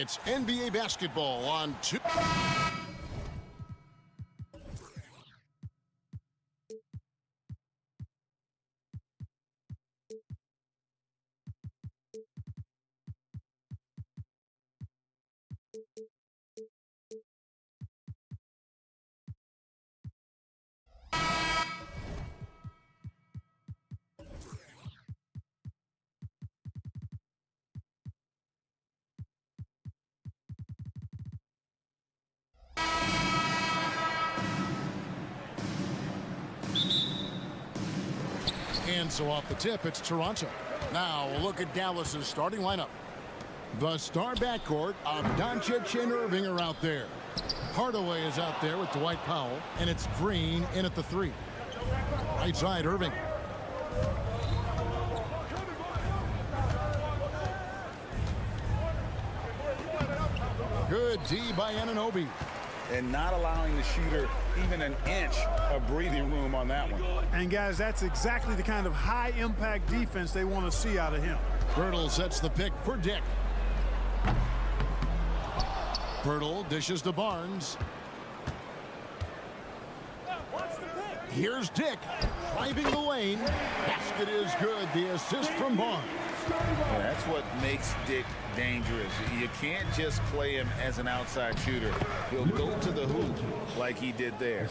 It's NBA basketball on 2. And so off the tip, it's Toronto. Now look at Dallas's starting lineup. The star backcourt of Doncic and Irving are out there. Hardaway is out there with Dwight Powell, and it's Green in at the 3. Right side, Irving. Good D by Anunoby. And not allowing the shooter even an inch of breathing room on that one. And guys, that's exactly the kind of high-impact defense they want to see out of him. Pirtle sets the pick for Dick. Pirtle dishes to Barnes. Here's Dick driving the lane. Basket is good. The assist from Barnes. Yeah, that's what makes Dick dangerous. You can't just play him as an outside shooter. He'll go to the hoop like he did there.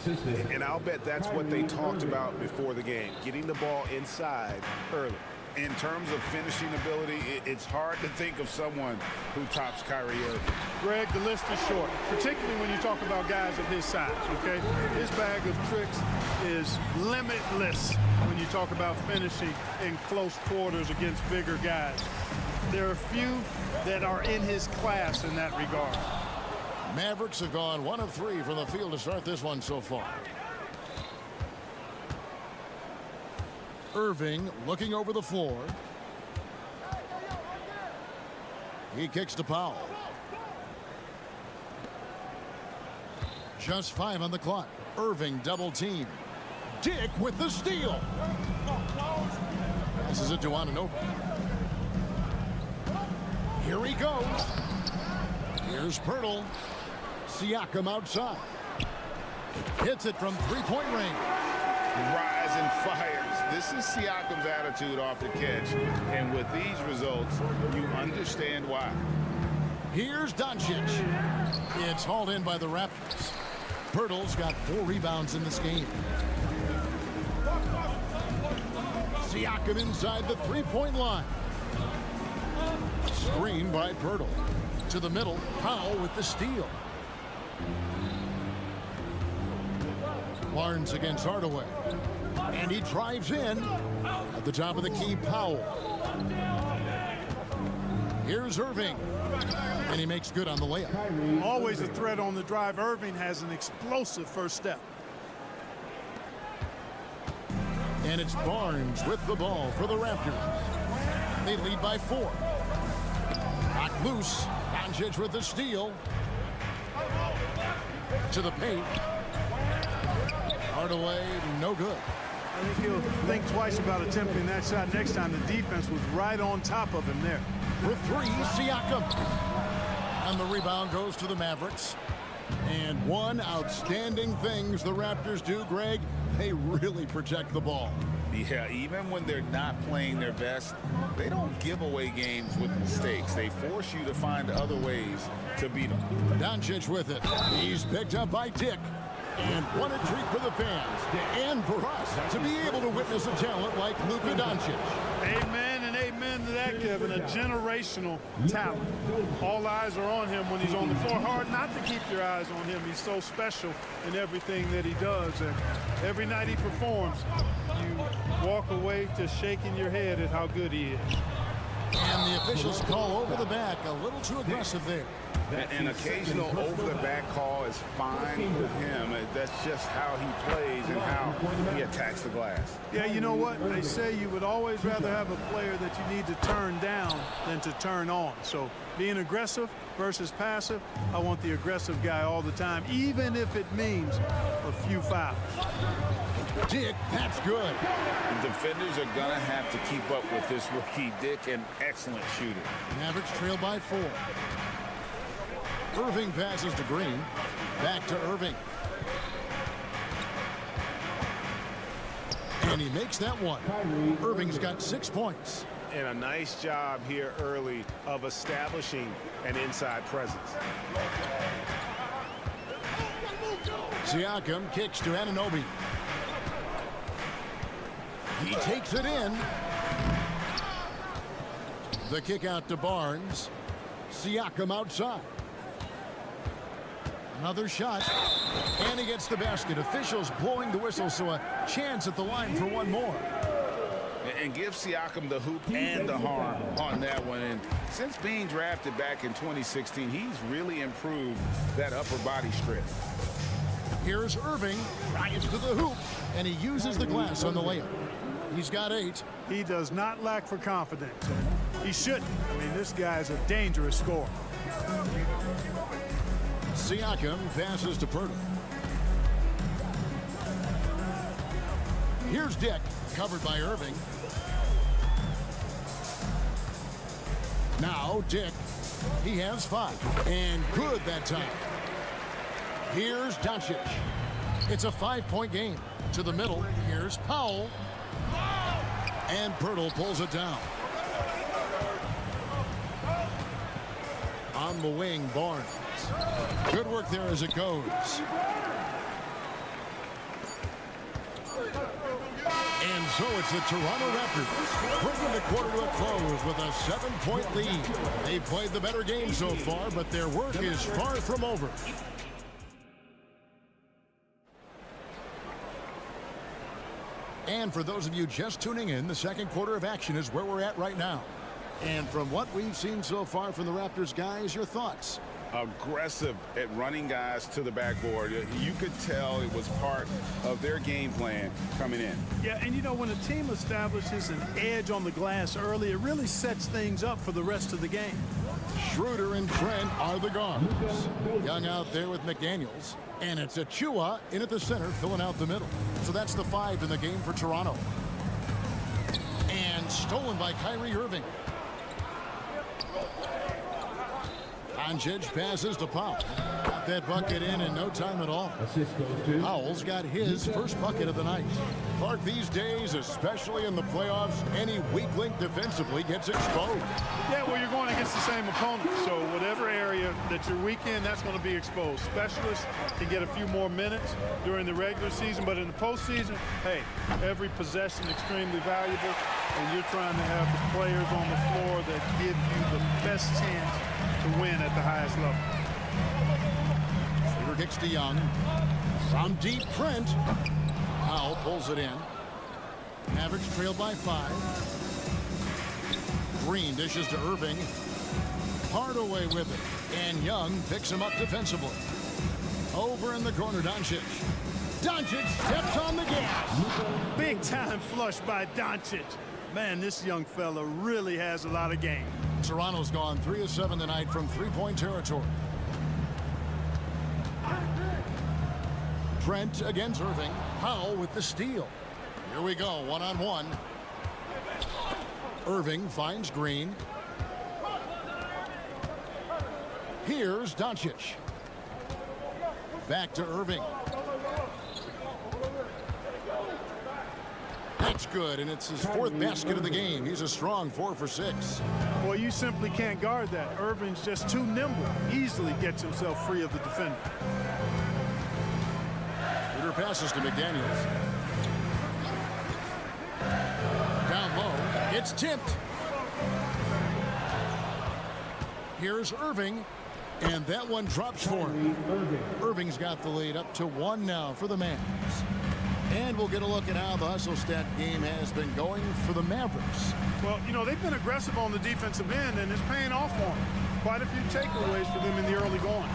And I'll bet that's what they talked about before the game, getting the ball inside early. In terms of finishing ability, it's hard to think of someone who tops Kyrie Irving. Greg, the list is short, particularly when you talk about guys of his size, okay? His bag of tricks is limitless when you talk about finishing in close quarters against bigger guys. There are few that are in his class in that regard. Mavericks have gone 1 of 3 from the field to start this one so far. Irving looking over the floor. He kicks to Powell. Just 5 on the clock. Irving double team. Dick with the steal. Passes it to Anunoby. Here he goes. Here's Pirtle. Siakam outside. Hits it from three-point range. Rise and fires. This is Siakam's attitude off the catch. And with these results, you understand why. Here's Doncic. It's hauled in by the Raptors. Pirtle's got 4 rebounds in this game. Siakam inside the three-point line. Screen by Pirtle. To the middle, Powell with the steal. Barnes against Hardaway. And he drives in. At the top of the key, Powell. Here's Irving. And he makes good on the layup. Always a threat on the drive. Irving has an explosive first step. And it's Barnes with the ball for the Raptors. They lead by 4. Knocked loose. Doncic with the steal. To the paint. Hardaway, no good. I think he'll think twice about attempting that shot next time. The defense was right on top of him there. For 3, Siakam. And the rebound goes to the Mavericks. And one outstanding things the Raptors do, Greg, they really protect the ball. Yeah, even when they're not playing their best, they don't give away games with mistakes. They force you to find other ways to beat them. Doncic with it. He's picked up by Dick. And what a treat for the fans and for us to be able to witness a talent like Luka Doncic. Amen and amen to that, Kevin. A generational talent. All eyes are on him when he's on the floor. Hard not to keep your eyes on him. He's so special in everything that he does. And every night he performs, you walk away just shaking your head at how good he is. And the officials call over the back. A little too aggressive there. An occasional over-the-back call is fine with him. That's just how he plays and how he attacks the glass. Yeah, you know what? They say you would always rather have a player that you need to turn down than to turn on. So being aggressive versus passive, I want the aggressive guy all the time, even if it means a few fouls. Dick, that's good. The defenders are going to have to keep up with this rookie. Dick, an excellent shooter. Mavericks trail by 4. Irving passes to Green. Back to Irving. And he makes that one. Irving's got 6 points. And a nice job here early of establishing an inside presence. Siakam kicks to Anunoby. He takes it in. The kick out to Barnes. Siakam outside. Another shot. And he gets the basket. Officials blowing the whistle, so a chance at the line for one more. And give Siakam the hoop and the harm on that one. And since being drafted back in 2016, he's really improved that upper body strength. Here's Irving. Rides to the hoop. And he uses the glass on the layup. He's got 8. He does not lack for confidence. And he shouldn't. I mean, this guy's a dangerous scorer. Siakam passes to Pirtle. Here's Dick, covered by Irving. Now Dick, he has 5, and good that time. Here's Doncic. It's a 5-point game. To the middle, here's Powell. And Pirtle pulls it down. On the wing, Barnes. Good work there as it goes. And so it's the Toronto Raptors bringing the quarter to a close with a 7-point lead. They played the better game so far, but their work is far from over. And for those of you just tuning in, the second quarter of action is where we're at right now. And from what we've seen so far from the Raptors guys, your thoughts? Aggressive at running guys to the backboard. You could tell it was part of their game plan coming in. Yeah, and you know, when a team establishes an edge on the glass early, it really sets things up for the rest of the game. Schroeder and Trent are the guards. Young out there with McDaniels. And it's Achua in at the center, filling out the middle. So that's the 5 in the game for Toronto. And stolen by Kyrie Irving. Doncic passes to Powell. Got that bucket in no time at all. Powell's got his first bucket of the night. Clark, these days, especially in the playoffs, any weak link defensively gets exposed. Yeah, well, you're going against the same opponent. So whatever area that you're weak in, that's going to be exposed. Specialists can get a few more minutes during the regular season, but in the postseason, hey, every possession extremely valuable, and you're trying to have the players on the floor that give you the best chance to win at the highest level. Schroeder kicks to Young. Some deep Trent. Powell pulls it in. Mavericks trailed by 5. Green dishes to Irving. Hardaway with it. And Young picks him up defensively. Over in the corner, Doncic. Doncic steps on the gas. Big time flush by Doncic. Man, this young fella really has a lot of game. Toronto's gone 3 of 7 tonight from 3-point territory. Trent against Irving. Powell with the steal. Here we go, one-on-one. Irving finds Green. Here's Doncic. Back to Irving. That's good, and it's his 4th basket of the game. He's a strong 4 for 6. Well, you simply can't guard that. Irving's just too nimble. Easily gets himself free of the defender. Schroeder passes to McDaniels. Down low. It's tipped. Here's Irving. And that one drops for him. Irving's got the lead up to 1 now for the Mavs. And we'll get a look at how the hustle stat game has been going for the Mavericks. Well, you know, they've been aggressive on the defensive end, and it's paying off for them. Quite a few takeaways for them in the early going.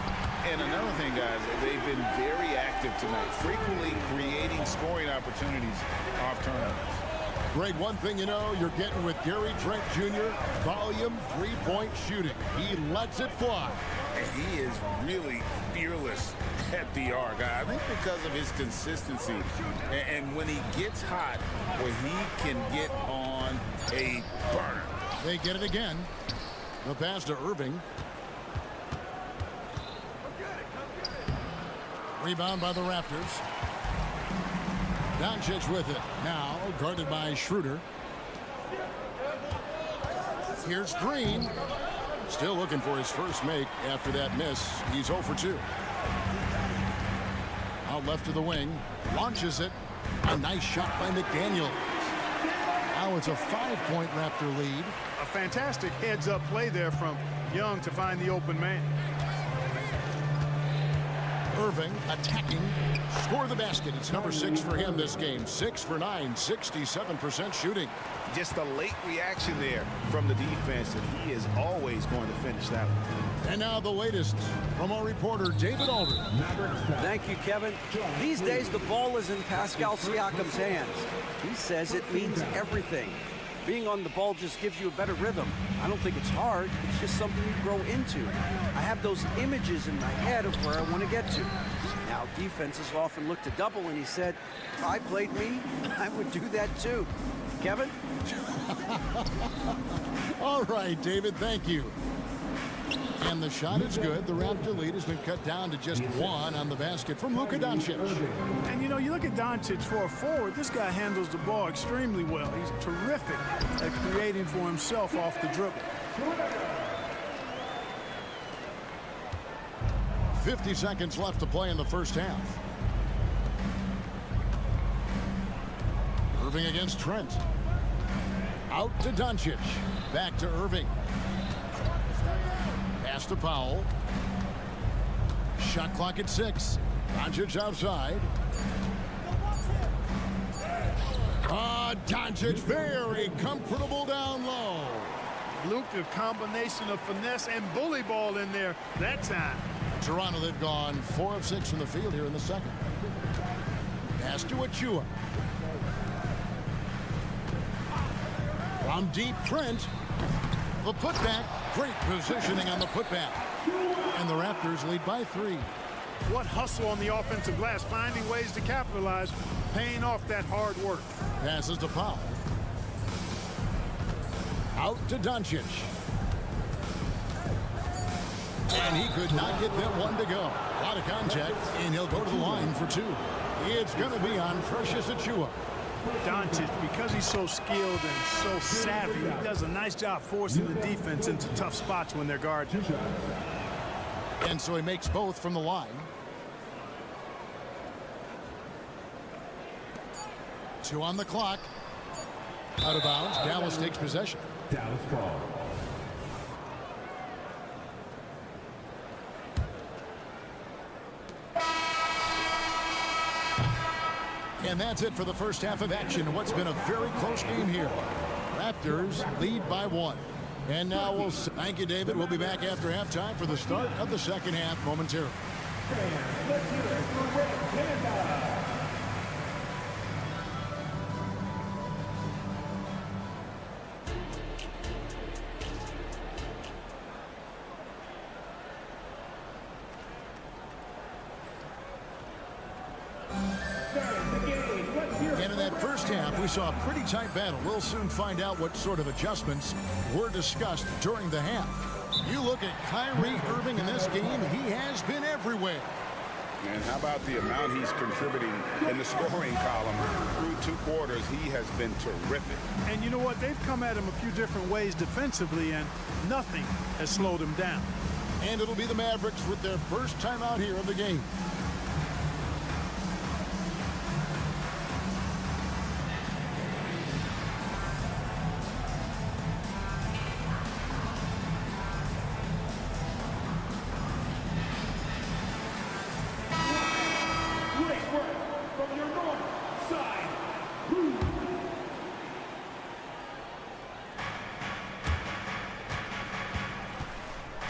And another thing, guys, they've been very active tonight, frequently creating scoring opportunities off turnovers. Greg, one thing you know, you're getting with Gary Trent Jr., volume 3-point shooting. He lets it fly. And he is really fearless at the arc. I think because of his consistency. And when he gets hot, well, he can get on a burner. They get it again. The pass to Irving. Rebound by the Raptors. Doncic with it. Now guarded by Schroeder. Here's Green. Still looking for his first make after that miss. He's 0 for 2. Out left to the wing. Launches it. A nice shot by McDaniel. Now it's a 5-point Raptor lead. A fantastic heads-up play there from Young to find the open man. Irving attacking. Score the basket. It's number 6 for him this game. 6 for 9. 67% shooting. Just a late reaction there from the defense, and he is always going to finish that one. And now the latest from our reporter, David Aldridge. Thank you, Kevin. These days, the ball is in Pascal Siakam's hands. He says it means everything. Being on the ball just gives you a better rhythm. I don't think it's hard. It's just something you grow into. I have those images in my head of where I want to get to. Now, defenses often look to double, and he said, if I played me, I would do that too. Kevin? All right, David, thank you. And the shot is good. The Raptor lead has been cut down to just 1 on the basket from Luka Doncic. And, you know, you look at Doncic for a forward. This guy handles the ball extremely well. He's terrific at creating for himself off the dribble. 50 seconds left to play in the first half. Irving against Trent. Out to Doncic. Back to Irving. Pass to Powell. Shot clock at 6. Doncic outside. Doncic very comfortable down low. Luka, combination of finesse and bully ball in there that time. Toronto, they've gone 4 of 6 from the field here in the second. Pass to Achua. From deep, Trent. The putback. Great positioning on the putback. And the Raptors lead by 3. What hustle on the offensive glass, finding ways to capitalize, paying off that hard work. Passes to Powell. Out to Doncic. And he could not get that one to go. A lot of contact, and he'll go to the line for 2. It's going to be on Precious Achua. Doncic, because he's so skilled and so savvy, he does a nice job forcing the defense into tough spots when they're guarded. And so he makes both from the line. 2 on the clock. Out of bounds. Dallas takes possession. Dallas ball. And that's it for the first half of action. What's been a very close game here. Raptors lead by 1. And now we'll thank you, David. We'll be back after halftime for the start of the second half momentarily. Let's hear it for Red Panda. And in that first half, we saw a pretty tight battle. We'll soon find out what sort of adjustments were discussed during the half. You look at Kyrie Irving in this game, he has been everywhere. And how about the amount he's contributing in the scoring column through 2 quarters? He has been terrific. And you know what? They've come at him a few different ways defensively, and nothing has slowed him down. And it'll be the Mavericks with their first time out here of the game.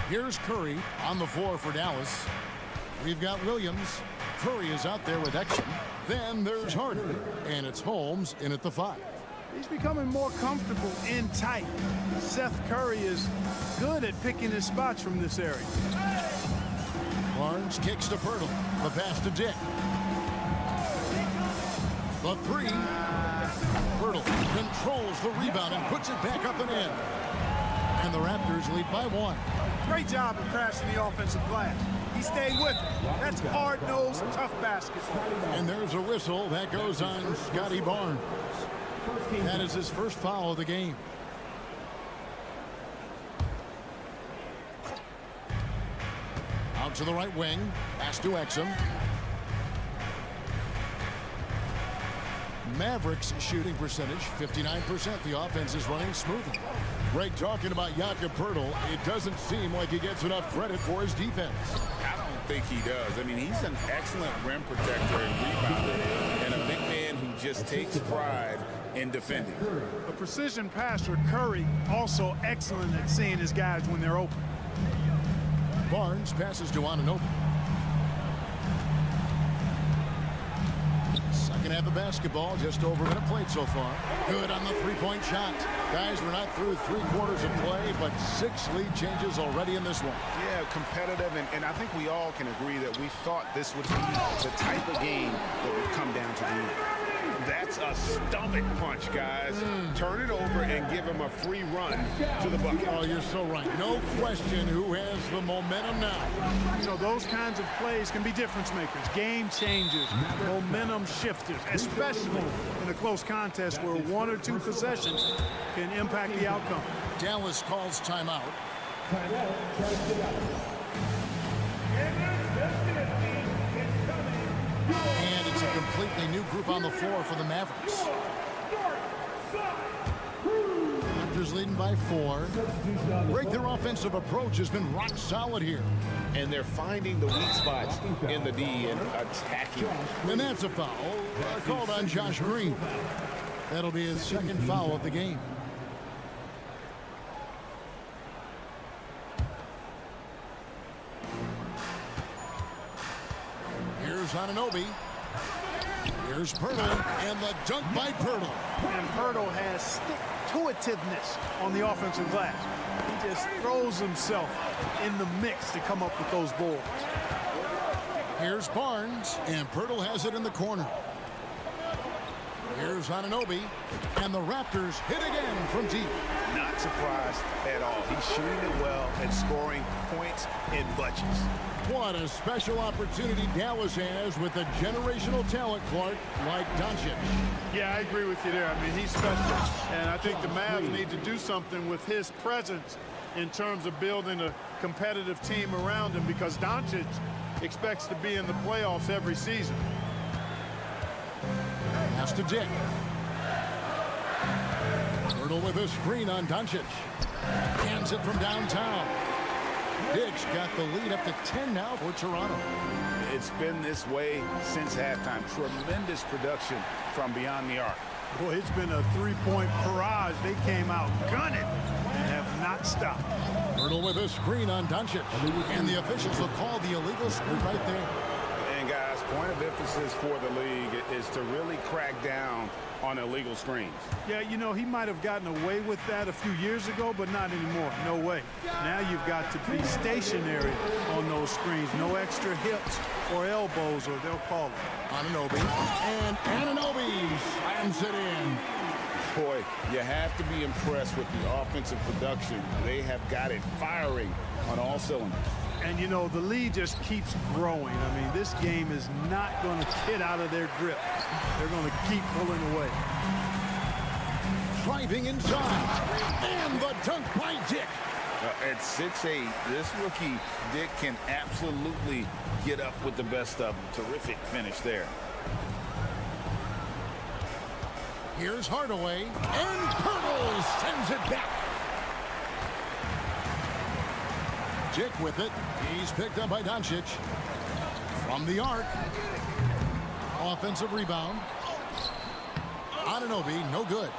Here's Curry on the floor for Dallas. We've got Williams. Curry is out there with Exum. Then there's Harden. And it's Holmes in at the 5. He's becoming more comfortable in tight. Seth Curry is good at picking his spots from this area. Barnes kicks to Pirtle. The pass to Dick. The 3. Pirtle controls the rebound and puts it back up and in. And the Raptors lead by 1. Great job of crashing the offensive glass. He stayed with it. That's hard-nosed, tough basketball. And there's a whistle that goes on Scotty Barnes. That is his first foul of the game. Out to the right wing. Pass to Exum. Mavericks shooting percentage 59%. The offense is running smoothly. Greg talking about Jakob Poeltl. It doesn't seem like he gets enough credit for his defense. I don't think he does. I mean, he's an excellent rim protector and rebounder, and a big man who just takes pride in defending. A precision passer, Curry, also excellent at seeing his guys when they're open. Barnes passes to Anunoby. Second half of basketball, just over a minute played so far. Good on the three-point shot. Guys, we're not through 3 quarters of play, but 6 lead changes already in this one. Yeah, competitive, and I think we all can agree that we thought this would be the type of game that would come down to the end. That's a stomach punch, guys. Turn it over and give him a free run to the bucket. Oh, you're so right. No question who has the momentum now. You know, those kinds of plays can be difference makers, game changers, momentum shifters, especially in a close contest where 1 or 2 possessions can impact the outcome. Dallas calls timeout. And it's a completely new group on the floor for the Mavericks. Raptors leading by 4. Greg, their offensive approach has been rock solid here. And they're finding the weak spots in the D and attacking. And that's a foul called on Josh Green. That'll be his second foul of the game. Here's Anunoby. Here's Poeltl, and the dunk by Poeltl. And Poeltl has stick-to-itiveness on the offensive glass. He just throws himself in the mix to come up with those boards. Here's Barnes, and Poeltl has it in the corner. Here's Anunoby, and the Raptors hit again from deep. Not surprised at all. He's shooting it well and scoring points in bunches. What a special opportunity Dallas has with a generational talent, Clark, like Doncic. Yeah, I agree with you there. I mean, he's special. And I think the Mavs need to do something with his presence in terms of building a competitive team around him, because Doncic expects to be in the playoffs every season. Pass to Dick. Poeltl with a screen on Doncic. Hands it from downtown. Dick's got the lead up to 10 now for Toronto. It's been this way since halftime. Tremendous production from beyond the arc. Boy, it's been a 3-point barrage. They came out gunning and have not stopped. Poeltl with a screen on Doncic. And the officials will call the illegal screen right there. And guys, point of emphasis for the league is to really crack down on illegal screens. Yeah, you know, he might have gotten away with that a few years ago, but not anymore. No way. Now you've got to be stationary on those screens. No extra hips or elbows, or they'll call it. Anunoby. And Anunoby slams it in. Boy, you have to be impressed with the offensive production. They have got it firing on all cylinders. And, you know, the lead just keeps growing. I mean, this game is not going to get out of their grip. They're going to keep pulling away. Driving inside. And the dunk by Dick. At 6'8", this rookie, Dick, can absolutely get up with the best of them. Terrific finish there. Here's Hardaway. And Poeltl sends it back. Dick with it. He's picked up by Doncic. From the arc. Offensive rebound. Anunoby, no good.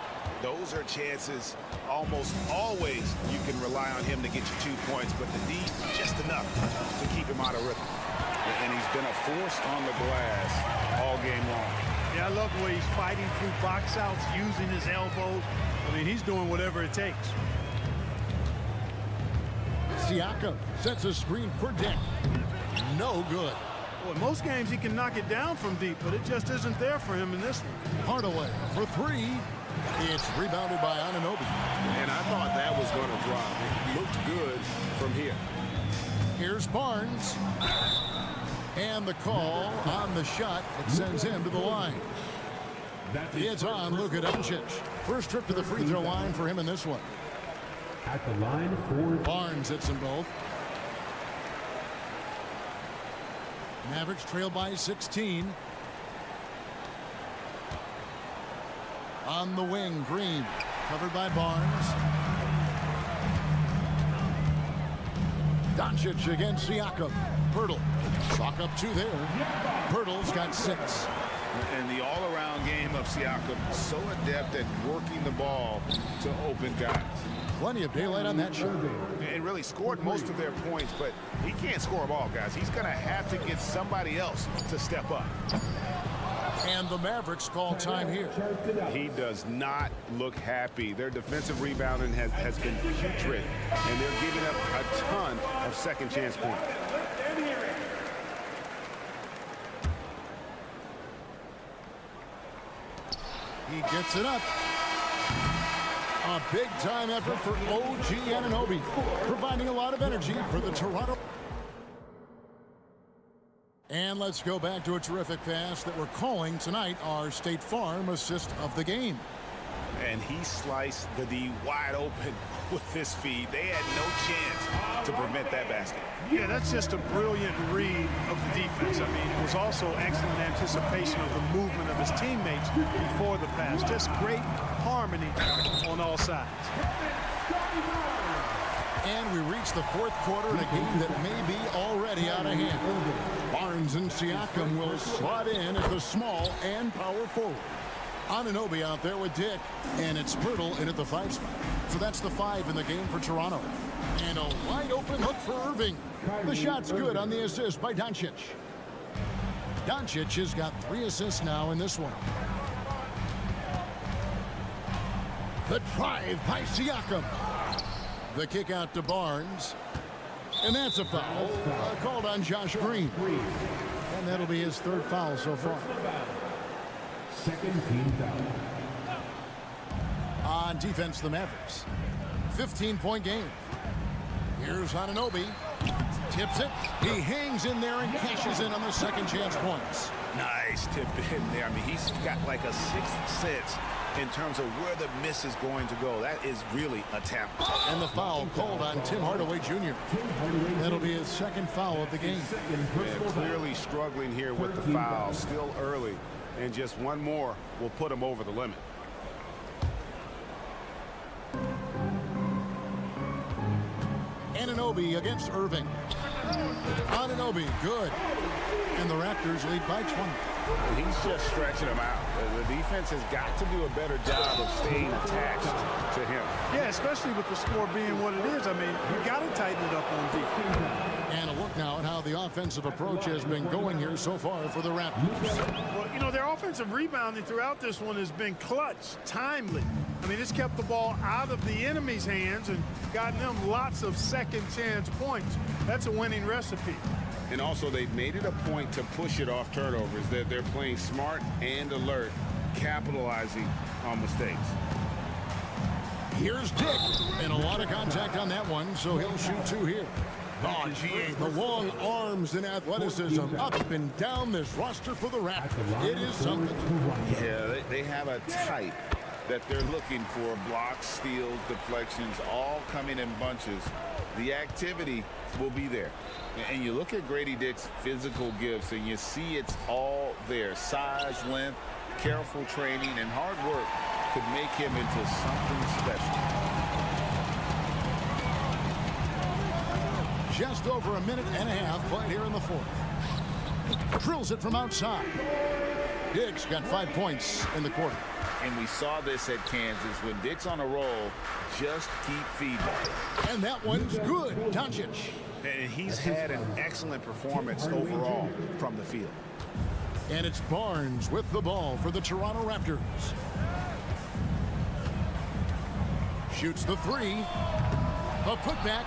Those are chances almost always you can rely on him to get you 2 points, but the D, just enough to keep him out of rhythm. And he's been a force on the glass all game long. Yeah, I love the way he's fighting through box outs, using his elbows. I mean, he's doing whatever it takes. Siakam sets a screen for Dick. No good. Well, in most games he can knock it down from deep, but it just isn't there for him in this one. Hardaway for 3. It's rebounded by Anunoby. And I thought that was going to drop. It looked good from here. Here's Barnes. And the call on the shot that sends him to the line. It's on Luka Doncic. First trip to the free throw line for him in this one. At the line for Barnes hits them both. Mavericks trail by 16. On the wing, Green. Covered by Barnes. Doncic against Siakam. Pirtle. Chalk up 2 there. Pirtle's got 6. And the all-around game of Siakam, so adept at working the ball to open guys. Plenty of daylight on that shot. And really scored most of their points, but he can't score them all, guys. He's going to have to get somebody else to step up. And the Mavericks call time here. He does not look happy. Their defensive rebounding has been putrid, and they're giving up a ton of second chance points. He gets it up. A big-time effort for OG Anunoby, providing a lot of energy for the Toronto. And let's go back to a terrific pass that we're calling tonight our State Farm assist of the game. And he sliced the D wide open with his feed. They had no chance to prevent that basket. Yeah, that's just a brilliant read of the defense. I mean, it was also excellent anticipation of the movement of his teammates before the pass. Just great harmony on all sides. And we reach the fourth quarter in a game that may be already out of hand. Barnes and Siakam will slot in at the small and power forward. Anunoby out there with Dick, and it's Pirtle in at the 5 spot. So that's the 5 in the game for Toronto. And a wide open hook for Irving. The shot's good on the assist by Doncic. Doncic has got 3 assists now in this one. The drive by Siakam. The kick out to Barnes. And that's a foul called on Josh Green. And that'll be his 3rd foul so far. second team foul. On defense, the Mavericks. 15-point game. Here's Anunoby. Tips it. He hangs in there and cashes in on the second chance points. Nice tip in there. I mean, he's got like a 6th sense in terms of where the miss is going to go. That is really a tap. And the foul called on Tim Hardaway Jr. That'll be his 2nd foul of the game. Yeah, clearly struggling here with the foul. Still early. And just one more will put him over the limit. Anunoby against Irving. Anunoby, good. And the Raptors lead by 20. He's just stretching him out. The defense has got to do a better job of staying attached to him. Yeah, especially with the score being what it is. I mean, you got to tighten it up on defense. And a look now at how the offensive approach has been going here so far for the Raptors. Well, you know, their offensive rebounding throughout this one has been clutch, timely. I mean, it's kept the ball out of the enemy's hands and gotten them lots of second chance points. That's a winning recipe. And also, they've made it a point to push it off turnovers. They're playing smart and alert, capitalizing on mistakes. Here's Dick. And a lot of contact on that one, so he'll shoot 2 here. Oh, gee, the long arms and athleticism up and down this roster for the Raptors. It is something. Yeah, they have a type that they're looking for. Blocks, steals, deflections, all coming in bunches. The activity will be there. And you look at Grady Dick's physical gifts, and you see it's all there. Size, length, careful training, and hard work could make him into something special. Just over a minute and a half played here in the 4th. Drills it from outside. Dick's got 5 points in the quarter. And we saw this at Kansas. When Dick's on a roll, just keep feeding. And that one's good. Doncic. And he's had an excellent performance overall from the field. And it's Barnes with the ball for the Toronto Raptors. Shoots the 3. A putback.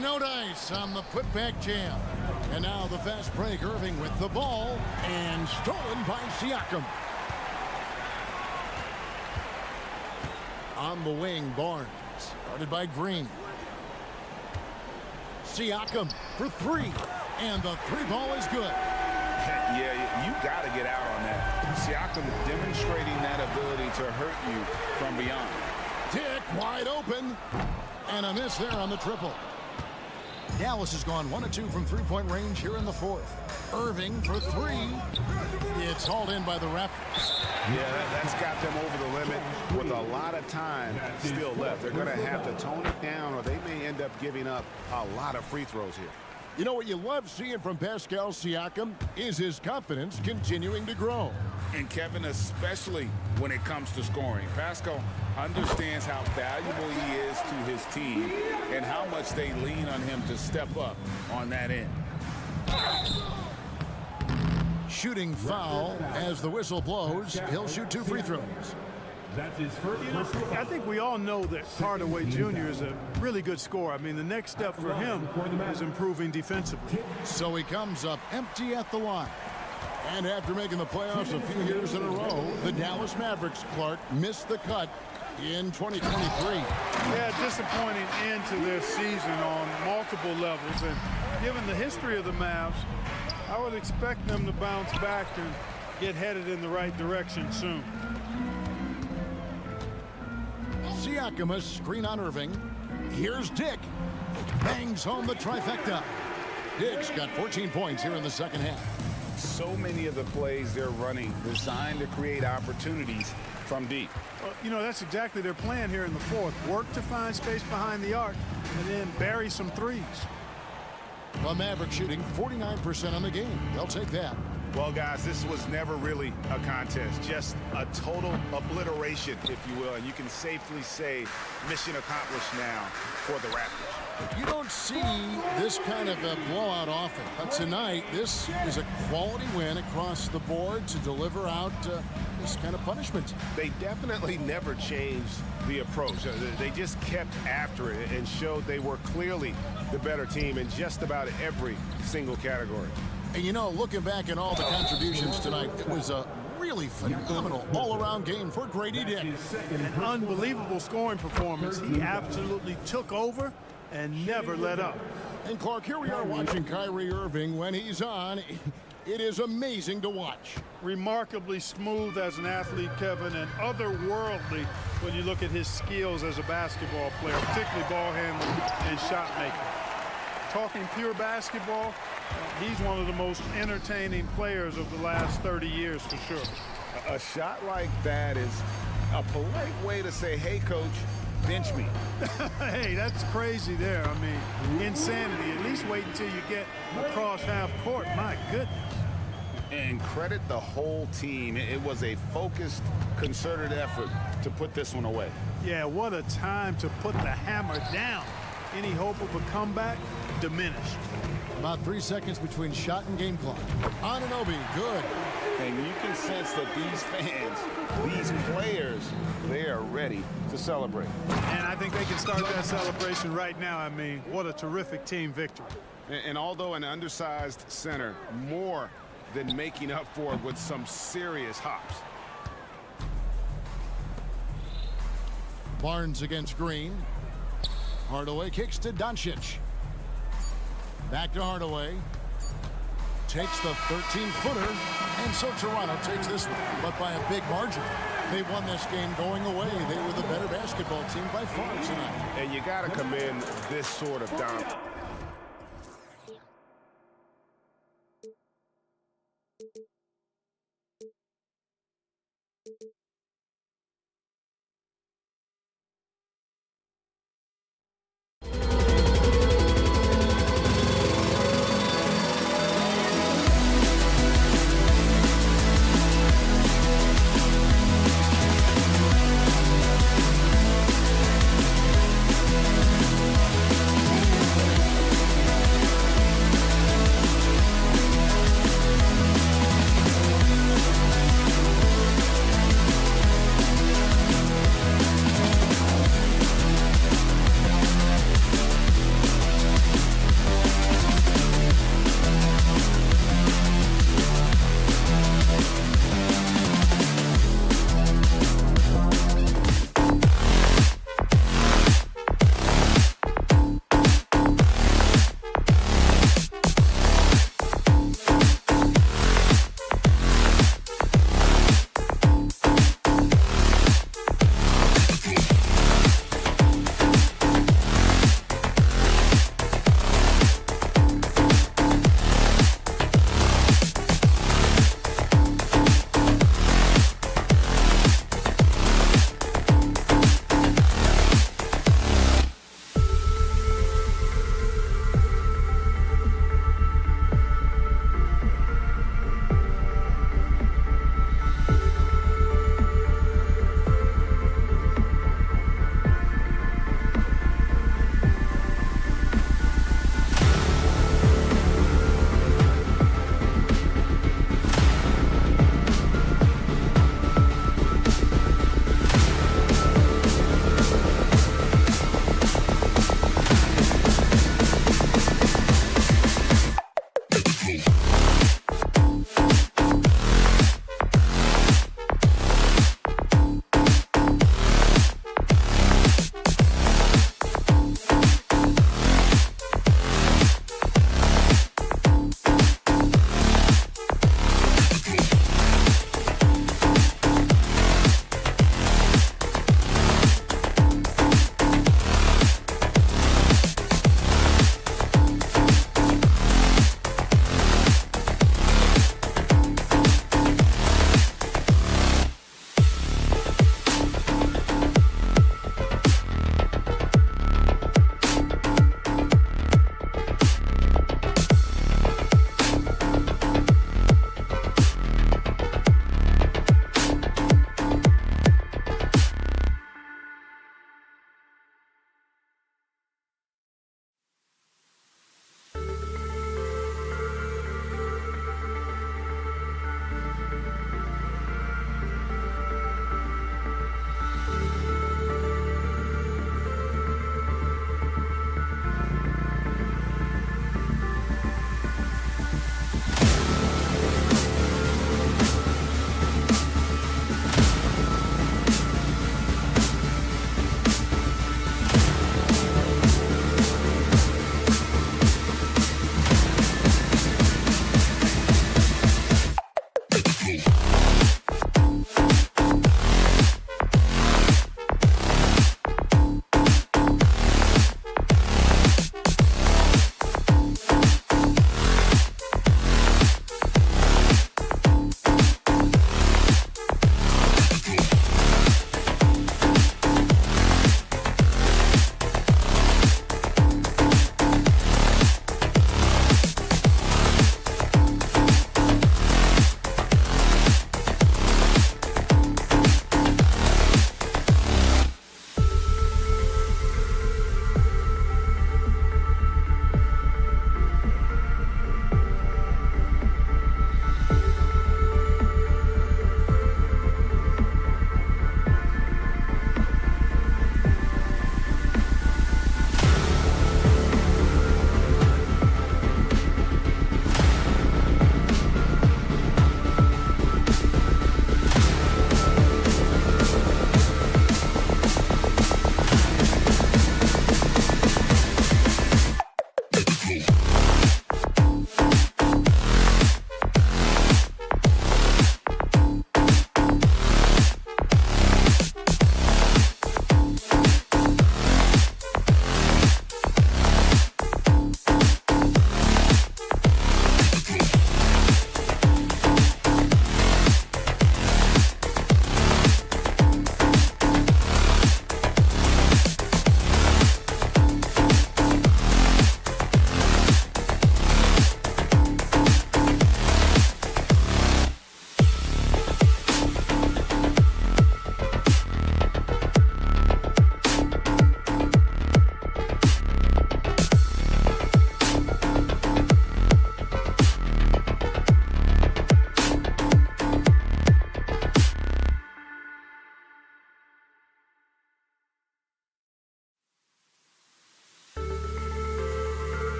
No dice on the putback jam. And now the fast break. Irving with the ball. And stolen by Siakam. On the wing, Barnes. Guarded by Green. Siakam for 3. And the three ball is good. Yeah, you got to get out on that. Siakam demonstrating that ability to hurt you from beyond. Dick wide open. And a miss there on the triple. Dallas has gone 1 of 2 from three-point range here in the fourth. Irving for three. It's hauled in by the Raptors. Yeah, that's got them over the limit with a lot of time still left. They're going to have to tone it down, or they may end up giving up a lot of free throws here. You know what you love seeing from Pascal Siakam is his confidence continuing to grow. And Kevin, especially when it comes to scoring. Pascal understands how valuable he is to his team and how much they lean on him to step up on that end. Shooting foul as the whistle blows. He'll shoot 2 free throws. That's his first. I think we all know that Hardaway Jr. is a really good scorer. I mean, the next step for him is improving defensively. So he comes up empty at the line. And after making the playoffs a few years in a row, the Dallas Mavericks, Clark, missed the cut in 2023. Yeah, disappointing end to their season on multiple levels. And given the history of the Mavs, I would expect them to bounce back and get headed in the right direction soon. Siakam, a screen on Irving. Here's Dick. Bangs home the trifecta. Dick's got 14 points here in the second half. So many of the plays they're running designed to create opportunities from deep. Well, you know, that's exactly their plan here in the fourth. Work to find space behind the arc and then bury some threes. The Mavericks shooting 49% on the game. They'll take that. Well, guys, this was never really a contest, just a total obliteration, if you will. And you can safely say mission accomplished now for the Raptors. You don't see this kind of a blowout often. But tonight, this is a quality win across the board to deliver out this kind of punishment. They definitely never changed the approach. They just kept after it and showed they were clearly the better team in just about every single category. And you know, looking back at all the contributions tonight, it was a really phenomenal all-around game for Grady Dick. An unbelievable scoring performance. He absolutely took over and never let up. And Clark, here we are watching Kyrie Irving. When he's on, it is amazing to watch. Remarkably smooth as an athlete, Kevin, and otherworldly when you look at his skills as a basketball player, particularly ball handling and shot making. Talking pure basketball, he's one of the most entertaining players of the last 30 years for sure. A shot like that is a polite way to say, hey, coach, bench me. Hey, that's crazy there. I mean, insanity. At least wait until you get across half court. My goodness. And credit the whole team. It was a focused, concerted effort to put this one away. Yeah, what a time to put the hammer down. Any hope of a comeback diminished. About 3 seconds between shot and game clock. Anunoby, good. And you can sense that these fans, these players, they are ready to celebrate. And I think they can start that celebration right now. I mean, what a terrific team victory. And although an undersized center, more than making up for it with some serious hops. Barnes against Green. Hardaway kicks to Doncic. Back to Hardaway. Takes the 13-footer. And so Toronto takes this one, but by a big margin. They won this game going away. They were the better basketball team by far tonight. And you got to commend this sort of dominance.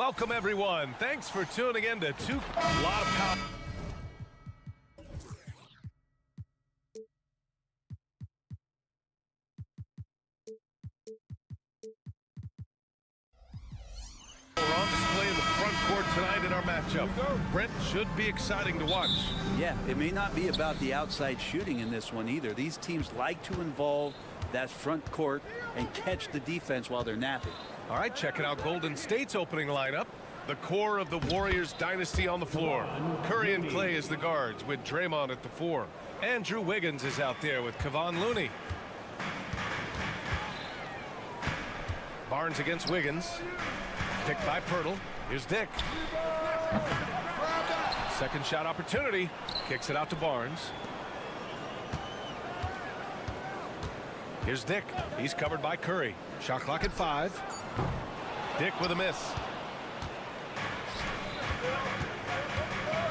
Welcome, everyone. Thanks for tuning in to a lot of power. We're on display in the front court tonight in our matchup. Brent, should be exciting to watch. Yeah, it may not be about the outside shooting in this one either. These teams like to involve that front court and catch the defense while they're napping. All right, checking out Golden State's opening lineup. The core of the Warriors dynasty on the floor. Curry and Clay as the guards with Draymond at the 4. Andrew Wiggins is out there with Kevon Looney. Barnes against Wiggins. Picked by Pirtle. Here's Dick. Second shot opportunity. Kicks it out to Barnes. Here's Dick. He's covered by Curry. Shot clock at 5. Dick with a miss.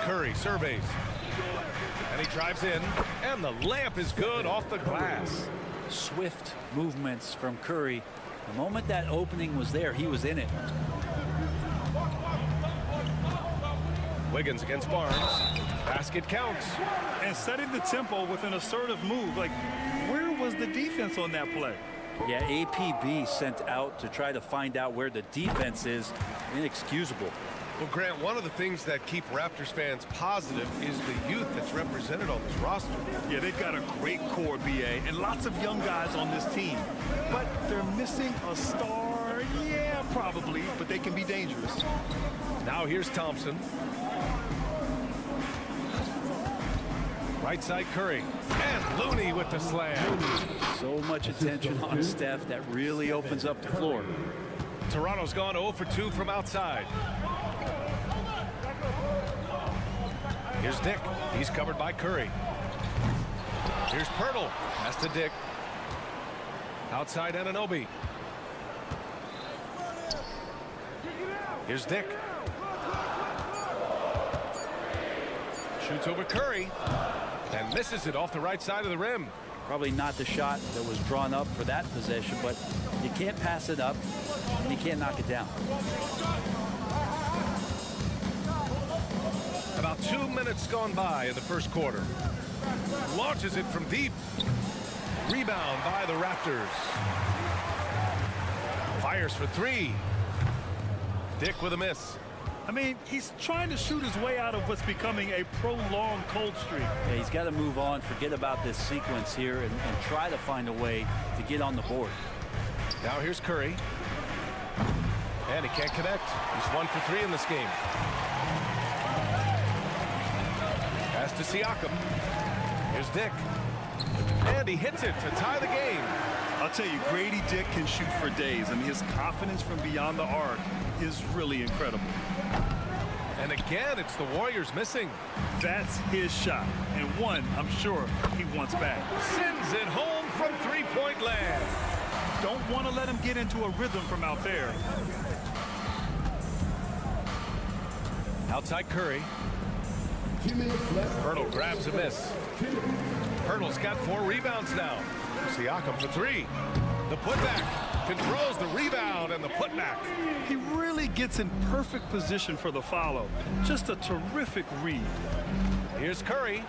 Curry surveys. And he drives in. And the layup is good off the glass. Swift movements from Curry. The moment that opening was there, he was in it. Wiggins against Barnes. Basket counts. And setting the tempo with an assertive move. Like, where was the defense on that play? Yeah, APB sent out to try to find out where the defense is. Inexcusable. Well, Grant, one of the things that keep Raptors fans positive is the youth that's represented on this roster. Yeah, they've got a great core, BA, and lots of young guys on this team. But they're missing a star. Yeah, probably, but they can be dangerous. Now here's Thompson. Right side Curry. And Looney with the slam. So much attention on Steph. That really opens up the floor. Toronto's gone 0 for 2 from outside. Here's Dick. He's covered by Curry. Here's Pirtle. Pass to Dick. Outside Anunoby. Here's Dick. Shoots over Curry. And misses it off the right side of the rim. Probably not the shot that was drawn up for that possession, but you can't pass it up and you can't knock it down. About 2 minutes gone by in the first quarter. Launches it from deep. Rebound by the Raptors. Fires for 3. Dick with a miss. I mean, he's trying to shoot his way out of what's becoming a prolonged cold streak. Yeah, he's got to move on, forget about this sequence here, and try to find a way to get on the board. Now here's Curry. And he can't connect. He's 1 for 3 in this game. Pass to Siakam. Here's Dick. And he hits it to tie the game. I'll tell you, Grady Dick can shoot for days. I mean, his confidence from beyond the arc is really incredible. And again, it's the Warriors missing. That's his shot, and one I'm sure he wants back. Sends it home from three-point land. Don't want to let him get into a rhythm from out there. Outside Curry. Pirtle grabs a miss. Pirtle's got 4 rebounds now. Siakam for 3. The putback. Controls the rebound and the putback. He really gets in perfect position for the follow. Just a terrific read. Here's Curry.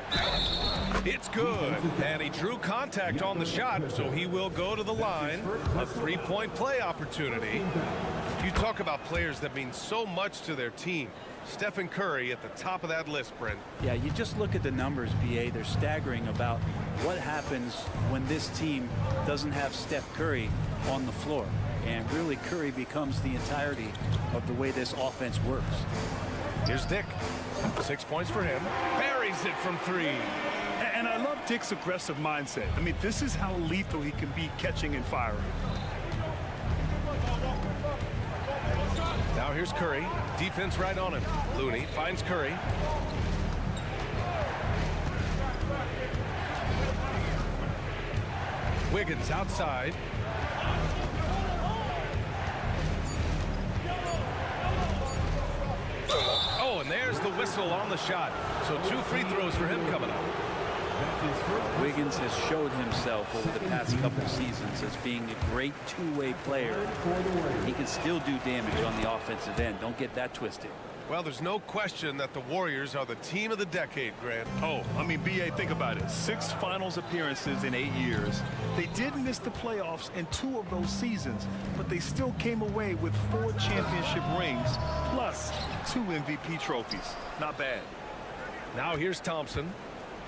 It's good. And he drew contact on the shot, so he will go to the line. A 3-point play opportunity. You talk about players that mean so much to their team. Stephen Curry at the top of that list, Brent. Yeah, you just look at the numbers, BA. They're staggering about what happens when this team doesn't have Steph Curry on the floor. And really, Curry becomes the entirety of the way this offense works. Here's Dick. 6 points for him. Buries it from 3. And I love Dick's aggressive mindset. I mean, this is how lethal he can be catching and firing. Now here's Curry. Defense right on him. Looney finds Curry. Wiggins outside. Oh, and there's the whistle on the shot. So 2 free throws for him coming up. Wiggins has showed himself over the past couple seasons as being a great two-way player. He can still do damage on the offensive end. Don't get that twisted. Well, there's no question that the Warriors are the team of the decade, Grant. Oh, I mean, B.A., think about it. 6 finals appearances in 8 years. They did miss the playoffs in 2 of those seasons, but they still came away with 4 championship rings, plus 2 MVP trophies. Not bad. Now here's Thompson.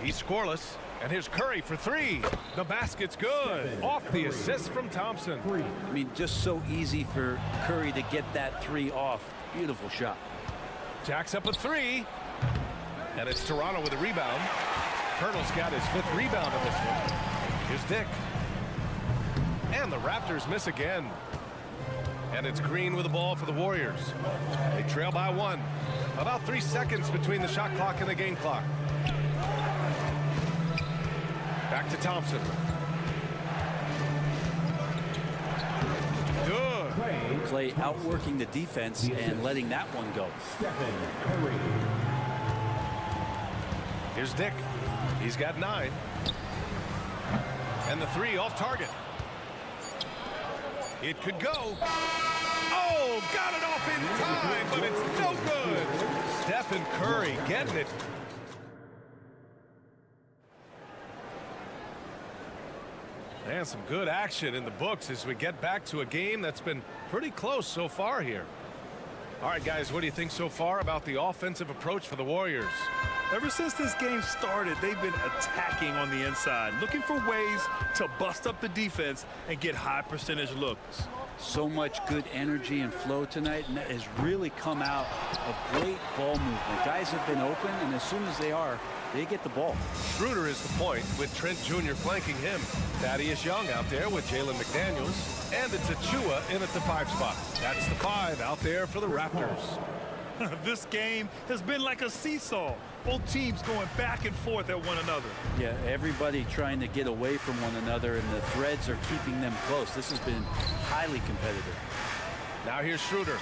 He's scoreless. And here's Curry for 3. The basket's good. Off the assist from Thompson. I mean, just so easy for Curry to get that 3 off. Beautiful shot. Jacks up a 3. And it's Toronto with a rebound. Colonel's got his 5th rebound in this one. Here's Dick. And the Raptors miss again. And it's Green with the ball for the Warriors. They trail by 1. About 3 seconds between the shot clock and the game clock. Back to Thompson. Good. Clay outworking the defense and letting that one go. Here's Dick. He's got 9. And the 3 off target. It could go. Oh, got it off in time, but it's no good. Stephen Curry getting it. And some good action in the books as we get back to a game that's been pretty close so far here. All right, guys, what do you think so far about the offensive approach for the Warriors? Ever since this game started, they've been attacking on the inside, looking for ways to bust up the defense and get high percentage looks. So much good energy and flow tonight, and that has really come out of great ball movement. Guys have been open, and as soon as they are, they get the ball. Schroeder is the point with Trent Jr. flanking him. Thaddeus Young out there with Jalen McDaniels. And it's Achua in at the 5 spot. That's the 5 out there for the Raptors. This game has been like a seesaw. Both teams going back and forth at one another. Yeah, everybody trying to get away from one another, and the threads are keeping them close. This has been highly competitive. Now here's Schroeder.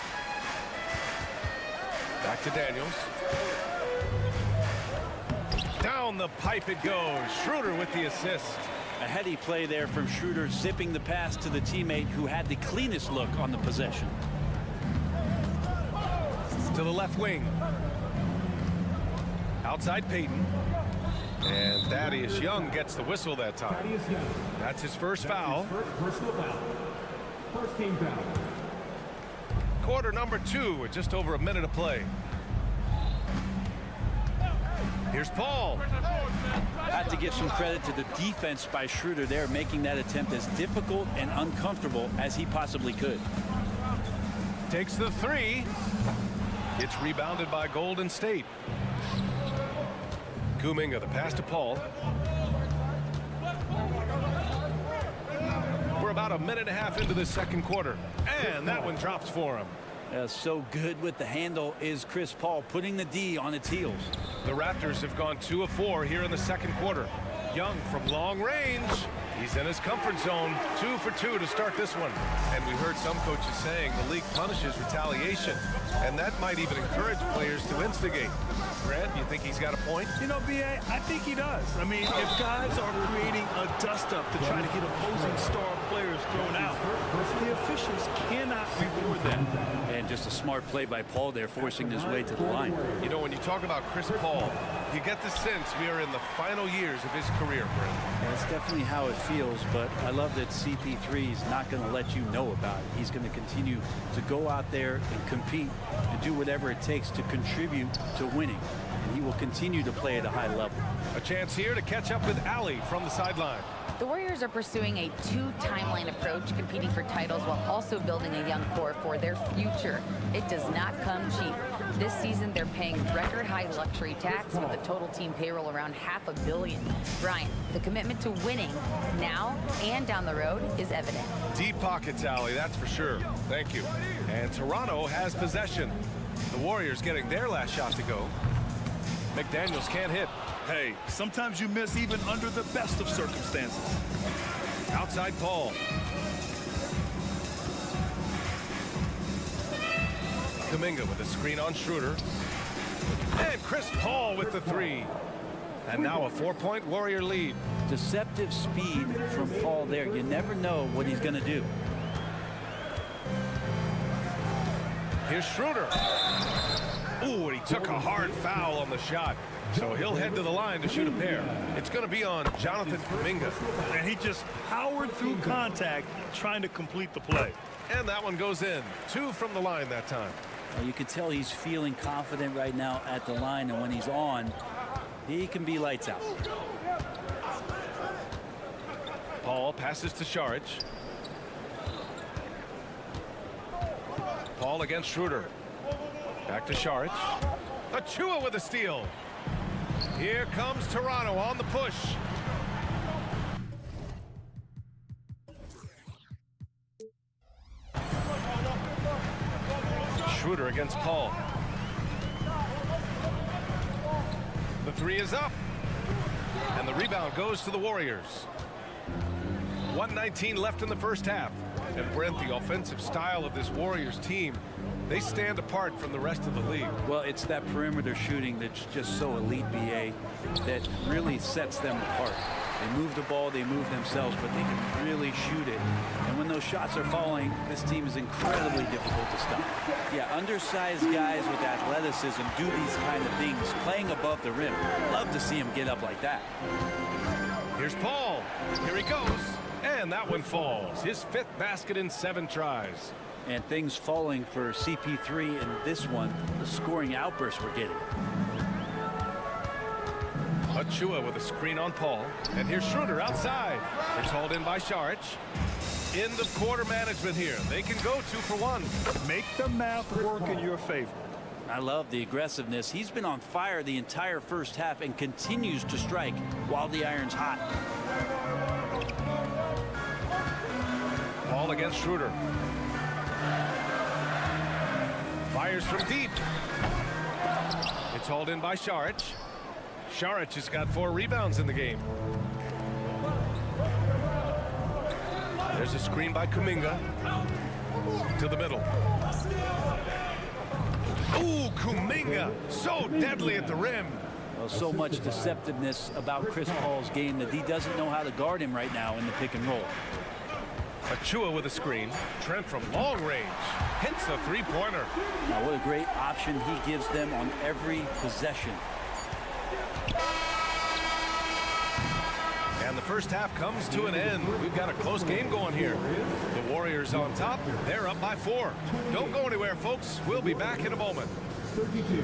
Back to Daniels. Down the pipe it goes. Schroeder with the assist. A heady play there from Schroeder, zipping the pass to the teammate who had the cleanest look on the possession. To the left wing. Outside Payton. And Thaddeus Young gets the whistle that time. That's his first foul. First team foul. Quarter number 2 with just over a minute of play. Here's Paul. Have to give some credit to the defense by Schroeder there, making that attempt as difficult and uncomfortable as he possibly could. Takes the 3. It's rebounded by Golden State. Kuminga, the pass to Paul. We're about a minute and a half into the second quarter. And that one drops for him. So good with the handle is Chris Paul, putting the D on its heels. The Raptors have gone 2 of 4 here in the second quarter. Young from long range. He's in his comfort zone. 2 for 2 to start this one. And we heard some coaches saying the league punishes retaliation. And that might even encourage players to instigate. Grant, you think he's got a point? You know, B.A., I think he does. I mean, if guys are creating a dust-up to try to get opposing star players thrown out, the officials cannot reward that. And just a smart play by Paul there, forcing his way to the line. You know, when you talk about Chris Paul, you get the sense we are in the final years of his career, Brent. That's definitely how it feels, but I love that CP3 is not going to let you know about it. He's going to continue to go out there and compete and do whatever it takes to contribute to winning. And he will continue to play at a high level. A chance here to catch up with Ali from the sideline. The Warriors are pursuing a 2-timeline approach, competing for titles while also building a young core for their future. It does not come cheap. This season, they're paying record-high luxury tax with a total team payroll around $500 million. Brian, the commitment to winning now and down the road is evident. Deep pockets, Ali, that's for sure. Thank you. And Toronto has possession. The Warriors getting their last shot to go. McDaniels can't hit. Hey, sometimes you miss even under the best of circumstances. Outside Paul. Kuminga with a screen on Schroeder. And Chris Paul with the 3. And now a 4-point Warrior lead. Deceptive speed from Paul there. You never know what he's going to do. Here's Schroeder. Ooh, and he took a hard foul on the shot. So he'll head to the line to shoot a pair. It's going to be on Jonathan Kuminga. And he just powered through contact trying to complete the play. And that one goes in. 2 from the line that time. Well, you can tell he's feeling confident right now at the line, and when he's on, he can be lights out. Paul passes to Saric. Paul against Schroeder. Back to Saric. Achua with a steal. Here comes Toronto on the push. Schroeder against Paul. The 3 is up. And the rebound goes to the Warriors. 1:19 left in the first half. And Brent, the offensive style of this Warriors team, they stand apart from the rest of the league. Well, it's that perimeter shooting that's just so elite, BA, that really sets them apart. They move the ball, they move themselves, but they can really shoot it. And when those shots are falling, this team is incredibly difficult to stop. Yeah, undersized guys with athleticism do these kind of things, playing above the rim. Love to see him get up like that. Here's Paul. Here he goes. And that one falls. His 5th basket in 7 tries. And things falling for CP3 in this one, the scoring outbursts we're getting. Achua with a screen on Paul. And here's Schroeder outside. It's hauled in by Saric. End of quarter management here. They can go 2 for 1. Make the math work in your favor. I love the aggressiveness. He's been on fire the entire first half and continues to strike while the iron's hot. Paul against Schroeder. Fires from deep. It's hauled in by Saric. Saric has got 4 rebounds in the game. There's a screen by Kuminga. To the middle. Ooh, Kuminga, so deadly at the rim. Well, so much deceptiveness about Chris Paul's game that he doesn't know how to guard him right now in the pick and roll. Achua with a screen. Trent from long range hits a 3-pointer. Now, what a great option he gives them on every possession. And the first half comes to an end. We've got a close game going here. The Warriors on top. They're up by 4. Don't go anywhere, folks. We'll be back in a moment. 32.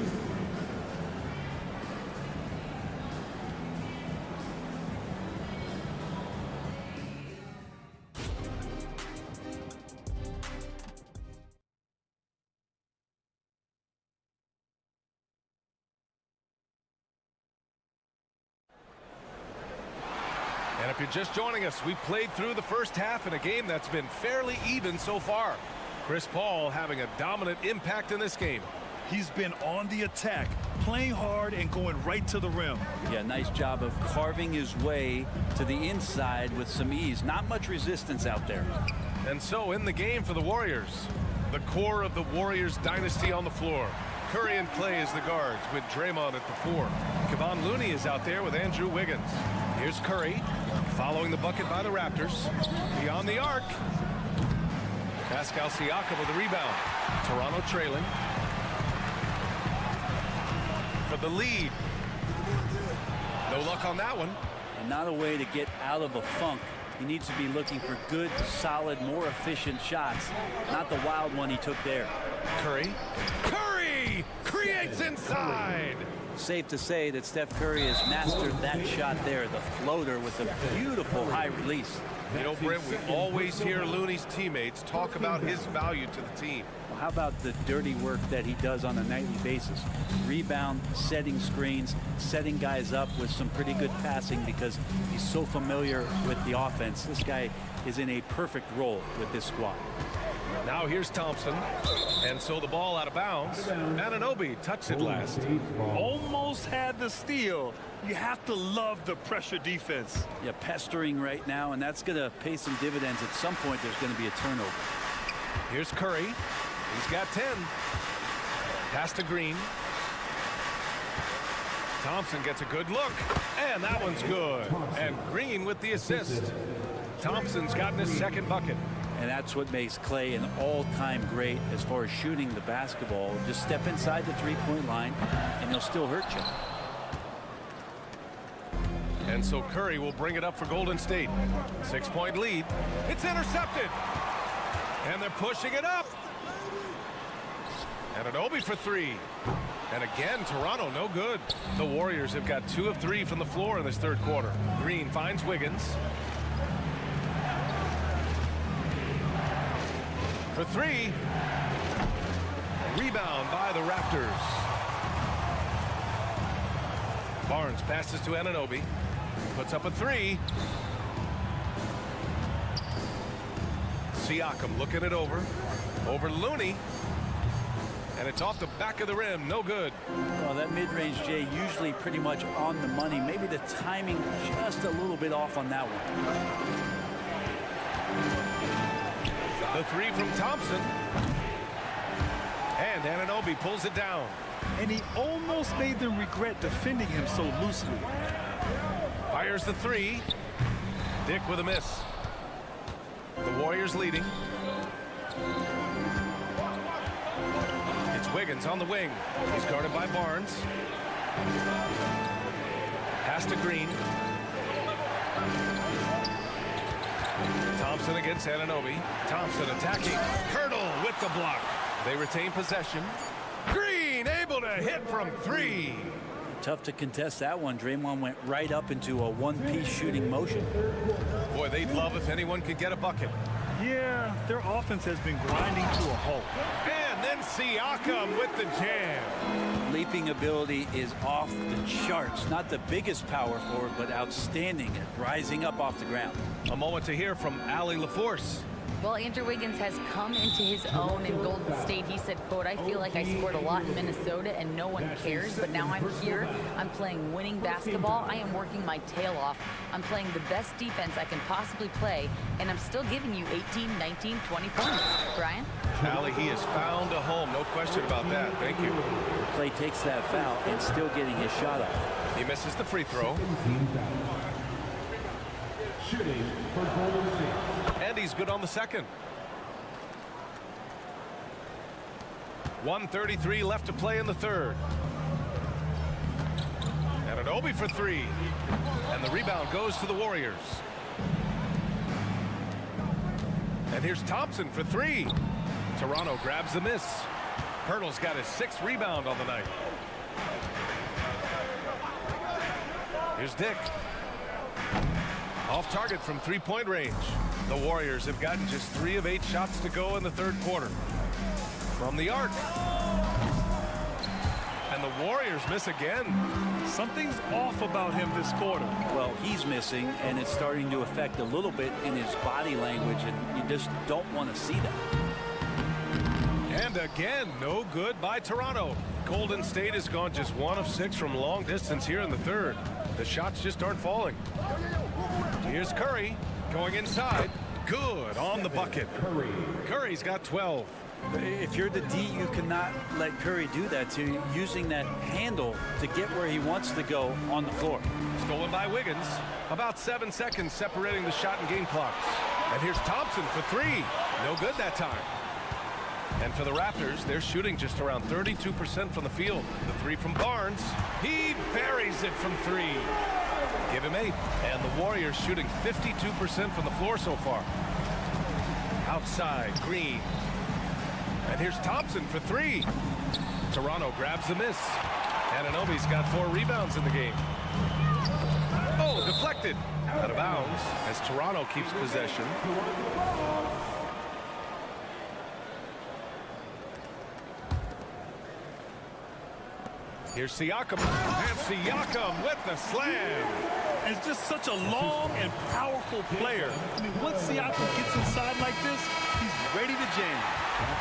And if you're just joining us, we played through the first half in a game that's been fairly even so far. Chris Paul having a dominant impact in this game. He's been on the attack, playing hard and going right to the rim. Yeah, nice job of carving his way to the inside with some ease. Not much resistance out there. And so in the game for the Warriors, the core of the Warriors dynasty on the floor. Curry and Clay as the guards with Draymond at the 4. Kevon Looney is out there with Andrew Wiggins. Here's Curry following the bucket by the Raptors. Beyond the arc. Pascal Siakam with the rebound. Toronto trailing. For the lead. No luck on that one. And not a way to get out of a funk. He needs to be looking for good, solid, more efficient shots. Not the wild one he took there. Curry. Curry creates inside. Safe to say that Steph Curry has mastered that shot there, the floater with a beautiful high release. You know, Brent, we always hear Looney's teammates talk about his value to the team. Well, how about the dirty work that he does on a nightly basis? Rebound, setting screens, setting guys up with some pretty good passing because he's so familiar with the offense. This guy is in a perfect role with this squad. Now here's Thompson. And so the ball out of bounds. Anunoby touched it last. Almost had the steal. You have to love the pressure defense. Yeah, pestering right now, and that's going to pay some dividends. At some point, there's going to be a turnover. Here's Curry. He's got 10. Pass to Green. Thompson gets a good look, and that one's good. And Green with the assist. Thompson's gotten his second bucket. And that's what makes Clay an all-time great as far as shooting the basketball. Just step inside the three-point line, and he'll still hurt you. And so Curry will bring it up for Golden State. 6-point lead. It's intercepted. And they're pushing it up. And Anunoby for three. And again, Toronto no good. The Warriors have got 2 of 3 from the floor in this third quarter. Green finds Wiggins. For three. Rebound by the Raptors. Barnes passes to Anunoby. Puts up a three. Siakam looking it over. Over Looney. And it's off the back of the rim. No good. Well, that mid-range, Jay, usually pretty much on the money. Maybe the timing just a little bit off on that one. The three from Thompson. And Anunoby pulls it down. And he almost made them regret defending him so loosely. Fires the three. Dick with a miss. The Warriors leading. It's Wiggins on the wing. He's guarded by Barnes. Pass to Green. Thompson against Anunoby. Thompson attacking. Hurdle with the block. They retain possession. Green able to hit from three. Tough to contest that one. Draymond went right up into a one-piece shooting motion. Boy, they'd love if anyone could get a bucket. Yeah, their offense has been grinding to a halt. And then Siakam with the jam. Leaping ability is off the charts. Not the biggest power forward, but outstanding at rising up off the ground. A moment to hear from Allie LaForce. Well, Andrew Wiggins has come into his own in Golden State. He said, quote, I feel like I scored a lot in Minnesota and no one cares, but now I'm here. I'm playing winning basketball. I am working my tail off. I'm playing the best defense I can possibly play, and I'm still giving you 18, 19, 20 points. Brian? Allie, he has found a home. No question about that. Thank you. Clay takes that foul and still getting his shot off. He misses the free throw. Shooting for Golden State. And he's good on the second. 1:33 left to play in the third. And Anunoby for three. And the rebound goes to the Warriors. And here's Thompson for three. Toronto grabs the miss. Hurdle's got his 6th rebound on the night. Here's Dick. Off target from three-point range. The Warriors have gotten just 3 of 8 shots to go in the third quarter. From the arc. And the Warriors miss again. Something's off about him this quarter. Well, he's missing, and it's starting to affect a little bit in his body language, and you just don't want to see that. And again, no good by Toronto. Golden State has gone just 1 of 6 from long distance here in the third. The shots just aren't falling. Here's Curry going inside. Good on the bucket. Curry's got 12. If you're the D, you cannot let Curry do that to you, using that handle to get where he wants to go on the floor. Stolen by Wiggins. About 7 seconds separating the shot and game clocks. And here's Thompson for three. No good that time. And for the Raptors, they're shooting just around 32% from the field. The three from Barnes. He buries it from three. Give him 8. And the Warriors shooting 52% from the floor so far. Outside, Green. And here's Thompson for three. Toronto grabs the miss. Anunoby's got 4 rebounds in the game. Oh, deflected. Out of bounds as Toronto keeps possession. Here's Siakam. And Siakam with the slam. It's just such a long and powerful player. I mean, once Siakam gets inside like this, he's ready to jam.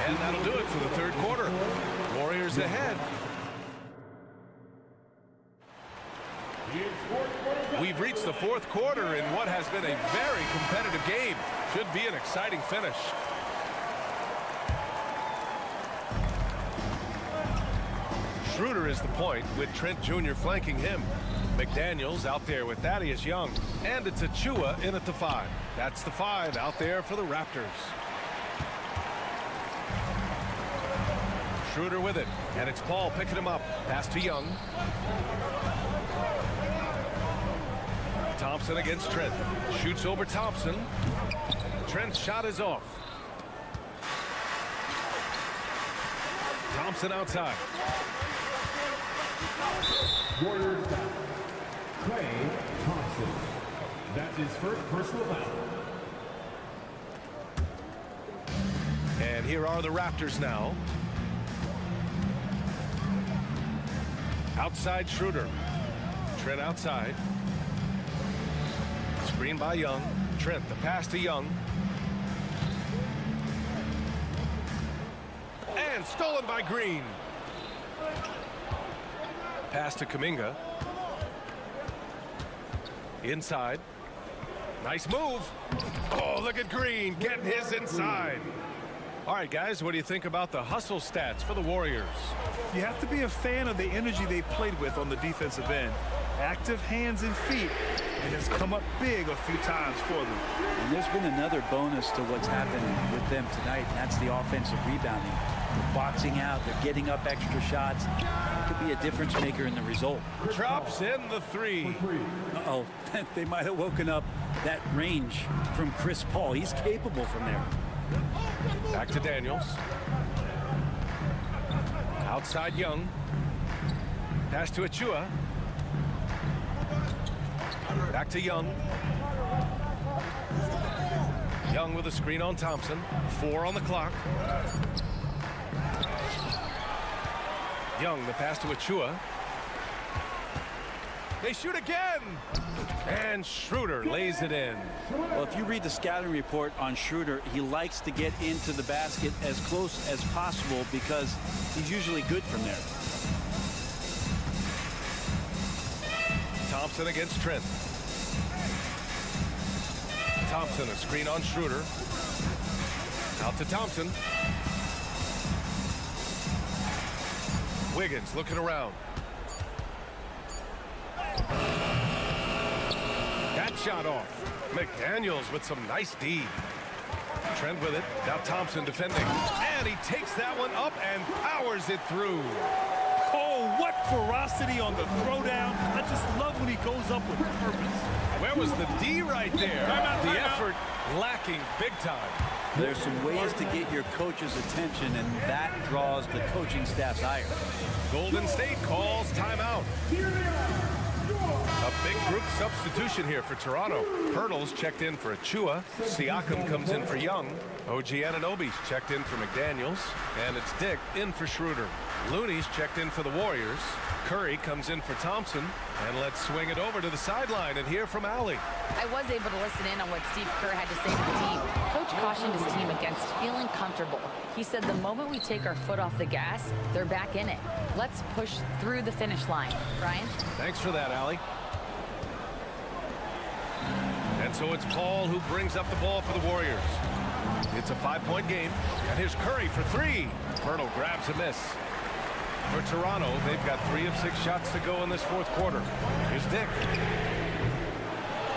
And that'll do it for the third quarter. Warriors ahead. We've reached the fourth quarter in what has been a very competitive game. Should be an exciting finish. Schroeder is the point with Trent Jr. flanking him. McDaniels out there with Thaddeus Young. And it's Achua in at the 5. That's the 5 out there for the Raptors. Schroeder with it. And it's Paul picking him up. Pass to Young. Thompson against Trent. Shoots over Thompson. Trent's shot is off. Thompson outside. Warriors foul. Klay Thompson. That's his first personal foul. And here are the Raptors now. Outside Schroeder. Trent outside. Screen by Young. Trent, the pass to Young. And stolen by Green. Pass to Kuminga. Inside. Nice move. Oh, look at Green getting his inside. All right, guys, what do you think about the hustle stats for the Warriors? You have to be a fan of the energy they've played with on the defensive end. Active hands and feet, and has come up big a few times for them. And there's been another bonus to what's happened with them tonight, and that's the offensive rebounding. They're boxing out, they're getting up extra shots. It could be a difference maker in the result. Drops in the 3. Uh-oh, they might have woken up that range from Chris Paul. He's capable from there. Back to Daniels. Outside Young. Pass to Achua. Back to Young. Young with a screen on Thompson. 4 on the clock. Young, the pass to Achua. They shoot again! And Schroeder lays it in. Well, if you read the scouting report on Schroeder, he likes to get into the basket as close as possible because he's usually good from there. Thompson against Trent. Thompson, a screen on Schroeder. Out to Thompson. Wiggins looking around. That shot off. McDaniels with some nice D. Trent with it. Now Thompson defending. And he takes that one up and powers it through. Oh, what ferocity on the throwdown. I just love when he goes up with purpose. Where was the D right there? The effort lacking big time. There's some ways to get your coach's attention, and that draws the coaching staff's ire. Golden State calls timeout. A big group substitution here for Toronto. Hurdles checked in for Achua. Siakam comes in for Young. OG Anunoby's checked in for McDaniels. And it's Dick in for Schroeder. Looney's checked in for the Warriors. Curry comes in for Thompson. And let's swing it over to the sideline and hear from Allie. I was able to listen in on what Steve Kerr had to say to the team. Coach cautioned his team against feeling comfortable. He said the moment we take our foot off the gas, they're back in it. Let's push through the finish line. Brian? Thanks for that, Allie. And so it's Paul who brings up the ball for the Warriors. It's a 5-point game. And here's Curry for 3. Pirtle grabs a miss. For Toronto, they've got 3 of 6 shots to go in this fourth quarter. Here's Dick.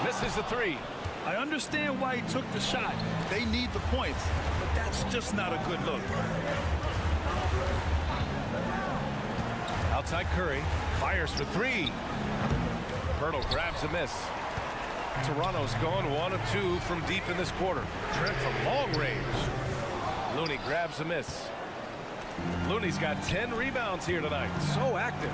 Misses the 3. I understand why he took the shot. They need the points, but that's just not a good look. Outside Curry. Fires for 3. Pirtle grabs a miss. Toronto's gone 1 of 2 from deep in this quarter. Trent from long range. Looney grabs a miss. Looney's got 10 rebounds here tonight. So active.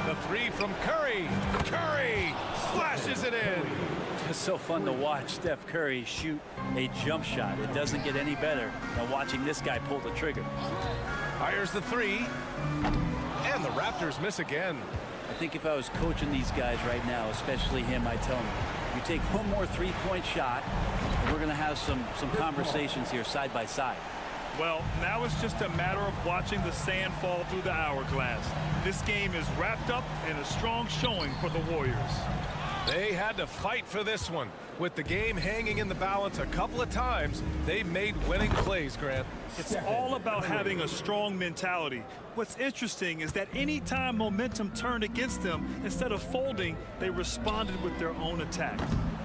The 3 from Curry. Curry splashes it in. It's so fun to watch Steph Curry shoot a jump shot. It doesn't get any better than watching this guy pull the trigger. Fires the 3. And the Raptors miss again. I think if I was coaching these guys right now, especially him, I'd tell him, you take one more 3-point shot, and we're going to have some conversations here side by side. Well, now it's just a matter of watching the sand fall through the hourglass. This game is wrapped up in a strong showing for the Warriors. They had to fight for this one. With the game hanging in the balance a couple of times, they made winning plays, Grant. It's all about having a strong mentality. What's interesting is that anytime momentum turned against them, instead of folding, they responded with their own attack.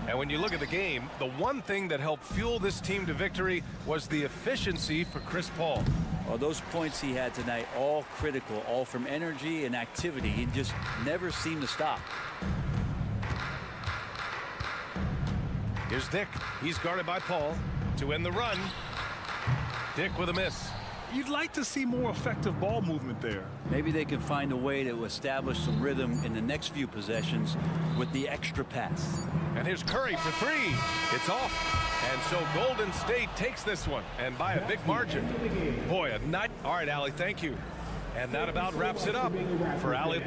And when you look at the game, the one thing that helped fuel this team to victory was the efficiency for Chris Paul. Well, those points he had tonight, all critical, all from energy and activity. He just never seemed to stop. Here's Dick. He's guarded by Paul to end the run. Dick with a miss. You'd like to see more effective ball movement there. Maybe they can find a way to establish some rhythm in the next few possessions with the extra pass. And here's Curry for three. It's off. And so Golden State takes this one, and by a big margin. Boy, a night. All right, Allie, thank you. And that about wraps it up for Allie.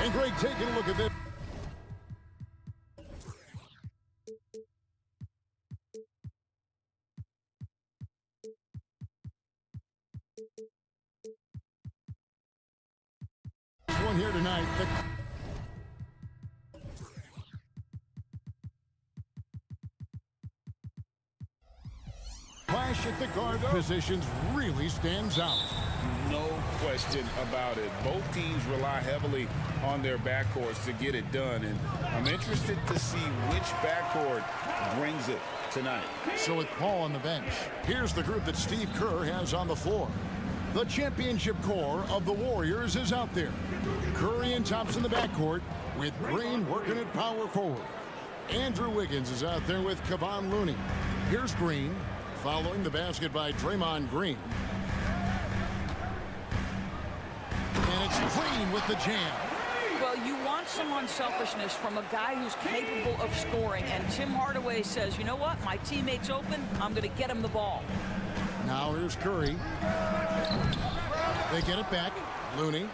And Greg, taking a look at this. One here tonight. Clash at the guard positions really stands out. No question about it. Both teams rely heavily on their backcourts to get it done, and I'm interested to see which backcourt brings it tonight. So with Paul on the bench, here's the group that Steve Kerr has on the floor. The championship core of the Warriors is out there. Curry and Thompson in the backcourt, with Green working at power forward. Andrew Wiggins is out there with Kevon Looney. Here's Green, following the basket by Draymond Green. And it's Green with the jam. Well, you want some unselfishness from a guy who's capable of scoring. And Tim Hardaway says, you know what? My teammate's open. I'm going to get him the ball. Now here's Curry. They get it back. Looney.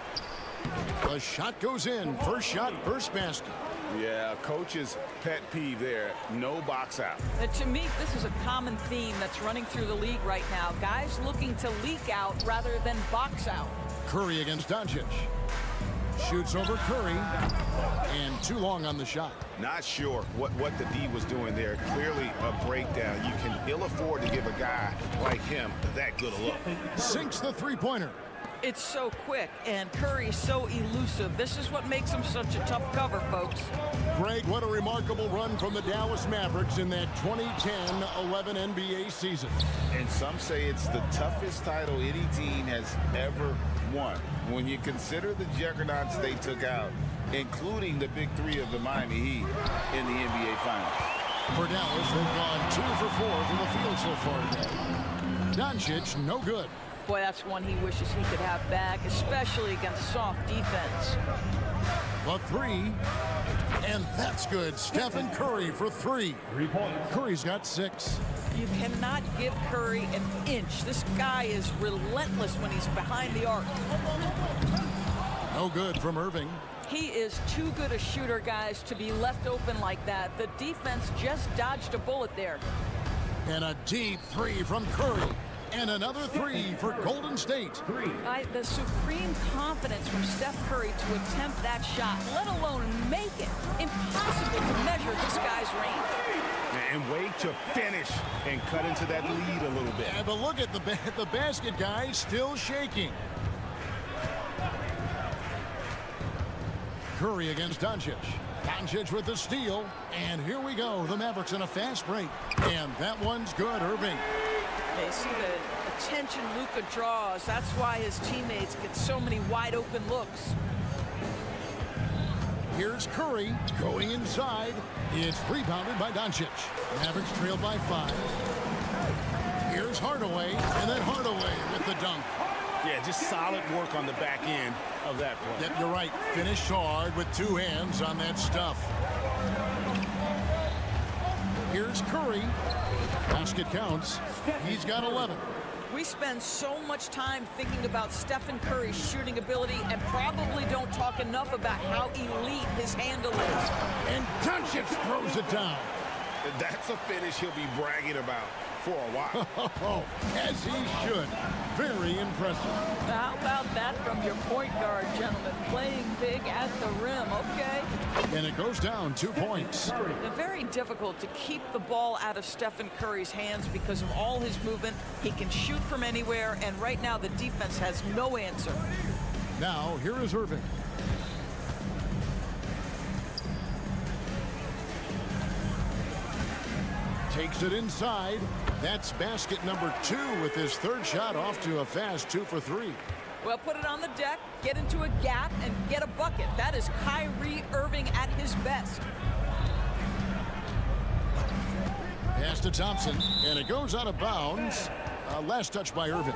The shot goes in. First shot, first basket. Yeah, coach's pet peeve there. No box out. To me, this is a common theme that's running through the league right now. Guys looking to leak out rather than box out. Curry against Doncic. Shoots over Curry. And too long on the shot. Not sure what the D was doing there. Clearly a breakdown. You can ill afford to give a guy like him that good a look. Sinks the three-pointer. It's so quick, and Curry's so elusive. This is what makes him such a tough cover, folks. Greg, what a remarkable run from the Dallas Mavericks in that 2010-11 NBA season. And some say it's the toughest title any team has ever won. When you consider the juggernauts they took out, including the big three of the Miami Heat in the NBA Finals. For Dallas, they've gone 2 for 4 from the field so far today. Doncic, no good. Boy, that's one he wishes he could have back, especially against soft defense. The three, and that's good. Stephen Curry for 3. 3 points. Curry's got 6. You cannot give Curry an inch. This guy is relentless when he's behind the arc. No good from Irving. He is too good a shooter, guys, to be left open like that. The defense just dodged a bullet there. And a deep 3 from Curry. And another 3 for Golden State. The supreme confidence from Steph Curry to attempt that shot, let alone make it. Impossible to measure this guy's range. And wait to finish and cut into that lead a little bit. Yeah, but look at the basket, guys, still shaking. Curry against Doncic. Doncic with the steal. And here we go. The Mavericks in a fast break. And that one's good, Irving. They see the attention Luka draws. That's why his teammates get so many wide open looks. Here's Curry going inside. It's rebounded by Doncic. Mavericks trail by 5. Here's Hardaway, and then Hardaway with the dunk. Yeah, just solid work on the back end of that play. Yep, you're right. Finished hard with 2 hands on that stuff. Here's Curry. Basket counts. He's got 11. We spend so much time thinking about Stephen Curry's shooting ability and probably don't talk enough about how elite his handle is. And Doncic throws it down. That's a finish he'll be bragging about for a while. As he should. Very impressive. How about that from your point guard, gentlemen? Playing big at the rim, okay? And it goes down 2 points. Very difficult to keep the ball out of Stephen Curry's hands because of all his movement. He can shoot from anywhere, and right now the defense has no answer. Now, here is Irving. Takes it inside. That's basket number 2 with his 3rd shot off to a fast 2 for 3. Well, put it on the deck, get into a gap, and get a bucket. That is Kyrie Irving at his best. Pass to Thompson, and it goes out of bounds. Last touch by Irving.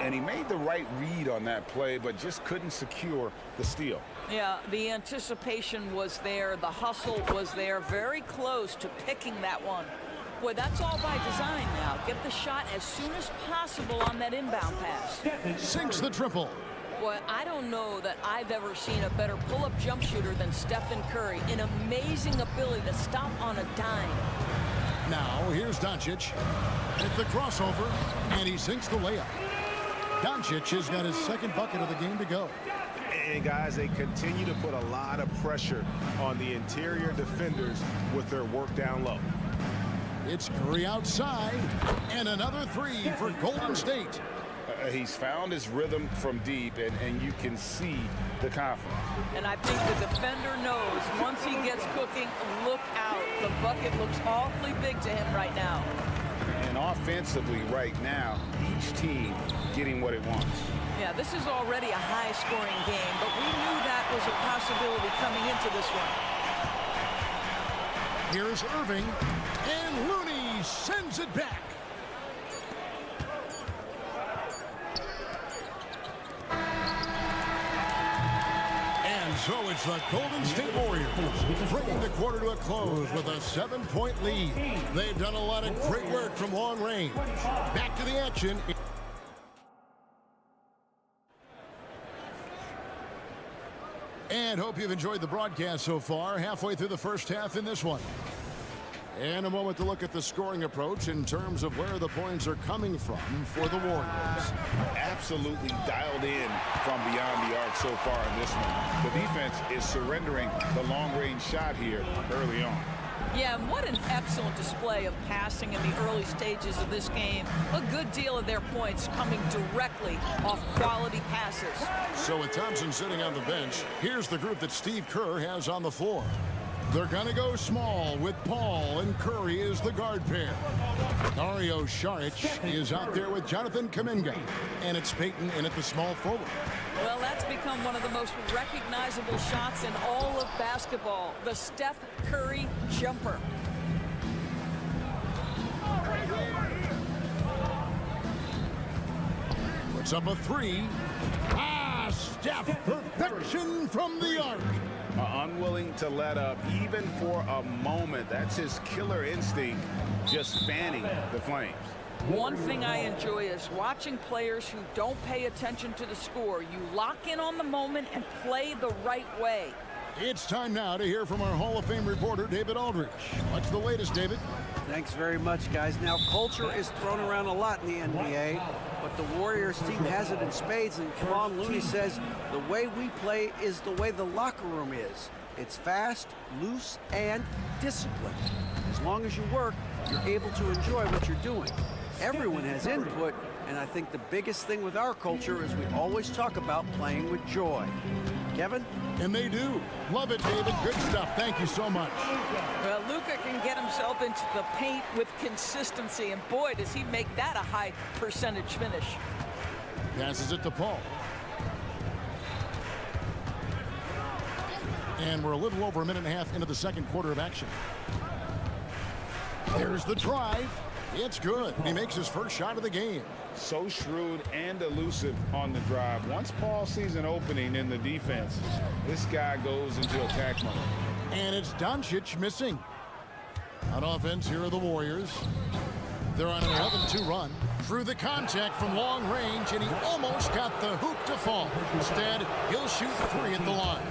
And he made the right read on that play, but just couldn't secure the steal. Yeah, the anticipation was there. The hustle was there. Very close to picking that one. Boy, that's all by design now. Get the shot as soon as possible on that inbound pass. Sinks the triple. Boy, I don't know that I've ever seen a better pull-up jump shooter than Stephen Curry. An amazing ability to stop on a dime. Now, here's Doncic at the crossover, and he sinks the layup. Doncic has got his second bucket of the game to go. And guys, they continue to put a lot of pressure on the interior defenders with their work down low. It's Curry outside, and another three for Golden State. He's found his rhythm from deep, and you can see the confidence. And I think the defender knows once he gets cooking, look out. The bucket looks awfully big to him right now. And offensively right now, each team getting what it wants. Yeah, this is already a high-scoring game, but we knew that was a possibility coming into this one. Here's Irving, and Looney sends it back. So it's the Golden State Warriors bringing the quarter to a close with a 7-point lead. They've done a lot of great work from long range. Back to the action. And hope you've enjoyed the broadcast so far. Halfway through the first half in this one. And a moment to look at the scoring approach in terms of where the points are coming from for the Warriors. Absolutely dialed in from beyond the arc so far in this one. The defense is surrendering the long-range shot here early on. Yeah, and what an excellent display of passing in the early stages of this game. A good deal of their points coming directly off quality passes. So with Thompson sitting on the bench, here's the group that Steve Kerr has on the floor. They're going to go small with Paul and Curry as the guard pair. Dario Saric is out there with Jonathan Kuminga. And it's Peyton in at the small forward. Well, that's become one of the most recognizable shots in all of basketball. The Steph Curry jumper. Puts up a three. Steph, perfection from the arc. Unwilling to let up even for a moment. That's his killer instinct, just fanning the flames. One thing I enjoy is watching players who don't pay attention to the score. You lock in on the moment and play the right way. It's time now to hear from our Hall of Fame reporter, David Aldridge. What's the latest, David? Thanks very much, guys. Now, culture is thrown around a lot in the NBA, but the Warriors team has it in spades, and Kevon Looney says the way we play is the way the locker room is. It's fast, loose, and disciplined. As long as you work, you're able to enjoy what you're doing. Everyone has input, and I think the biggest thing with our culture is we always talk about playing with joy. Kevin? And they do. Love it, David. Good stuff. Thank you so much. Well, Luka can get himself into the paint with consistency, and boy, does he make that a high percentage finish. Passes it to Paul. And we're a little over a minute and a half into the second quarter of action. There's the drive. It's good. He makes his first shot of the game. So shrewd and elusive on the drive. Once Paul sees an opening in the defense, this guy goes into attack mode. And it's Doncic missing. On offense, here are the Warriors. They're on an 11-2 run. Through the contact from long range, and he almost got the hoop to fall. Instead, he'll shoot three at the line.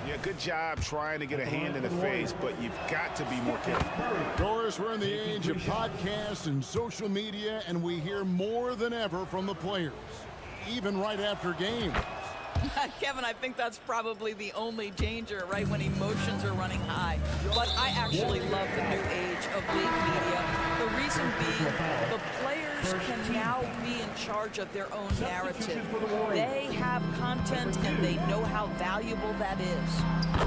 Yeah, good job trying to get a hand in the face, but you've got to be more careful. Doris, we're in the age of podcasts and social media, and we hear more than ever from the players, even right after games. Kevin, I think that's probably the only danger, right, when emotions are running high. But I actually love the new age of big media. The reason being, the players can now be in charge of their own narrative. They have content, and they know how valuable that is.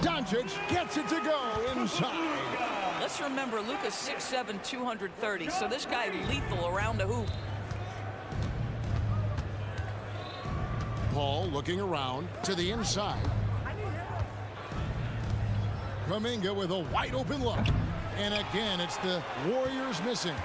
Doncic gets it to go inside. Let's remember, Lukas 6'7", 230, so this guy lethal around the hoop. Paul looking around to the inside. Kuminga with a wide open look. And again, it's the Warriors missing.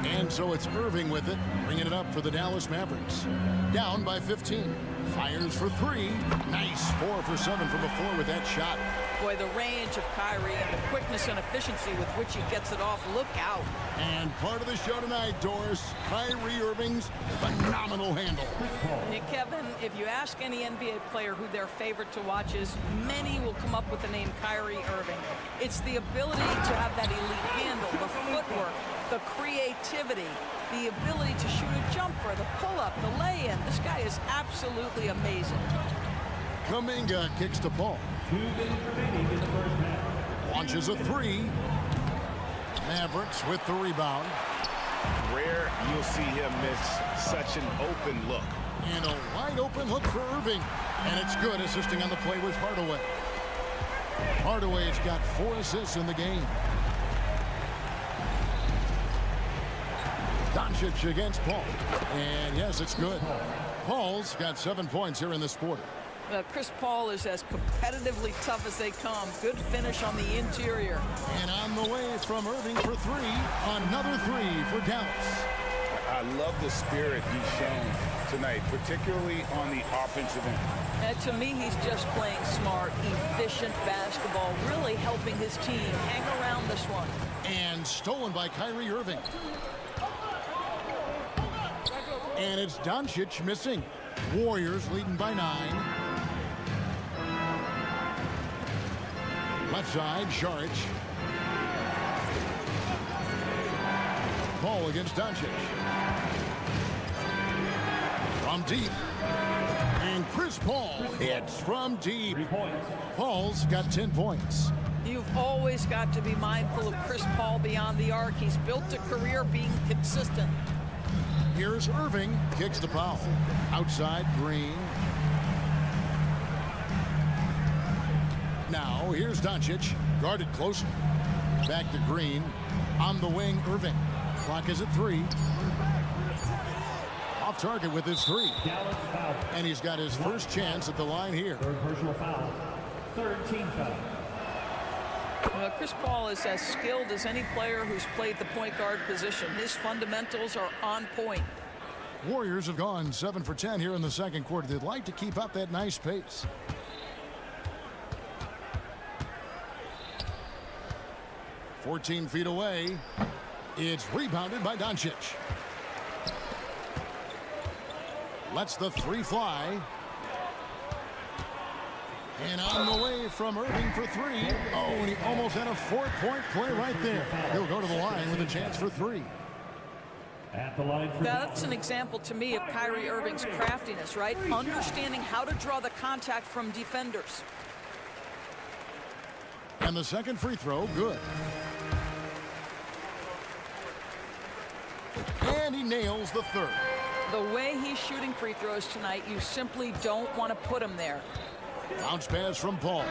And so it's Irving with it, bringing it up for the Dallas Mavericks. Down by 15. Fires for three. Nice 4 for 7 from the floor with that shot. Boy, the range of Kyrie and the quickness and efficiency with which he gets it off, look out. And part of the show tonight, Doris, Kyrie Irving's phenomenal handle. Nick, Kevin, if you ask any NBA player who their favorite to watch is, many will come up with the name Kyrie Irving. It's the ability to have that elite handle, the footwork, the creativity, the ability to shoot a jumper, the pull-up, the lay-in. This guy is absolutely amazing. Kuminga kicks the ball. 2 minutes remaining in the first half. Launches a three. Mavericks with the rebound. Rare you'll see him miss such an open look. And a wide open look for Irving. And it's good, assisting on the play with Hardaway. Hardaway's got 4 assists in the game. Doncic against Paul. And yes, it's good. Paul's got 7 points here in this quarter. Chris Paul is as competitively tough as they come. Good finish on the interior. And on the way from Irving for 3. Another 3 for Dallas. I love the spirit he's shown tonight, particularly on the offensive end. To me, he's just playing smart, efficient basketball, really helping his team hang around this one. And stolen by Kyrie Irving. And it's Doncic missing. Warriors leading by 9. Left side, Saric. Paul against Doncic. From deep. And Chris Paul hits from deep. 3 points. Paul's got 10 points. You've always got to be mindful of Chris Paul beyond the arc. He's built a career being consistent. Here's Irving, kicks the foul. Outside, Green. Now, here's Doncic, guarded closer. Back to Green. On the wing, Irving. Clock is at 3. Off target with his 3. Dallas foul. And he's got his first chance at the line here. 3rd personal foul. 3rd team foul. Chris Paul is as skilled as any player who's played the point guard position. His fundamentals are on point. Warriors have gone 7 for 10 here in the second quarter. They'd like to keep up that nice pace. "14 feet away. It's rebounded by Doncic. Lets the 3 fly. And on the way from Irving for 3. Oh, and he almost had a 4-point play right there. He'll go to the line with a chance for 3. At the line for That's an example to me of Kyrie Irving's craftiness, right? Understanding how to draw the contact from defenders. And the second free throw, good. And he nails the 3rd. The way he's shooting free throws tonight, you simply don't want to put him there. Bounce pass from Paul.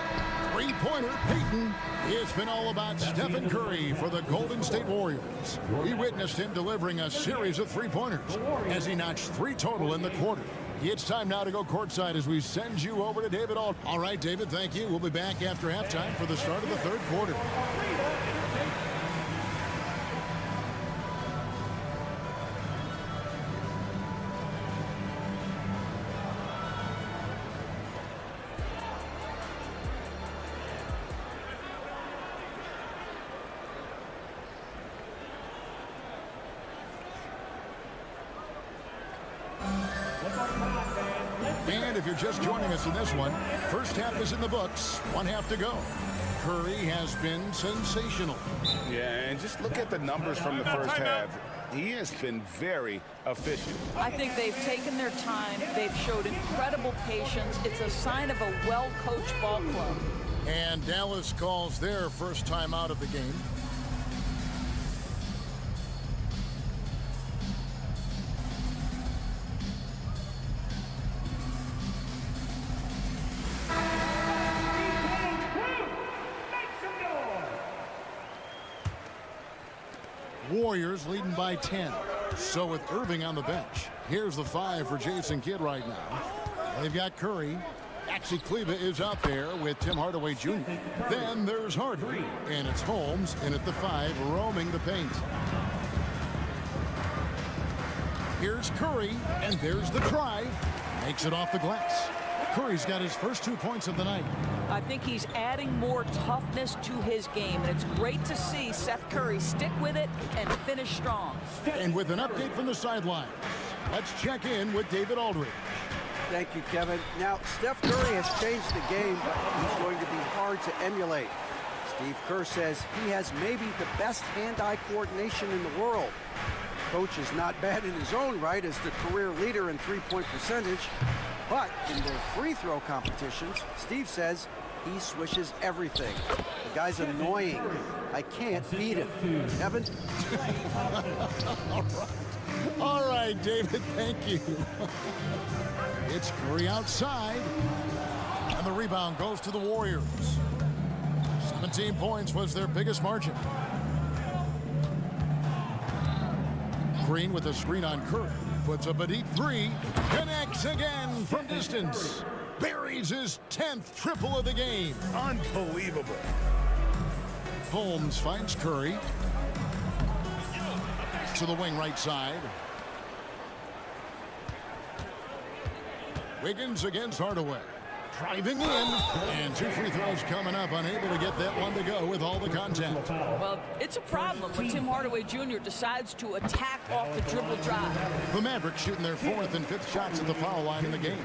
3-pointer, Peyton. It's been all about Stephen Curry for the Golden State Warriors. We witnessed him delivering a series of 3-pointers as he notched 3 total in the quarter. It's time now to go courtside as we send you over to David Alt. All right, David, thank you. We'll be back after halftime for the start of the 3rd quarter. And if you're just joining us in this one, first half is in the books. 1 half to go. Curry has been sensational. Yeah, and just look at the numbers from the first half. He has been very efficient. I think they've taken their time. They've showed incredible patience. It's a sign of a well-coached ball club. And Dallas calls their first time out of the game. Warriors leading by 10. So with Irving on the bench, here's the 5 for Jason Kidd right now. They've got Curry. Maxi Kleber is out there with Tim Hardaway Jr. Then there's Harden. And it's Holmes in at the 5, roaming the paint. Here's Curry, and there's the drive. Makes it off the glass. Curry's got his first 2 points of the night. I think he's adding more toughness to his game, and it's great to see Seth Curry stick with it and finish strong. And with an update from the sideline, let's check in with David Aldridge. Thank you, Kevin. Now, Steph Curry has changed the game, but he's going to be hard to emulate. Steve Kerr says he has maybe the best hand-eye coordination in the world. Coach is not bad in his own right as the career leader in three-point percentage, but in their free throw competitions, Steve says he swishes everything. The guy's annoying. I can't beat him. Kevin? All right, David, thank you. It's Curry outside, and the rebound goes to the Warriors. 17 points was their biggest margin. Green with a screen on Curry. Puts up a deep three. Connects again from distance. Buries his 10th triple of the game. Unbelievable. Holmes finds Curry. To the wing right side. Wiggins against Hardaway. Driving in, and 2 free throws coming up, unable to get that one to go with all the contact. Well, it's a problem when Tim Hardaway Jr. decides to attack off the dribble drive. The Mavericks shooting their 4th and 5th shots at the foul line in the game.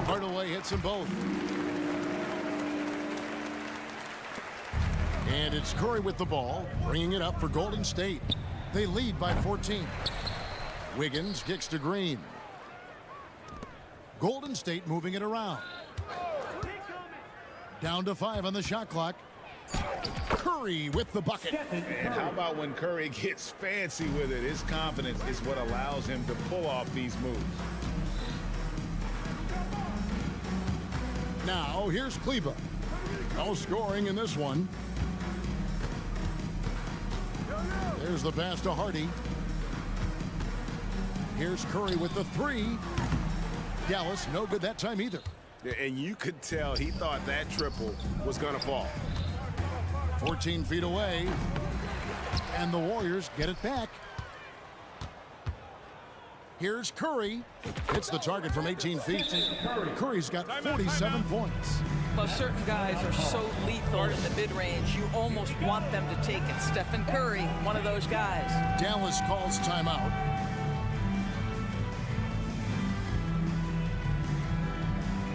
Hardaway hits them both. And it's Curry with the ball, bringing it up for Golden State. They lead by 14. Wiggins kicks to Green. Golden State moving it around. Down to 5 on the shot clock. Curry with the bucket. And how about when Curry gets fancy with it? His confidence is what allows him to pull off these moves. Now here's Kleba. No scoring in this one. There's the pass to Hardy. Here's Curry with the 3. Dallas, no good that time either. And you could tell he thought that triple was going to fall. 14 feet away. And the Warriors get it back. Here's Curry. Hits the target from 18 feet. Curry's got 47 points. Well, certain guys are so lethal in the mid-range, you almost want them to take it. Stephen Curry, one of those guys. Dallas calls timeout.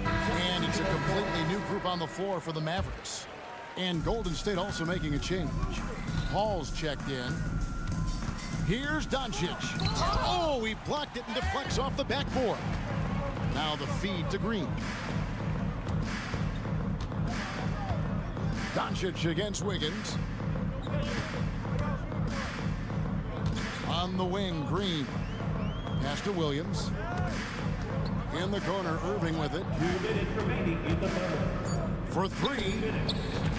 And it's a completely new group on the floor for the Mavericks. And Golden State also making a change. Paul's checked in. Here's Doncic. Oh, he blocked it and deflects off the backboard. Now the feed to Green. Doncic against Wiggins. On the wing, Green. Pass to Williams. In the corner, Irving with it. 2 minutes remaining in the third. For 3.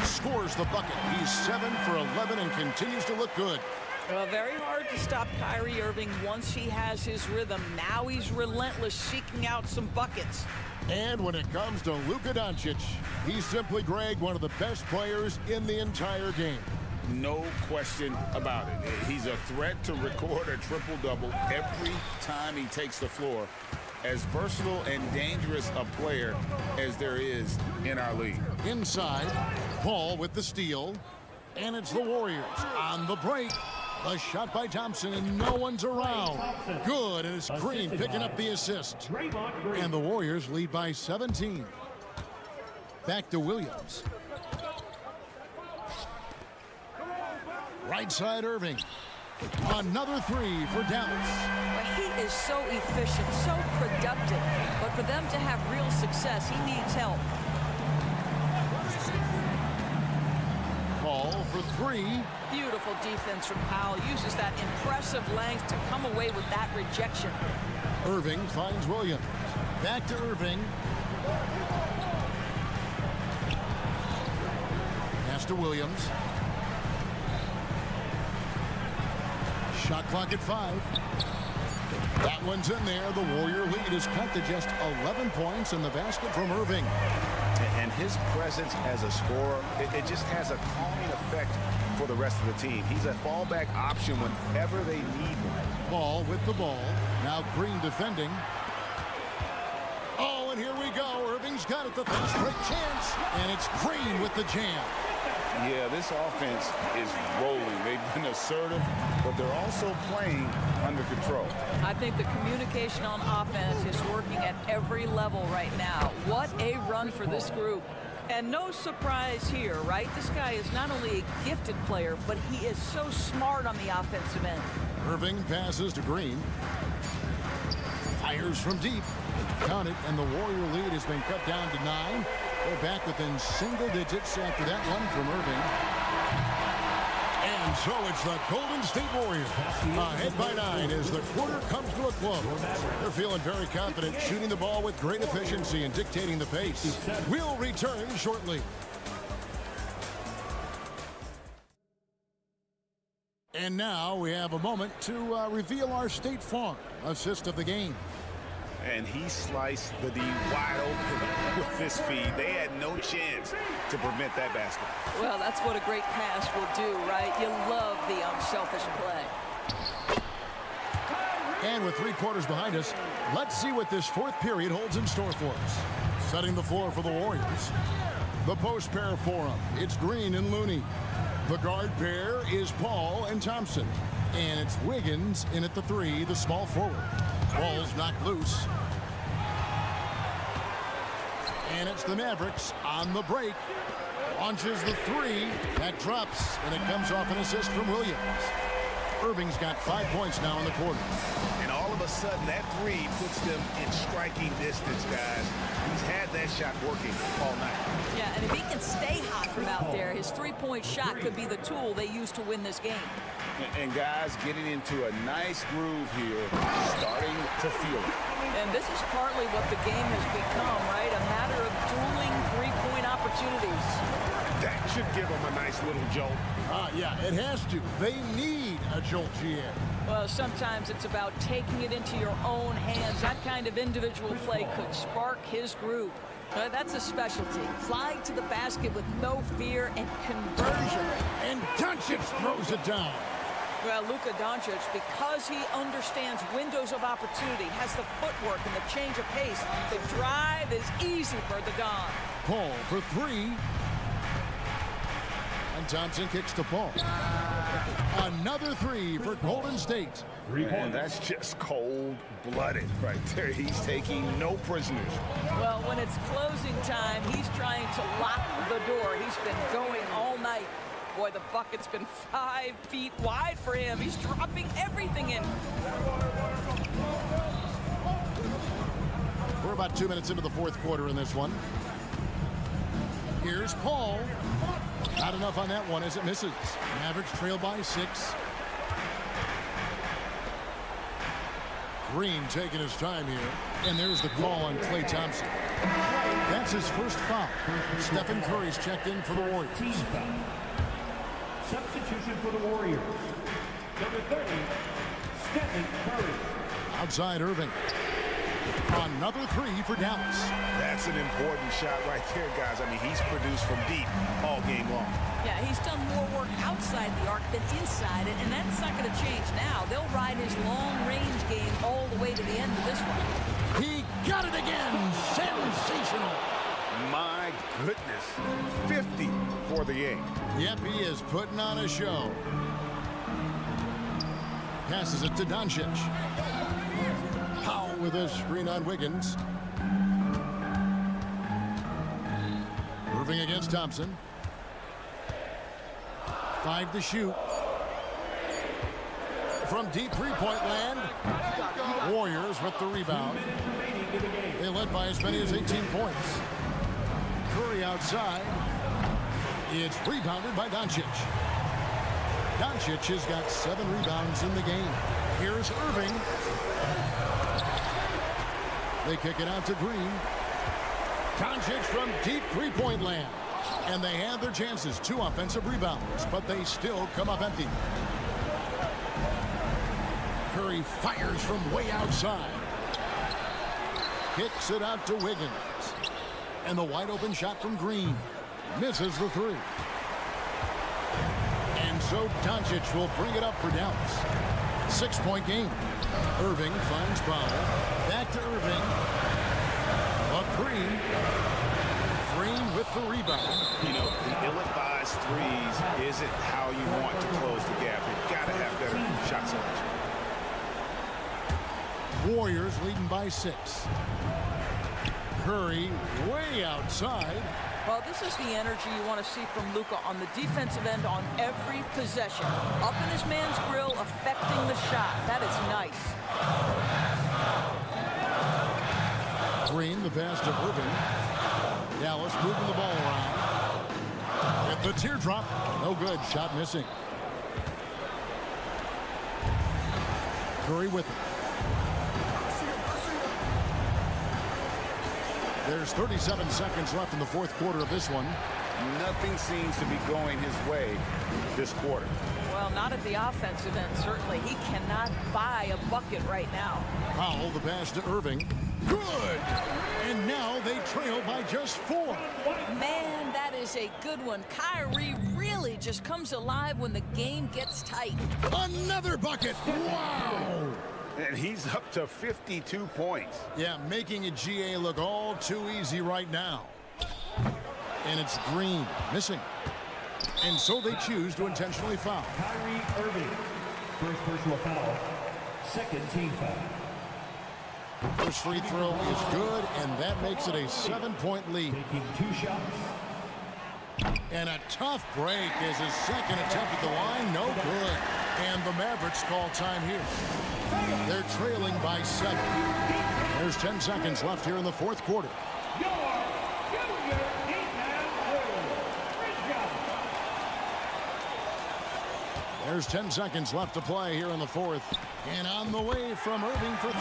Scores the bucket. He's 7 for 11 and continues to look good. Well, very hard to stop Kyrie Irving once he has his rhythm. Now he's relentless, seeking out some buckets. And when it comes to Luka Doncic, he's simply, Greg, one of the best players in the entire game. No question about it. He's a threat to record a triple-double every time he takes the floor. As versatile and dangerous a player as there is in our league. Inside, Paul with the steal. And it's the Warriors on the break. A shot by Thompson, and no one's around. Good, and it's Green picking up the assist. And the Warriors lead by 17. Back to Williams. Right side, Irving. Another 3 for Dallas. Well, he is so efficient, so productive. But for them to have real success, he needs help. Paul for 3. Beautiful defense from Powell. Uses that impressive length to come away with that rejection. Irving finds Williams. Back to Irving. Pass to Williams. Shot clock at 5. That one's in there. The Warrior lead is cut to just 11 points in the basket from Irving. And his presence as a scorer, it just has a calming effect for the rest of the team. He's a fallback option whenever they need one. Paul with the ball. Now Green defending. Oh, and here we go. He's got it, the fast-break chance, and it's Green with the jam. Yeah, this offense is rolling. They've been assertive, but they're also playing under control. I think the communication on offense is working at every level right now. What a run for this group. And no surprise here, right? This guy is not only a gifted player, but he is so smart on the offensive end. Irving passes to Green. Fires from deep. Count it, and the Warrior lead has been cut down to 9. They're back within single digits after that one from Irving. And so it's the Golden State Warriors ahead by 9 as the quarter comes to a close. They're feeling very confident, shooting the ball with great efficiency and dictating the pace. We'll return shortly. And now we have a moment to reveal our State Farm assist of the game. And he sliced the D wide open with this feed. They had no chance to prevent that basket. Well, that's what a great pass will do, right? You love the unselfish play. And with 3 quarters behind us, let's see what this 4th period holds in store for us. Setting the floor for the Warriors. The post pair for them. It's Green and Looney. The guard pair is Paul and Thompson. And it's Wiggins in at the 3, the small forward. Ball's knocked loose. And it's the Mavericks on the break. Launches the 3. That drops, and it comes off an assist from Williams. Irving's got 5 points now in the quarter. And all of a sudden, that 3 puts them in striking distance, guys. He's had that shot working all night. Yeah, and if he can stay hot from out there, his three-point shot could be the tool they use to win this game. And guys getting into a nice groove here, starting to feel it. And this is partly what the game has become, right? A matter of dueling three-point opportunities. That should give them a nice little jolt. Yeah, it has to. They need a jolt, GA. Well, sometimes it's about taking it into your own hands. That kind of individual play could spark his groove. That's a specialty. Flying to the basket with no fear and conversion. And Doncic throws it down. Well, Luka Doncic, because he understands windows of opportunity, has the footwork and the change of pace, the drive is easy for the Don. Paul for 3. And Thompson kicks to Paul. Another 3 for Golden State. And that's just cold-blooded right there. He's taking no prisoners. Well, when it's closing time, he's trying to lock the door. He's been going all night. Boy, the bucket's been 5 feet wide for him. He's dropping everything in. We're about 2 minutes into the 4th quarter in this one. Here's Paul. Not enough on that one as it misses. Mavericks trail by 6. Green taking his time here. And there's the call on Klay Thompson. That's his first foul. Stephen Curry's checked in for the Warriors. Substitution for the Warriors. Number 30, Stephen Curry. Outside Irving. Another 3 for Dallas. That's an important shot right there, guys. I mean, he's produced from deep all game long. Yeah, he's done more work outside the arc than inside it, and that's not going to change now. They'll ride his long-range game all the way to the end of this one. He got it again. Sensational. My goodness. 50 for the game. Yep, he is putting on a show. Passes it to Doncic. Powell with a screen on Wiggins. Irving against Thompson. 5 to shoot. From deep 3-point land. Warriors with the rebound. They led by as many as 18 points. Curry outside. It's rebounded by Doncic. Doncic has got 7 rebounds in the game. Here's Irving. They kick it out to Green. Doncic from deep 3-point land. And they have their chances. 2 offensive rebounds, but they still come up empty. Curry fires from way outside. Kicks it out to Wiggins. And the wide open shot from Green. Misses the 3. And so Doncic will bring it up for Dallas. 6-point game. Irving finds Powell. Back to Irving. A three. Green with the rebound. You know, the ill-advised threes isn't how you want to close the gap. You've got to have better shot selection. Warriors leading by 6. Curry way outside. Well, this is the energy you want to see from Luka on the defensive end on every possession. Up in his man's grill, affecting the shot. That is nice. Green, the pass to Irving. Dallas moving the ball around. At the teardrop. No good. Shot missing. Curry with it. There's 37 seconds left in the fourth quarter of this one. Nothing seems to be going his way this quarter. Well, not at the offensive end, certainly. He cannot buy a bucket right now. Powell, the pass to Irving. Good! And now they trail by just 4. Man, that is a good one. Kyrie really just comes alive when the game gets tight. Another bucket! Wow! And he's up to 52 points. Yeah, making a GA look all too easy right now. And it's Green, missing. And so they choose to intentionally foul. Kyrie Irving, first personal foul, second team foul. First free throw is good, and that makes it a 7-point lead. Taking 2 shots. And a tough break is his second attempt at the line. No good. And the Mavericks call time here. They're trailing by 7. There's 10 seconds left here in the fourth quarter. There's 10 seconds left to play here in the fourth. And on the way from Irving for 3,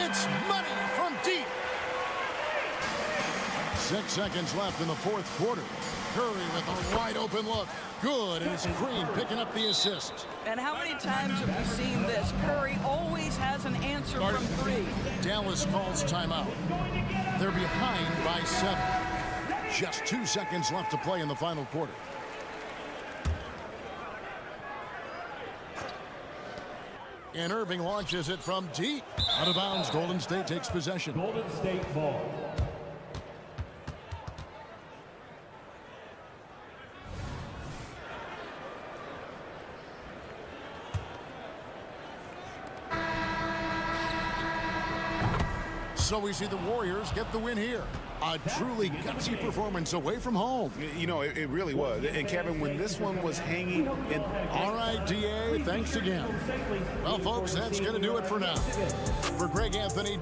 it's money from deep. 6 seconds left in the fourth quarter. Curry with a wide open look. Good, and it's Green picking up the assist. And how many times have we seen this? Curry always has an answer from 3. Dallas calls timeout. They're behind by 7. Just 2 seconds left to play in the final quarter. And Irving launches it from deep. Out of bounds, Golden State takes possession. Golden State ball. So we see the Warriors get the win here. A truly gutsy performance away from home. You know, it really was. And Kevin, when this one was hanging in... All right, DA, thanks again. Well, folks, that's going to do it for now. For Greg Anthony...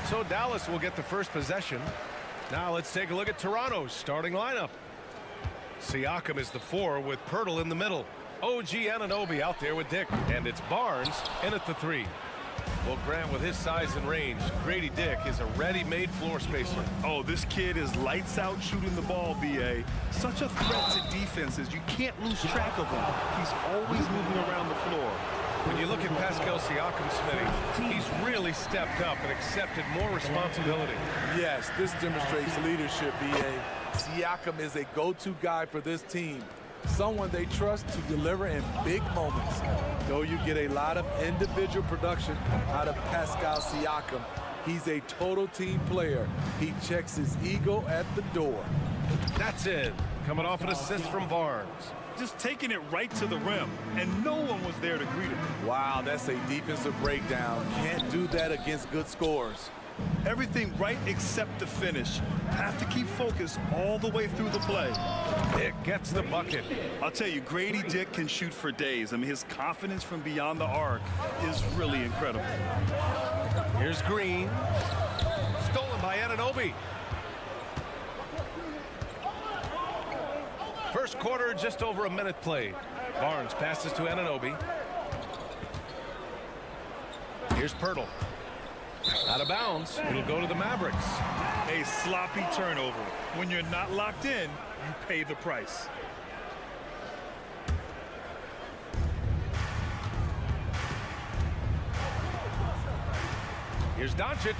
So Dallas will get the first possession. Now let's take a look at Toronto's starting lineup. Siakam is the 4 with Pirtle in the middle. OG Anunoby out there with Dick. And it's Barnes in at the 3. Well, Grant, with his size and range, Grady Dick is a ready-made floor spacer. Oh, this kid is lights out shooting the ball, B.A. Such a threat to defenses. You can't lose track of him. He's always moving around the floor. When you look at Pascal Siakam, Smitty, he's really stepped up and accepted more responsibility. Yes, this demonstrates leadership, B.A. Siakam is a go-to guy for this team. Someone they trust to deliver in big moments. Though you get a lot of individual production out of Pascal Siakam, he's a total team player. He checks his ego at the door. That's it. Coming off an assist from Barnes. Just taking it right to the rim, and no one was there to greet him. Wow, that's a defensive breakdown. Can't do that against good scores. Everything right except the finish. Have to keep focused all the way through the play. Dick gets the bucket. I'll tell you, Grady Dick can shoot for days. I mean, his confidence from beyond the arc is really incredible. Here's Green. Stolen by Anunoby. First quarter, just over a minute played. Barnes passes to Anunoby. Here's Pirtle. Out of bounds. It'll go to the Mavericks. A sloppy turnover. When you're not locked in, you pay the price. Here's Doncic.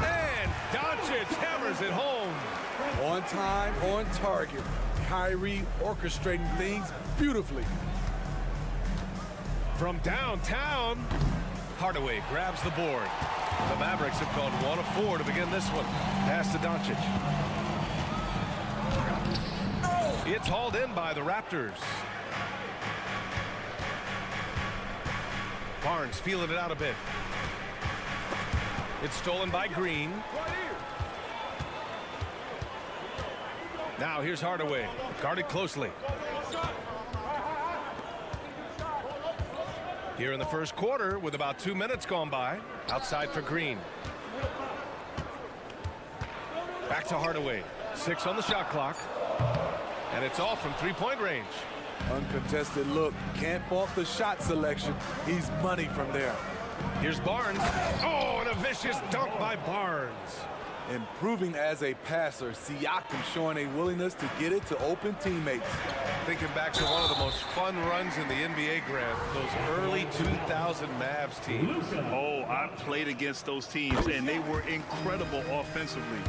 And Doncic hammers it home. On time, on target. Kyrie orchestrating things beautifully. From downtown, Hardaway grabs the board. The Mavericks have gone 1 of 4 to begin this one. Pass to Doncic. It's hauled in by the Raptors. Barnes feeling it out a bit. It's stolen by Green. Now here's Hardaway, guarded closely. Here in the first quarter, with about 2 minutes gone by, outside for Green. Back to Hardaway. 6 on the shot clock. And it's off from three-point range. Uncontested look. Can't fault the shot selection. He's money from there. Here's Barnes. Oh, and a vicious dunk by Barnes. Improving as a passer, Siakam showing a willingness to get it to open teammates. Thinking back to one of the most fun runs in the NBA, Grant, those early 2000 Mavs teams. Oh, I played against those teams, and they were incredible offensively.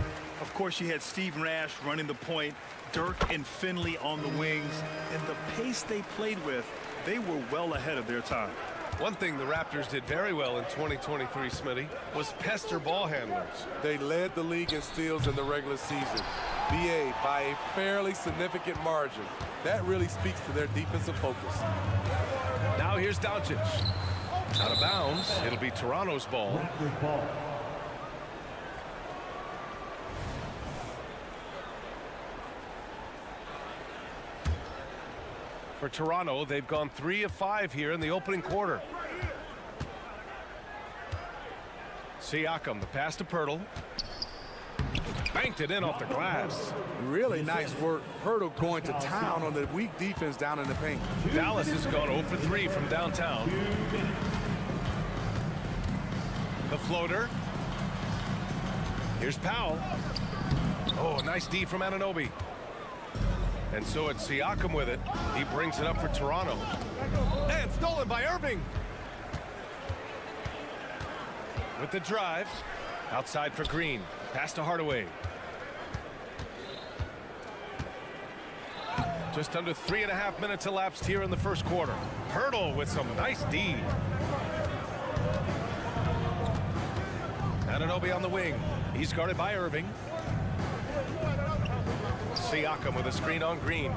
Of course, you had Steve Nash running the point, Dirk and Finley on the wings, and the pace they played with, they were well ahead of their time. One thing the Raptors did very well in 2023, Smitty, was pester ball handlers. They led the league in steals in the regular season. BA by a fairly significant margin. That really speaks to their defensive focus. Now here's Doncic. Out of bounds. It'll be Toronto's ball. For Toronto, they've gone 3 of 5 here in the opening quarter. Siakam, the pass to Pirtle. Banked it in off the glass. Really nice work. Pirtle going to town on the weak defense down in the paint. Dallas has gone 0 for 3 from downtown. The floater. Here's Powell. Oh, nice D from Anunoby. And so it's Siakam with it. He brings it up for Toronto. And stolen by Irving. With the drive. Outside for Green. Pass to Hardaway. Just under 3.5 minutes elapsed here in the first quarter. Pirtle with some nice D. Anunoby on the wing. He's guarded by Irving. Siakam with a screen on Green.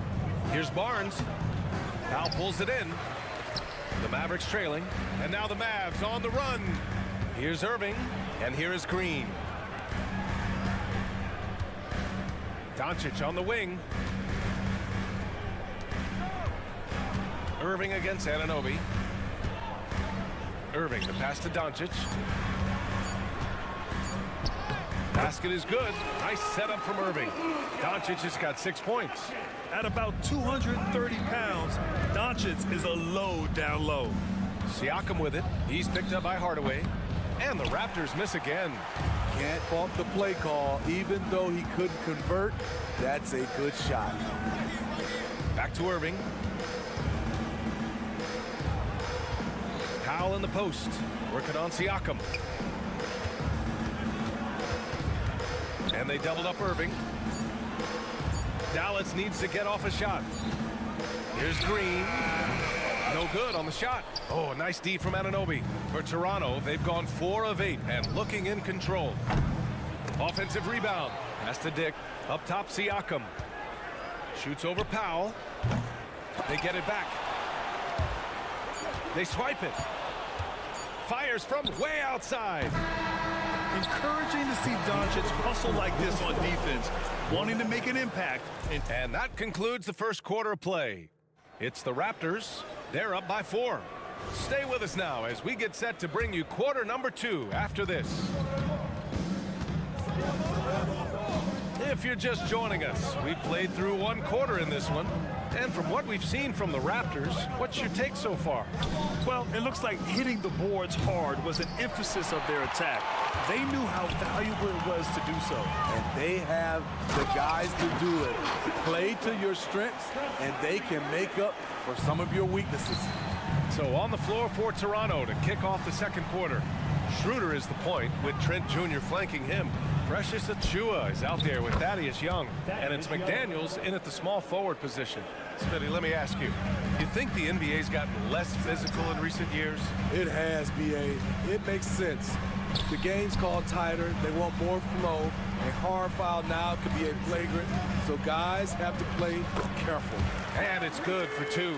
Here's Barnes. Powell pulls it in. The Mavericks trailing. And now the Mavs on the run. Here's Irving. And here is Green. Doncic on the wing. Irving against Anunoby. Irving, the pass to Doncic. Basket is good. Nice setup from Irving. Doncic has got 6 points. At about 230 pounds, Doncic is a low down low. Siakam with it. He's picked up by Hardaway. And the Raptors miss again. Can't fault the play call. Even though he couldn't convert, that's a good shot. Back to Irving. Powell in the post. Working on Siakam. And they doubled up Irving. Dallas needs to get off a shot. Here's Green. No good on the shot. Oh, a nice D from Anunoby. For Toronto, they've gone 4 of 8 and looking in control. Offensive rebound. Pass to Dick. Up top, Siakam. Shoots over Powell. They get it back. They swipe it. Fires from way outside. Encouraging to see Doncic hustle like this on defense, wanting to make an impact. And that concludes the first quarter of play. It's the Raptors. They're up by 4. Stay with us now as we get set to bring you quarter number 2 after this. If you're just joining us, we played through 1 quarter in this one. And from what we've seen from the Raptors, what's your take so far? Well, it looks like hitting the boards hard was an emphasis of their attack. They knew how valuable it was to do so. And they have the guys to do it. Play to your strengths, and they can make up for some of your weaknesses. So on the floor for Toronto to kick off the second quarter. Schroeder is the point with Trent Jr. flanking him. Precious Achiuwa is out there with Thaddeus Young. And it's McDaniels in at the small forward position. Smitty, let me ask you, you think the NBA's gotten less physical in recent years? It has, B.A. It makes sense. The game's called tighter. They want more flow. A hard foul now could be a flagrant. So guys have to play careful. And it's good for 2.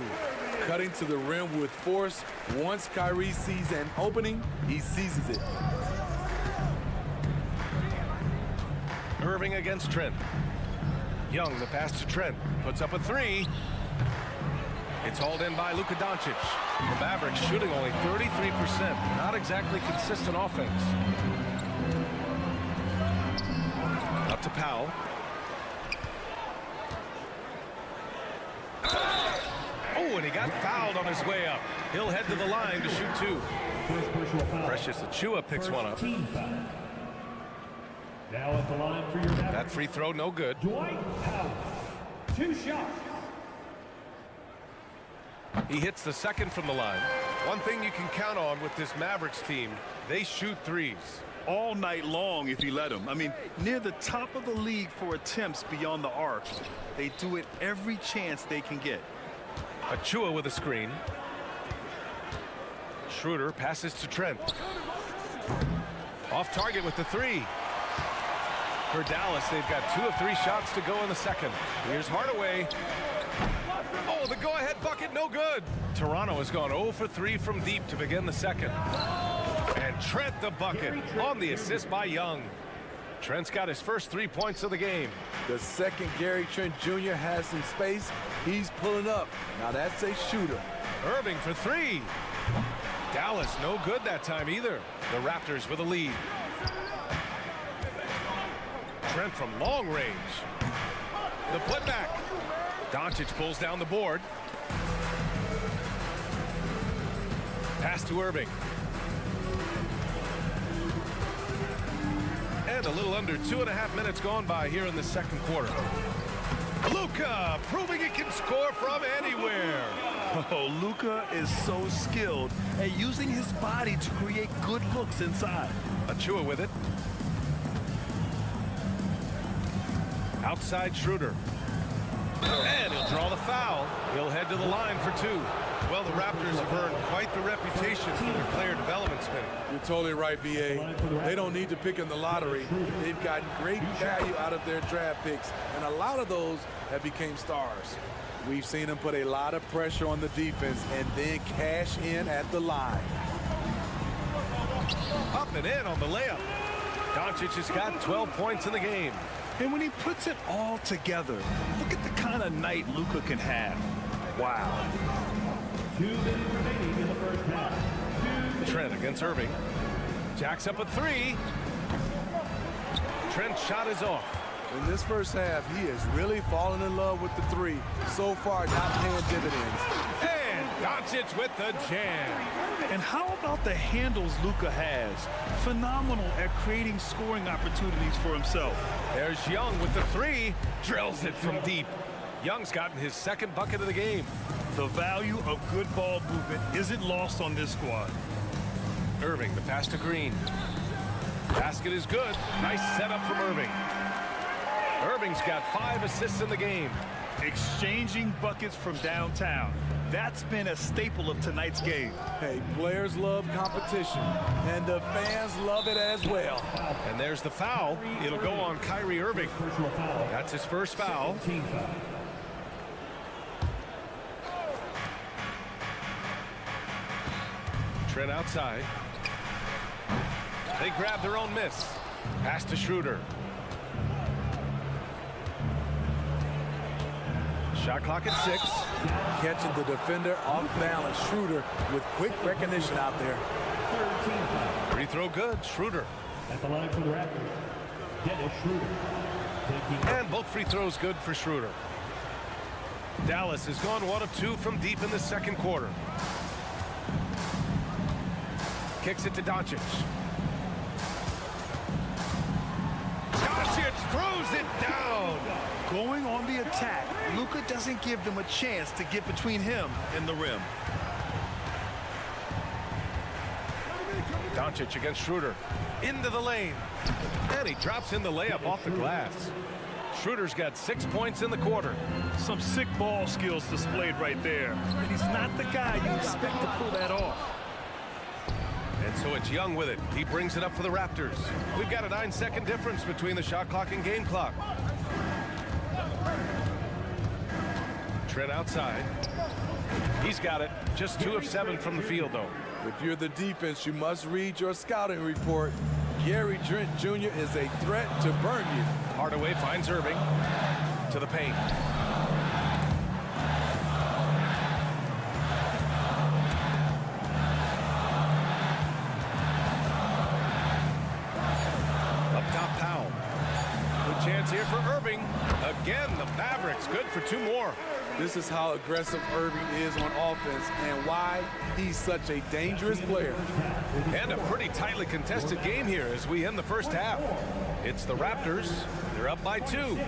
Cutting to the rim with force. Once Kyrie sees an opening, he seizes it. Irving against Trent. Young, the pass to Trent. Puts up a 3. It's hauled in by Luka Doncic. The Mavericks shooting only 33%. Not exactly consistent offense. Up to Powell. Oh, and he got fouled on his way up. He'll head to the line to shoot 2. Precious Achiuwa picks one up. Now at the line for your Mavericks. That free throw, no good. Dwight Powell. 2 shots. He hits the second from the line. One thing you can count on with this Mavericks team, they shoot 3s. All night long if you let them. I mean, near the top of the league for attempts beyond the arc. They do it every chance they can get. Achiuwa with a screen. Schroeder passes to Trent. Off target with the 3. For Dallas, they've got 2 of 3 shots to go in the second. Here's Hardaway. Oh, the go-ahead bucket, no good. Toronto has gone 0 for 3 from deep to begin the second. And Trent the bucket on the assist by Young. Trent's got his first 3 points of the game. The second Gary Trent Jr. has some space. He's pulling up. Now that's a shooter. Irving for 3. Dallas no good that time either. The Raptors with a lead. Trent from long range. The putback. Doncic pulls down the board. Pass to Irving. And a little under 2.5 minutes gone by here in the second quarter. Luka proving he can score from anywhere. Oh, Luka is so skilled at using his body to create good looks inside. Achiuwa with it. Outside Schroeder. And he'll draw the foul. He'll head to the line for 2. Well, the Raptors have earned quite the reputation for their player development spin. You're totally right, B.A. They don't need to pick in the lottery. They've gotten great value out of their draft picks, and a lot of those have become stars. We've seen them put a lot of pressure on the defense and then cash in at the line. Up and in on the layup. Doncic has got 12 points in the game. And when he puts it all together, look at the kind of night Luka can have. Wow. 2 minutes remaining in the first half. Trent against Irving. Jacks up a 3. Trent's shot is off. In this first half, he has really fallen in love with the three. So far, not paying dividends. And Doncic with the jam. And how about the handles Luka has? Phenomenal at creating scoring opportunities for himself. There's Young with the three. Drills it from deep. Young's gotten his second bucket of the game. The value of good ball movement isn't lost on this squad. Irving, the pass to Green. Basket is good. Nice setup from Irving. Irving's got 5 assists in the game. Exchanging buckets from downtown. That's been a staple of tonight's game. Hey, players love competition, and the fans love it as well. And there's the foul. It'll go on Kyrie Irving. That's his first foul. Trent outside. They grab their own miss. Pass to Schroeder. Shot clock at 6. Catching the defender off balance. Schroeder with quick recognition out there. Free throw good. Schroeder. At the line for the Raptors, Dennis Schroeder. And both free throws good for Schroeder. Dallas has gone 1 of 2 from deep in the second quarter. Kicks it to Doncic. Doncic throws it down. Going on the attack, Luka doesn't give them a chance to get between him and the rim. Doncic against Schroeder. Into the lane. And he drops in the layup off the glass. Schroeder's got 6 points in the quarter. Some sick ball skills displayed right there. And he's not the guy you expect to pull that off. And so it's Young with it. He brings it up for the Raptors. We've got a 9-second difference between the shot clock and game clock. Trent outside. He's got it. Just 2 of 7 from the field, though. If you're the defense, you must read your scouting report. Gary Trent Jr. is a threat to burn you. Hardaway finds Irving to the paint. Up top, Powell. Good chance here for Irving. Again, the Mavericks good for 2 more. This is how aggressive Irving is on offense and why he's such a dangerous player. And a pretty tightly contested game here as we end the first half. It's the Raptors. They're up by 2.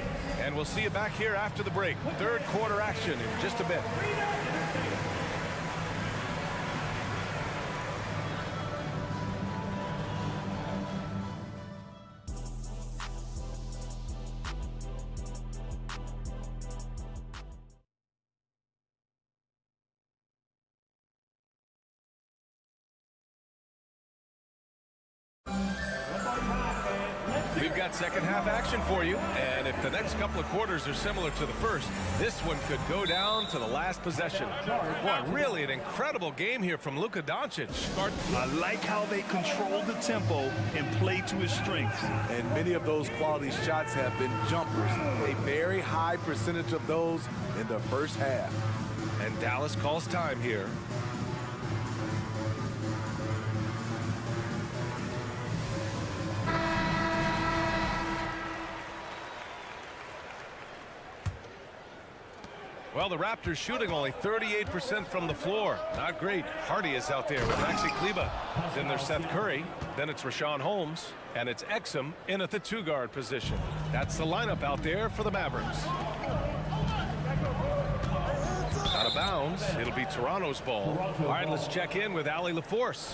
And we'll see you back here after the break. Third quarter action in just a bit. We've got second half action for you, and if the next couple of quarters are similar to the first, this one could go down to the last possession. Boy, really an incredible game here from Luka Doncic. I like how they control the tempo and play to his strengths. And many of those quality shots have been jumpers. A very high percentage of those in the first half. And Dallas calls time here. Well, the Raptors shooting only 38% from the floor. Not great. Hardy is out there with Maxi Kleber. Then there's Seth Curry. Then it's Rashawn Holmes. And it's Exum in at the 2-guard position. That's the lineup out there for the Mavericks. Out of bounds. It'll be Toronto's ball. All right, let's check in with Allie LaForce.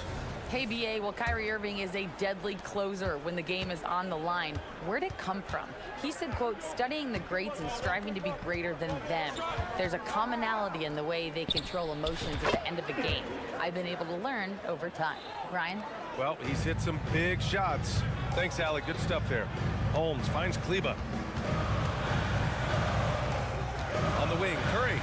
Hey, BA, well, Kyrie Irving is a deadly closer when the game is on the line. Where'd it come from? He said, quote, studying the greats and striving to be greater than them. There's a commonality in the way they control emotions at the end of the game. I've been able to learn over time. Ryan? Well, he's hit some big shots. Thanks, Allie. Good stuff there. Holmes finds Kleber. On the wing, Curry.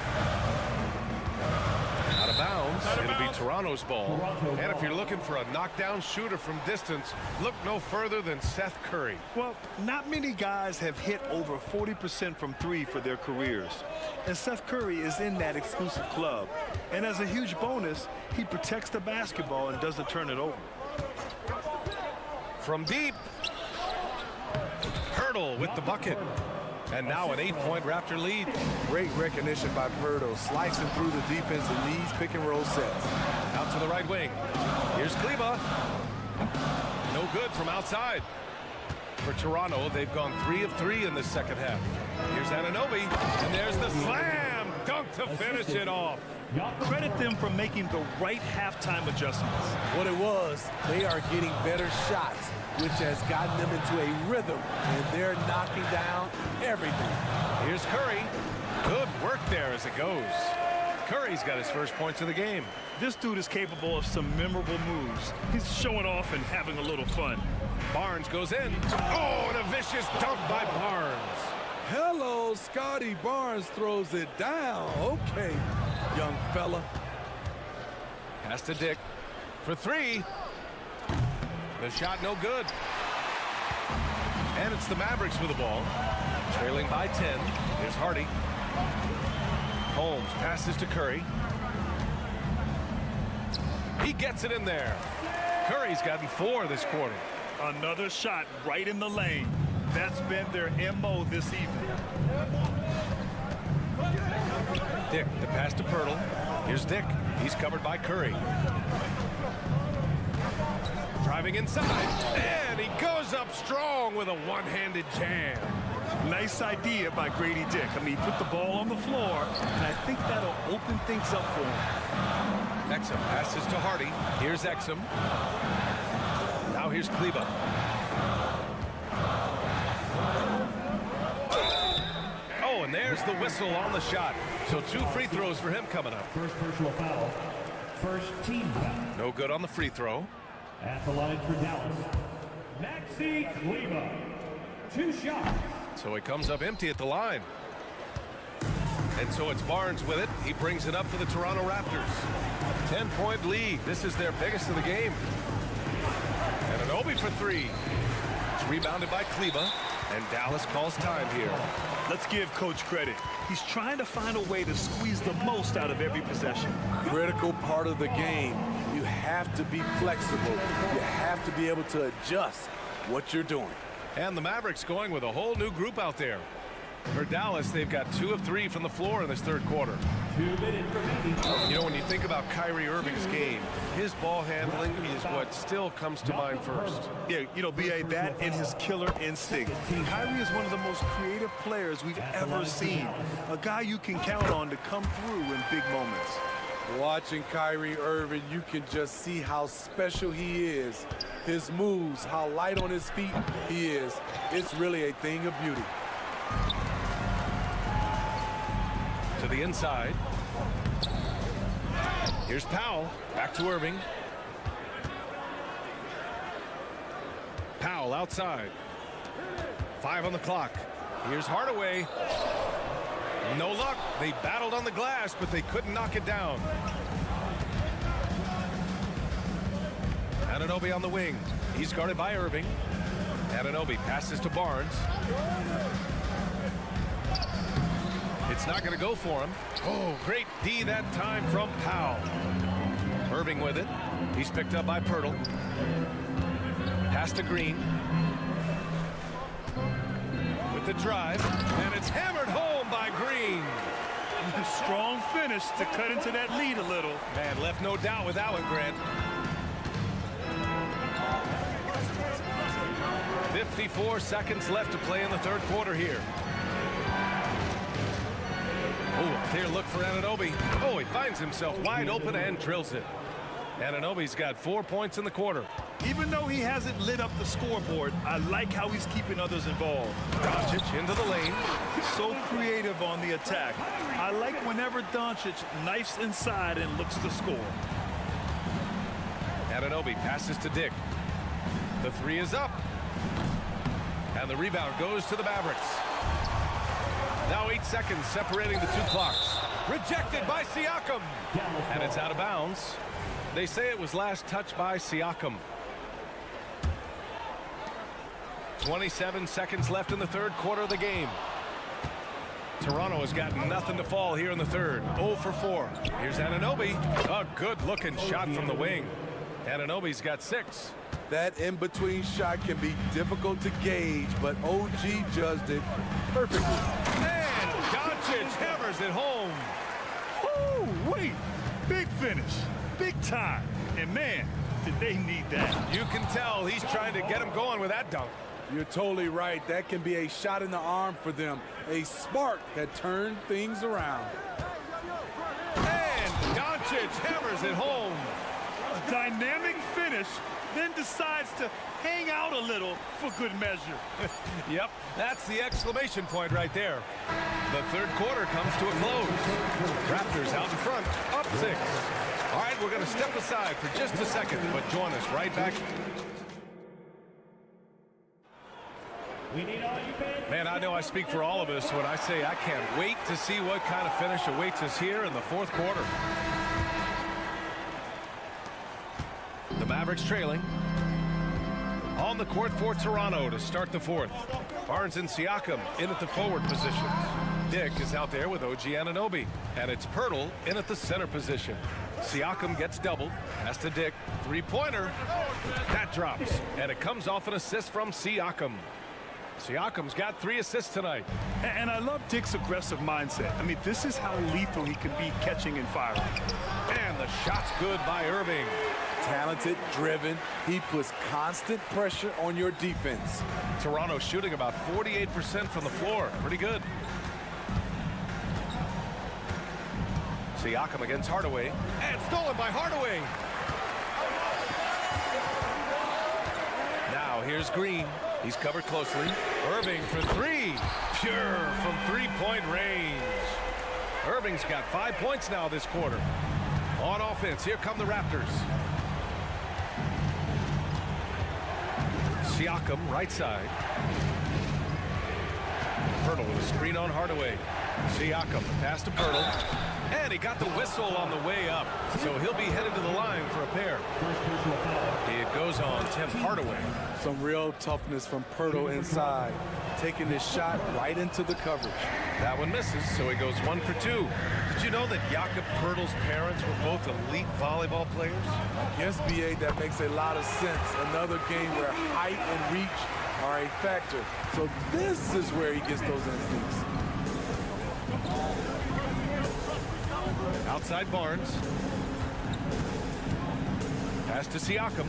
Out of bounds. It'll be Toronto's ball. And if you're looking for a knockdown shooter from distance, look no further than Seth Curry. Well, not many guys have hit over 40% from 3 for their careers. And Seth Curry is in that exclusive club. And as a huge bonus, he protects the basketball and doesn't turn it over. From deep. Pirtle with the bucket. And now an 8-point Raptor lead. Great recognition by Pirtle, slicing through the defense in these pick-and-roll sets. Out to the right wing. Here's Kleba. No good from outside. For Toronto, they've gone 3 of 3 in the second half. Here's Anunoby, and there's the slam dunk to finish it off. Credit them for making the right halftime adjustments. What it was, they are getting better shots, which has gotten them into a rhythm, and they're knocking down everything. Here's Curry. Good work there as it goes. Curry's got his first points of the game. This dude is capable of some memorable moves. He's showing off and having a little fun. Barnes goes in. Oh, and a vicious dunk by Barnes. Hello, Scotty Barnes throws it down. Okay, young fella. Pass to Dick for 3. The shot no good. And it's the Mavericks with the ball. Trailing by 10. Here's Hardy. Holmes passes to Curry. He gets it in there. Curry's gotten 4 this quarter. Another shot right in the lane. That's been their MO this evening. Dick, the pass to Pirtle. Here's Dick. He's covered by Curry. Driving inside, and he goes up strong with a one-handed jam. Nice idea by Grady Dick. I mean, put the ball on the floor, and I think that'll open things up for him. Exum passes to Hardy. Here's Exum. Now here's Kleba. Oh, and there's the whistle on the shot. So 2 free throws for him coming up. First personal foul. First team foul. No good on the free throw. At the line for Dallas, Maxi Kleba. 2 shots. So he comes up empty at the line. And so it's Barnes with it. He brings it up for the Toronto Raptors. 10-point lead. This is their biggest of the game. And an Obi for 3. It's rebounded by Kleba. And Dallas calls time here. Let's give Coach credit. He's trying to find a way to squeeze the most out of every possession. Critical part of the game. You have to be flexible. You have to be able to adjust what you're doing. And the Mavericks going with a whole new group out there. For Dallas, they've got 2 of 3 from the floor in this third quarter. 2 minutes remaining. You know, when you think about Kyrie Irving's game, his ball handling is what still comes to mind first. Yeah, you know, B.A., that and his killer instinct. Kyrie is one of the most creative players we've ever seen. A guy you can count on to come through in big moments. Watching Kyrie Irving, you can just see how special he is. His moves, how light on his feet he is. It's really a thing of beauty. To the inside. Here's Powell. Back to Irving. Powell outside. 5 on the clock. Here's Hardaway. No luck. They battled on the glass, but they couldn't knock it down. Anunoby on the wing. He's guarded by Irving. Anunoby passes to Barnes. It's not going to go for him. Oh, great D that time from Powell. Irving with it. He's picked up by Pirtle. Pass to Green. With the drive, and it's hammered home by Green. Strong finish to cut into that lead a little. Man, left no doubt with that one, Grant. 54 seconds left to play in the third quarter here. Oh, clear look for Anunoby. Oh, he finds himself wide open and drills it. Anunoby's got 4 points in the quarter. Even though he hasn't lit up the scoreboard, I like how he's keeping others involved. Doncic into the lane. So creative on the attack. I like whenever Doncic knifes inside and looks to score. Anunoby passes to Dick. The 3 is up. And the rebound goes to the Mavericks. Now 8 seconds separating the 2 clocks. Rejected by Siakam. And it's out of bounds. They say it was last touched by Siakam. 27 seconds left in the third quarter of the game. Toronto has got nothing to fall here in the third. 0 for 4. Here's Anunoby. A good-looking shot from the wing. Anunoby's got 6. That in-between shot can be difficult to gauge, but OG judged it perfectly. And Doncic hammers it home. Oh, wait. Big finish. Big time. And, man, did they need that. You can tell he's trying to get him going with that dunk. You're totally right. That can be a shot in the arm for them. A spark that turned things around. And Doncic hammers it home. A dynamic finish, then decides to hang out a little for good measure. Yep, that's the exclamation point right there. The third quarter comes to a close. Raptors out in front, up 6. All right, we're going to step aside for just a second, but join us right back. Man, I know I speak for all of us when I say I can't wait to see what kind of finish awaits us here in the fourth quarter. The Mavericks trailing. On the court for Toronto to start the fourth. Barnes and Siakam in at the forward positions. Dick is out there with OG Anunoby. And it's Pirtle in at the center position. Siakam gets doubled. Pass to Dick. Three-pointer. That drops. And it comes off an assist from Siakam. Siakam's got 3 assists tonight. And I love Dick's aggressive mindset. I mean, this is how lethal he can be catching and firing. And the shot's good by Irving. Talented, driven. He puts constant pressure on your defense. Toronto shooting about 48% from the floor. Pretty good. Siakam against Hardaway. And stolen by Hardaway. Now here's Green. He's covered closely. Irving for 3. Pure from three-point range. Irving's got 5 points now this quarter. On offense, here come the Raptors. Siakam, right side. Pirtle with a screen on Hardaway. Siakam, pass to Pirtle. And he got the whistle on the way up. So he'll be headed to the line for a pair. It goes on Tim Hardaway. Some real toughness from Pirtle inside. Taking this shot right into the coverage. That one misses, so he goes 1 for 2. Did you know that Jakob Pirtle's parents were both elite volleyball players? Yes, BA, that makes a lot of sense. Another game where height and reach are a factor. So this is where he gets those instincts. Outside Barnes. Pass to Siakam.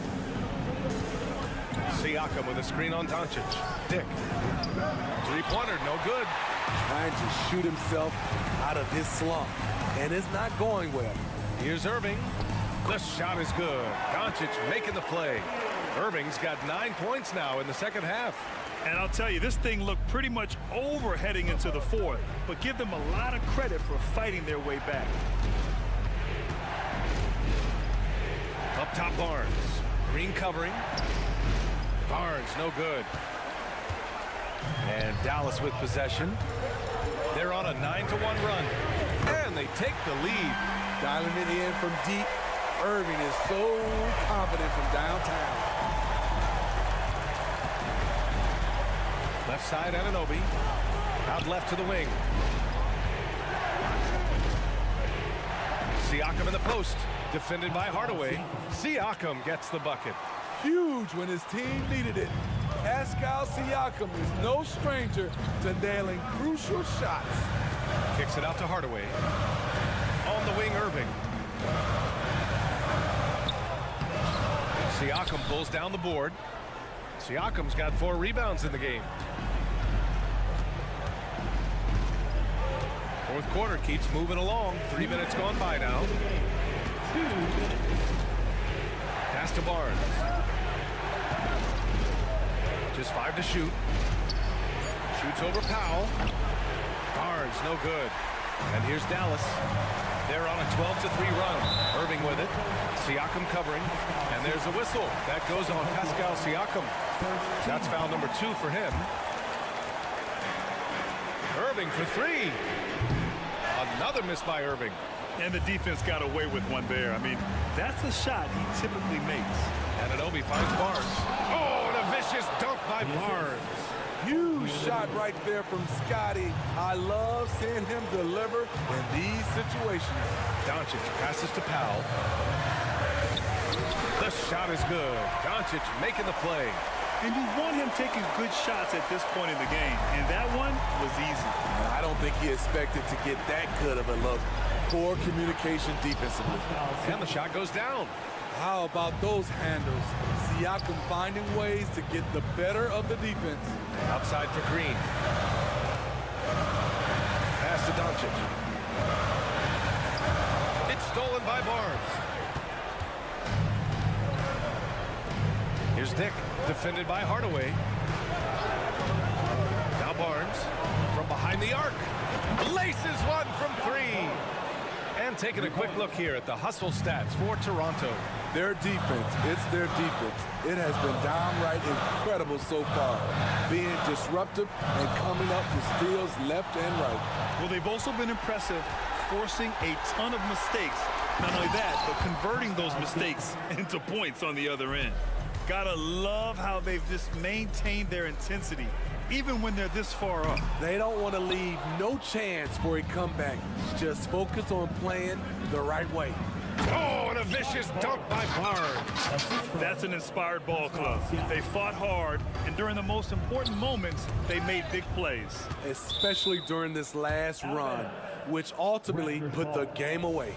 Siakam with a screen on Doncic. Dick. Three-pointer, no good. Trying to shoot himself out of his slump. And it's not going well. Here's Irving. The shot is good. Doncic making the play. Irving's got 9 points now in the second half. And I'll tell you, this thing looked pretty much over heading into the fourth, but give them a lot of credit for fighting their way back. Up top, Barnes. Green covering. Barnes, no good. And Dallas with possession. They're on a 9-1 run. And they take the lead. Dialing it in from deep. Irving is so confident from downtown. Left side, Anunoby. Out left to the wing. Siakam in the post. Defended by Hardaway. Siakam gets the bucket. Huge when his team needed it. Pascal Siakam is no stranger to nailing crucial shots. Kicks it out to Hardaway. On the wing, Irving. Siakam pulls down the board. Siakam's got 4 rebounds in the game. Fourth quarter keeps moving along. 3 minutes gone by now. Pass to Barnes. Just 5 to shoot. Shoots over Powell. Barnes, no good. And here's Dallas. They're on a 12-3 run. Irving with it. Siakam covering. And there's a whistle. That goes on Pascal Siakam. That's foul number 2 for him. Irving for 3. Another miss by Irving. And the defense got away with one there. I mean, that's a shot he typically makes. Anunoby finds Barnes. Oh, and a vicious dunk by Barnes. Huge shot right there from Scotty. I love seeing him deliver in these situations. Doncic passes to Powell. The shot is good. Doncic making the play. And you want him taking good shots at this point in the game. And that one was easy. I don't think he expected to get that good of a look. Poor communication defensively. And the shot goes down. How about those handles? Siakam finding ways to get the better of the defense. Outside for Green. Pass to Doncic. It's stolen by Barnes. Here's Dick, defended by Hardaway. Now Barnes from behind the arc. Laces one from three. And taking a quick look here at the hustle stats for Toronto. Their defense, it's their defense. It has been downright incredible so far, being disruptive and coming up with steals left and right. Well, they've also been impressive, forcing a ton of mistakes. Not only that, but converting those mistakes into points on the other end. Gotta love how they've just maintained their intensity, even when they're this far up. They don't want to leave no chance for a comeback. Just focus on playing the right way. Oh, and a vicious dunk by Barnes. That's an inspired ball club. They fought hard, and during the most important moments, they made big plays. Especially during this last run, which ultimately put the game away.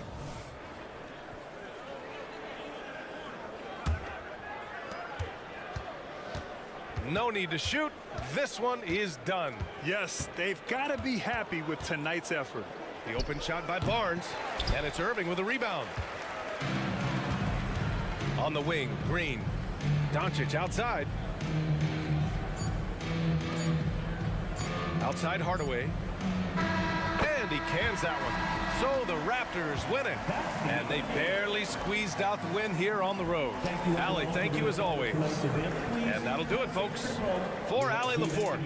No need to shoot. This one is done. Yes, they've got to be happy with tonight's effort. The open shot by Barnes, and it's Irving with a rebound. On the wing, Green. Doncic outside. Outside Hardaway. And he cans that one. So the Raptors win it. And they barely squeezed out the win here on the road. Allie, thank you as always. And that'll do it, folks. For Allie Laporte.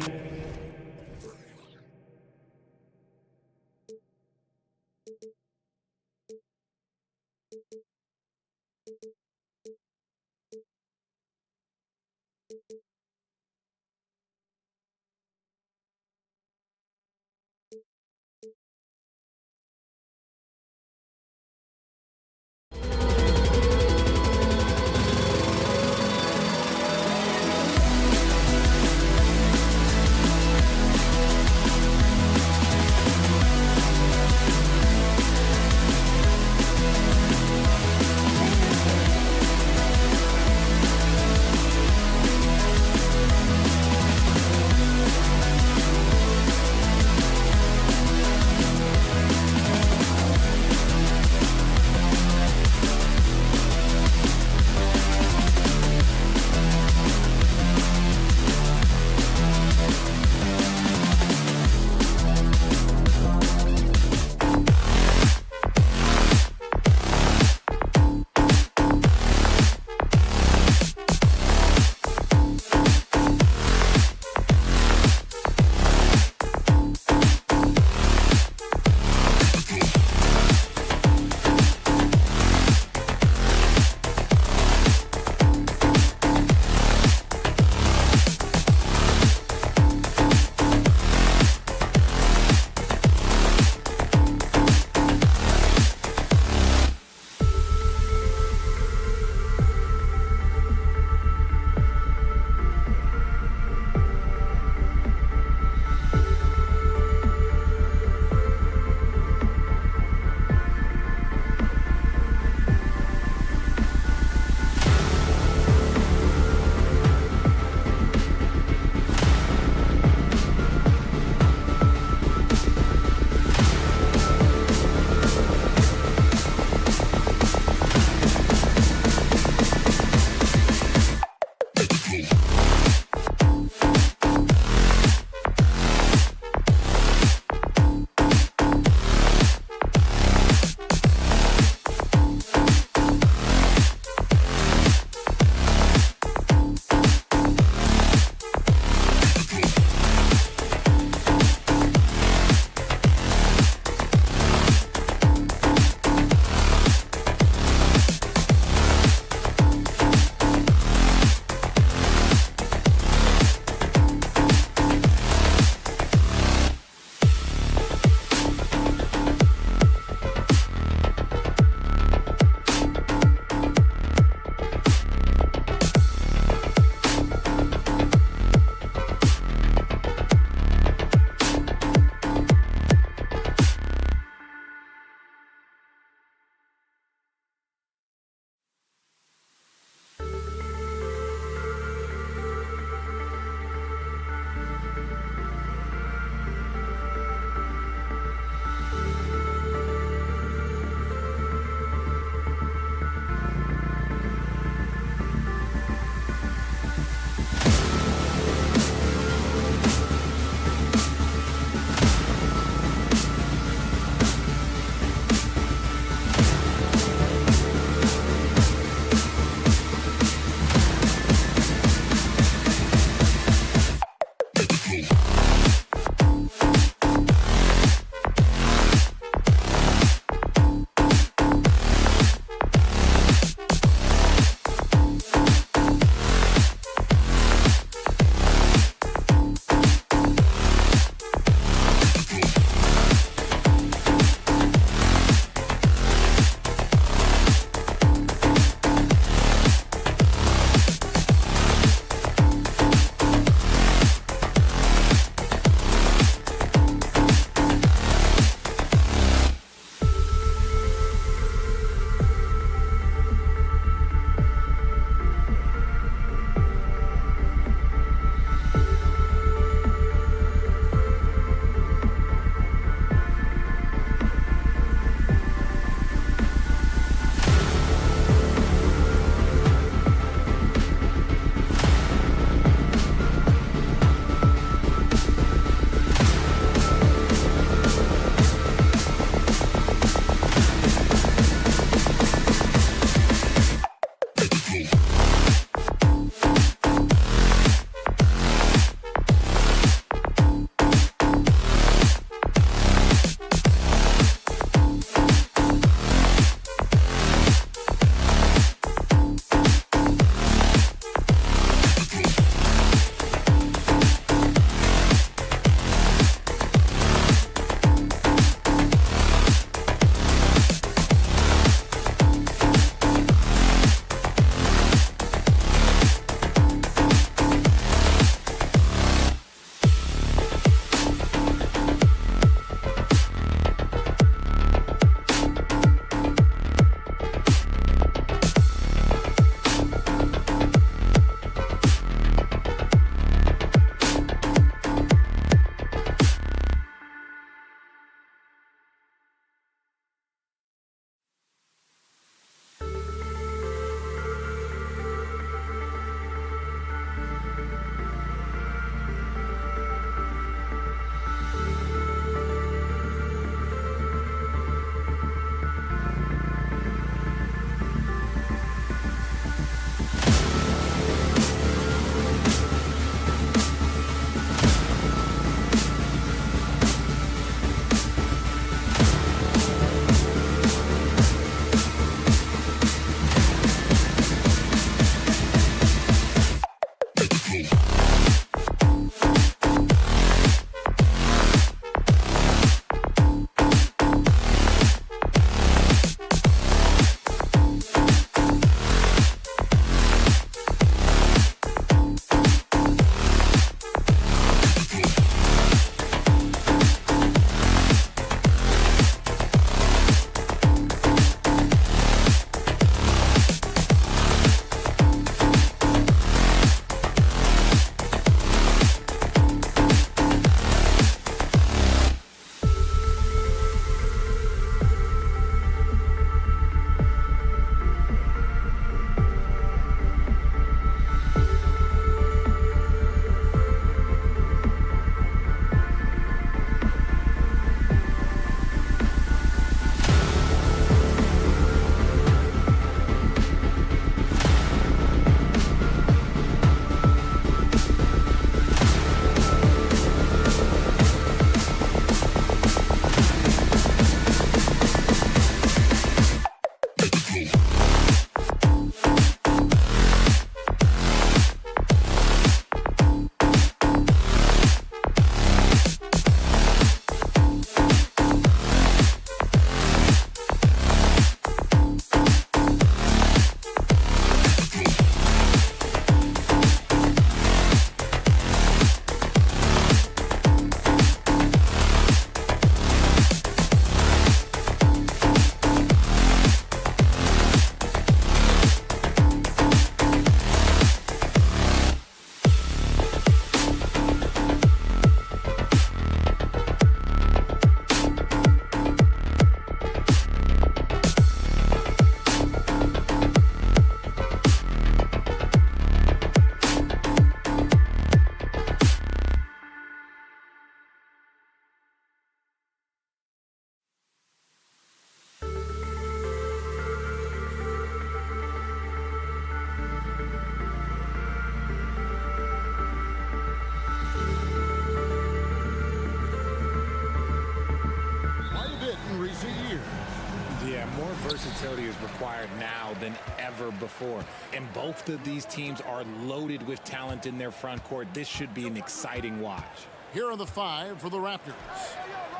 More versatility is required now than ever before. And both of these teams are loaded with talent in their front court. This should be an exciting watch. Here are the 5 for the Raptors.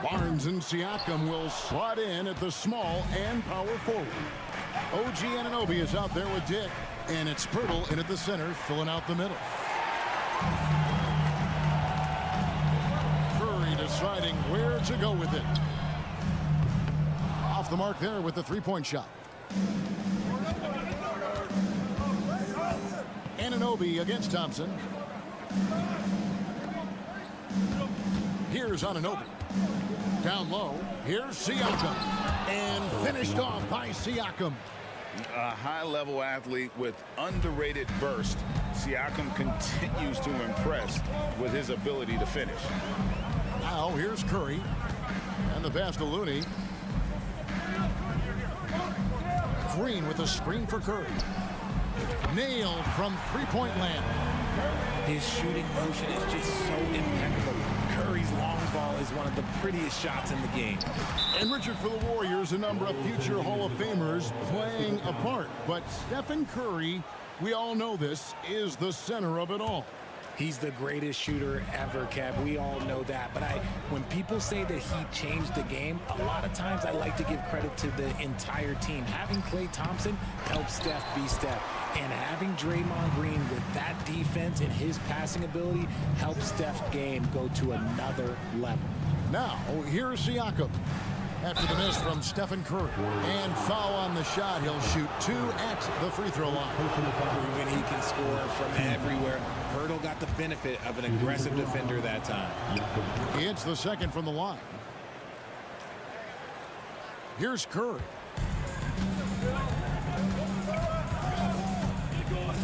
Barnes and Siakam will slot in at the small and power forward. OG Anunoby is out there with Dick, and it's Pirtle in at the center, filling out the middle. Curry deciding where to go with it. Off the mark there with the three-point shot. Anunoby against Thompson. Here's Anunoby. Down low. Here's Siakam. And finished off by Siakam. A high-level athlete with underrated burst. Siakam continues to impress with his ability to finish. Now here's Curry. And the pass to Looney. Green with a screen for Curry. Nailed from three-point land. His shooting motion is just so impeccable. Curry's long ball is one of the prettiest shots in the game. And Richard, for the Warriors, a number of future Hall of Famers playing a part. But Stephen Curry, we all know this, is the center of it all. He's the greatest shooter ever, Kev. We all know that. But when people say that he changed the game, a lot of times I like to give credit to the entire team. Having Klay Thompson helps Steph be Steph. And having Draymond Green with that defense and his passing ability helps Steph's game go to another level. Now, here's Siakam. After the miss from Stephen Curry. And foul on the shot. He'll shoot 2 at the free throw line. Proven he can score from everywhere. Pirtle got the benefit of an aggressive defender that time. He hits the second from the line. Here's Curry.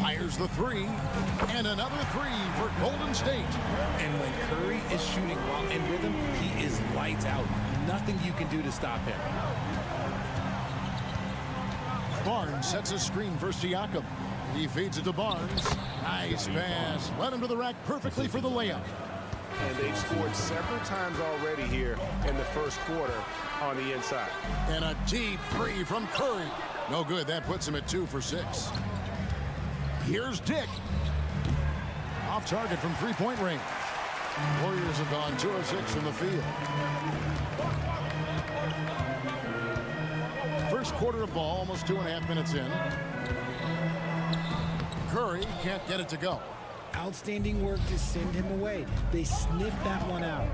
Fires the 3. And another 3 for Golden State. And when Curry is shooting well in rhythm, he is lights out. Nothing you can do to stop him. Barnes sets a screen for Siakam. He feeds it to Barnes. Nice pass. Led him to the rack perfectly for the layup. And they've scored several times already here in the first quarter on the inside. And a deep 3 from Curry. No good. That puts him at 2 for 6. Here's Dick. Off target from three-point range. Warriors have gone 2 of 6 from the field. First quarter of ball, almost 2.5 minutes in. Curry can't get it to go. Outstanding work to send him away. They sniffed that one out.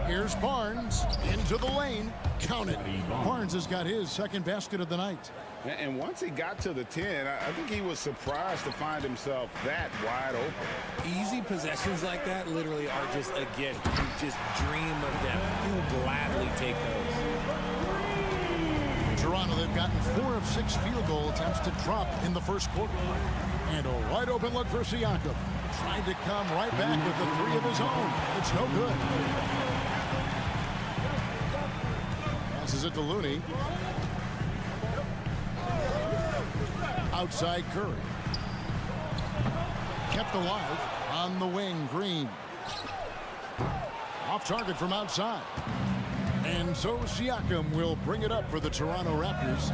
Here's Barnes into the lane. Count it. Barnes has got his second basket of the night. And once he got to the 10, I think he was surprised to find himself that wide open. Easy possessions like that literally are just a gift. You just dream of them. You'll gladly take those. Toronto, they've gotten 4 of 6 field goal attempts to drop in the first quarter. And a wide open look for Siakam. Trying to come right back with the 3 of his own. It's no good. Passes it to Looney. Outside Curry. Kept alive on the wing, Green. Off target from outside. And so Siakam will bring it up for the Toronto Raptors.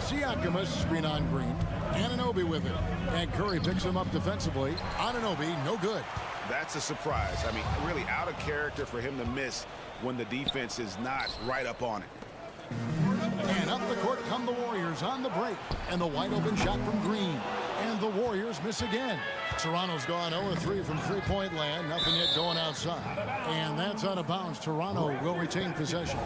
Siakam a screen on Green. Anunoby with it. And Curry picks him up defensively. Anunoby, no good. That's a surprise. I mean, really out of character for him to miss when the defense is not right up on it. And up the court come the Warriors on the break. And the wide open shot from Green. And the Warriors miss again. Toronto's gone 0-3 from three-point land. Nothing yet going outside. And that's out of bounds. Toronto will retain possession.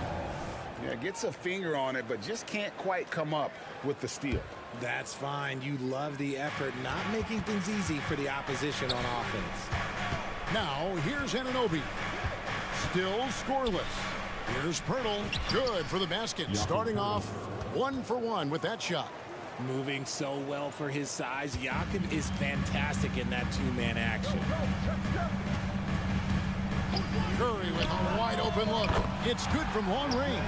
Yeah, gets a finger on it, but just can't quite come up with the steal. That's fine. You love the effort, not making things easy for the opposition on offense. Now, here's Anunoby. Still scoreless. Here's Pirtle. Good for the basket. Starting off 1 for 1 with that shot. Moving so well for his size. Siakam is fantastic in that two-man action. Curry with a wide open look. It's good from long range.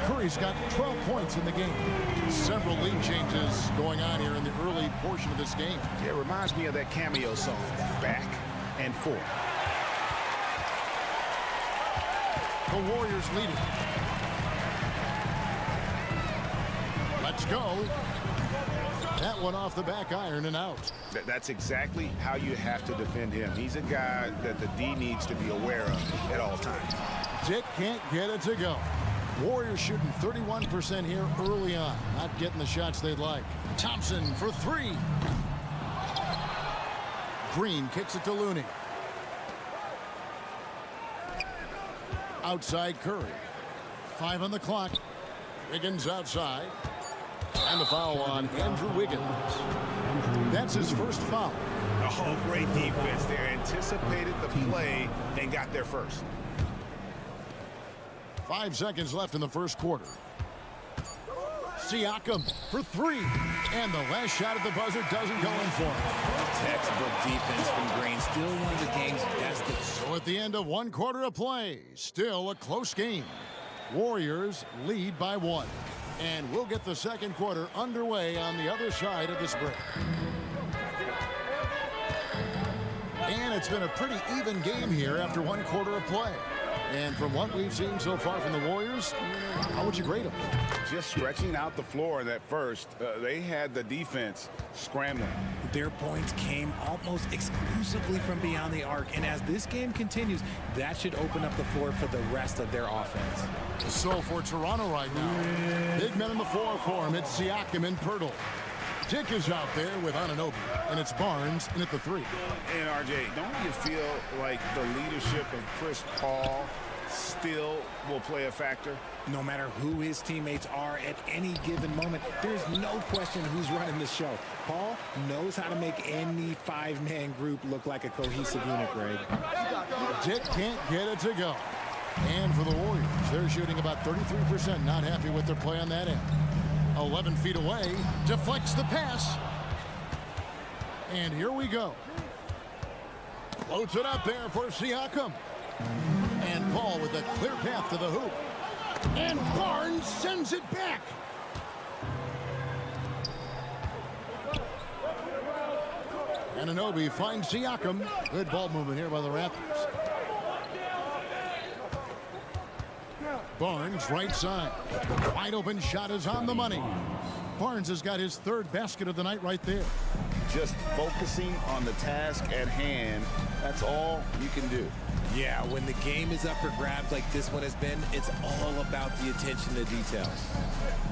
Curry's got 12 points in the game. Several lead changes going on here in the early portion of this game. It reminds me of that cameo song, Back and Forth. The Warriors lead it. Let's go. That one off the back iron and out. That's exactly how you have to defend him. He's a guy that the D needs to be aware of at all times. Dick can't get it to go. Warriors shooting 31% here early on. Not getting the shots they'd like. Thompson for three. Green kicks it to Looney. Outside Curry. 5 on the clock. Wiggins outside. And the foul on Andrew Wiggins. That's his first foul. Oh, great defense there. Anticipated the play and got there first. 5 seconds left in the first quarter. Siakam for three. And the last shot at the buzzer doesn't go in for him. Textbook defense from Green. Still one of the game's best. So at the end of 1 quarter of play, still a close game. Warriors lead by 1. And we'll get the second quarter underway on the other side of this break. And it's been a pretty even game here after 1 quarter of play. And from what we've seen so far from the Warriors, how would you grade them? Just stretching out the floor in that first. They had the defense scrambling. Their points came almost exclusively from beyond the arc. And as this game continues, that should open up the floor for the rest of their offense. So for Toronto right now, big men in the floor for him. It's Siakam and Pirtle. Dick is out there with Anunoby, and it's Barnes in at the 3. And RJ, don't you feel like the leadership of Chris Paul still will play a factor? No matter who his teammates are at any given moment, there's no question who's running the show. Paul knows how to make any 5-man group look like a cohesive unit, Greg. Dick can't get it to go. And for the Warriors, they're shooting about 33%. Not happy with their play on that end. 11 feet away, deflects the pass. And here we go. Floats it up there for Siakam. And Paul with a clear path to the hoop. And Barnes sends it back. Anunoby finds Siakam. Good ball movement here by the Raptors. Barnes, right side. Wide open shot is on the money. Barnes has got his 3rd basket of the night right there. Just focusing on the task at hand, that's all you can do. Yeah, when the game is up for grabs like this one has been, it's all about the attention to details.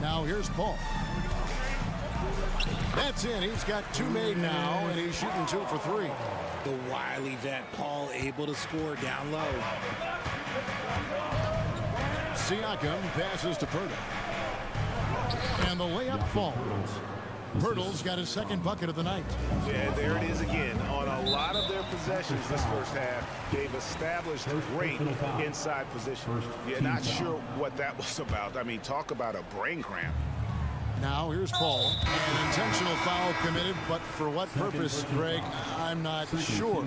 Now here's Paul. That's in. He's got 2 made now, and he's shooting 2 for 3. The wily vet, Paul, able to score down low. Siakam passes to Pirtle. And the layup falls. Pirtle's got his 2nd bucket of the night. Yeah, there it is again. On a lot of their possessions this first half, they've established great inside position. Yeah, not sure what that was about. I mean, talk about a brain cramp. Now here's Paul. An intentional foul committed, but for what purpose, Greg, I'm not sure.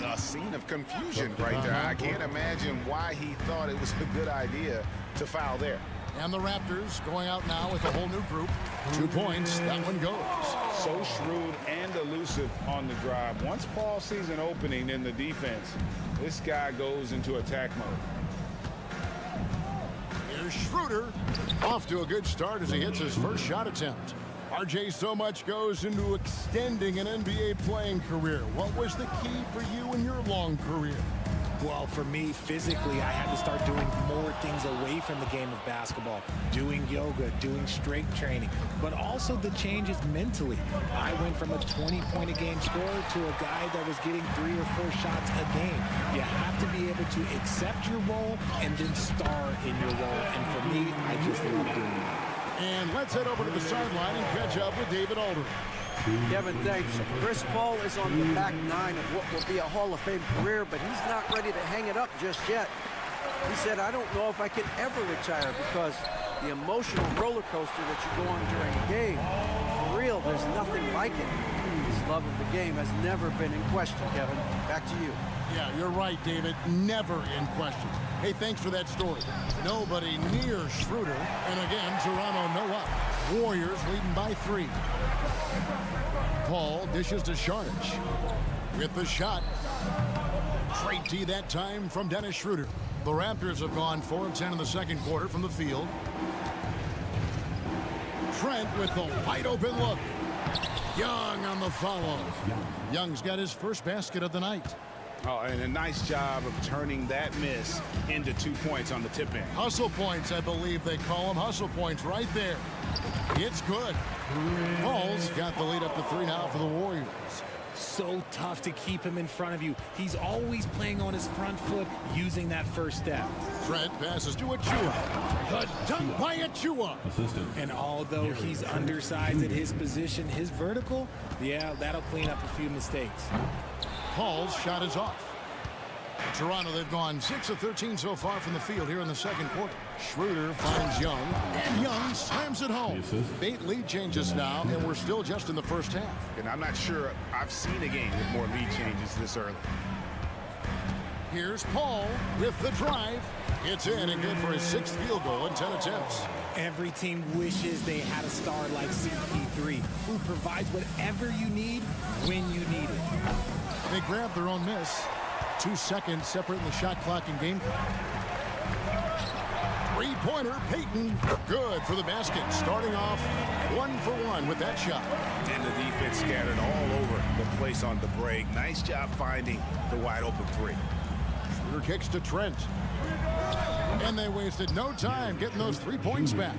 A scene of confusion right there. I can't imagine why he thought it was a good idea to foul there. And the Raptors going out now with a whole new group. 2 points, that one goes. So shrewd and elusive on the drive. Once Paul sees an opening in the defense, this guy goes into attack mode. Here's Schroeder. Off to a good start as he hits his first shot attempt. RJ, so much goes into extending an NBA playing career. What was the key for you in your long career? Well, for me, physically, I had to start doing more things away from the game of basketball. Doing yoga, doing strength training, but also the changes mentally. I went from a 20-point-a-game scorer to a guy that was getting 3 or 4 shots a game. You have to be able to accept your role and then star in your role. And for me, I just love doing that. And let's head over to the sideline and catch up with David Aldridge. Kevin, thanks. Chris Paul is on the back 9 of what will be a Hall of Fame career, but he's not ready to hang it up just yet. He said, I don't know if I can ever retire because the emotional roller coaster that you go on during a game, for real, there's nothing like it. His love of the game has never been in question, Kevin. Back to you. Yeah, you're right, David. Never in question. Hey, thanks for that story. Nobody near Schroeder. And again, Toronto no up. Warriors leading by 3. Paul dishes to Sharnic with the shot. Great D that time from Dennis Schroeder. The Raptors have gone 4 of 10 in the second quarter from the field. Trent with the wide open look. Young on the follow. Young's got his first basket of the night. Oh, and a nice job of turning that miss into 2 points on the tip in. Hustle points, I believe they call them. Hustle points right there. It's good. Paul's got the lead up to 3 now for the Warriors. So tough to keep him in front of you. He's always playing on his front foot, using that first step. Trent passes to Achua. The dunk by Achua. And although he's undersized at his position, his vertical, yeah, that'll clean up a few mistakes. Paul's shot is off. Toronto, they've gone 6 of 13 so far from the field here in the second quarter. Schroeder finds Young, and Young slams it home. 8 lead changes now, and we're still just in the first half. And I'm not sure I've seen a game with more lead changes this early. Here's Paul with the drive. It's in and good for his 6th field goal in 10 attempts. Every team wishes they had a star like CP3, who provides whatever you need when you need it. They grab their own miss. 2 seconds separating the shot clock and game clock. 3-pointer, Payton. Good for the basket. Starting off 1 for 1 with that shot. And the defense scattered all over the place on the break. Nice job finding the wide open 3. Schroeder kicks to Trent. And they wasted no time getting those 3 points back.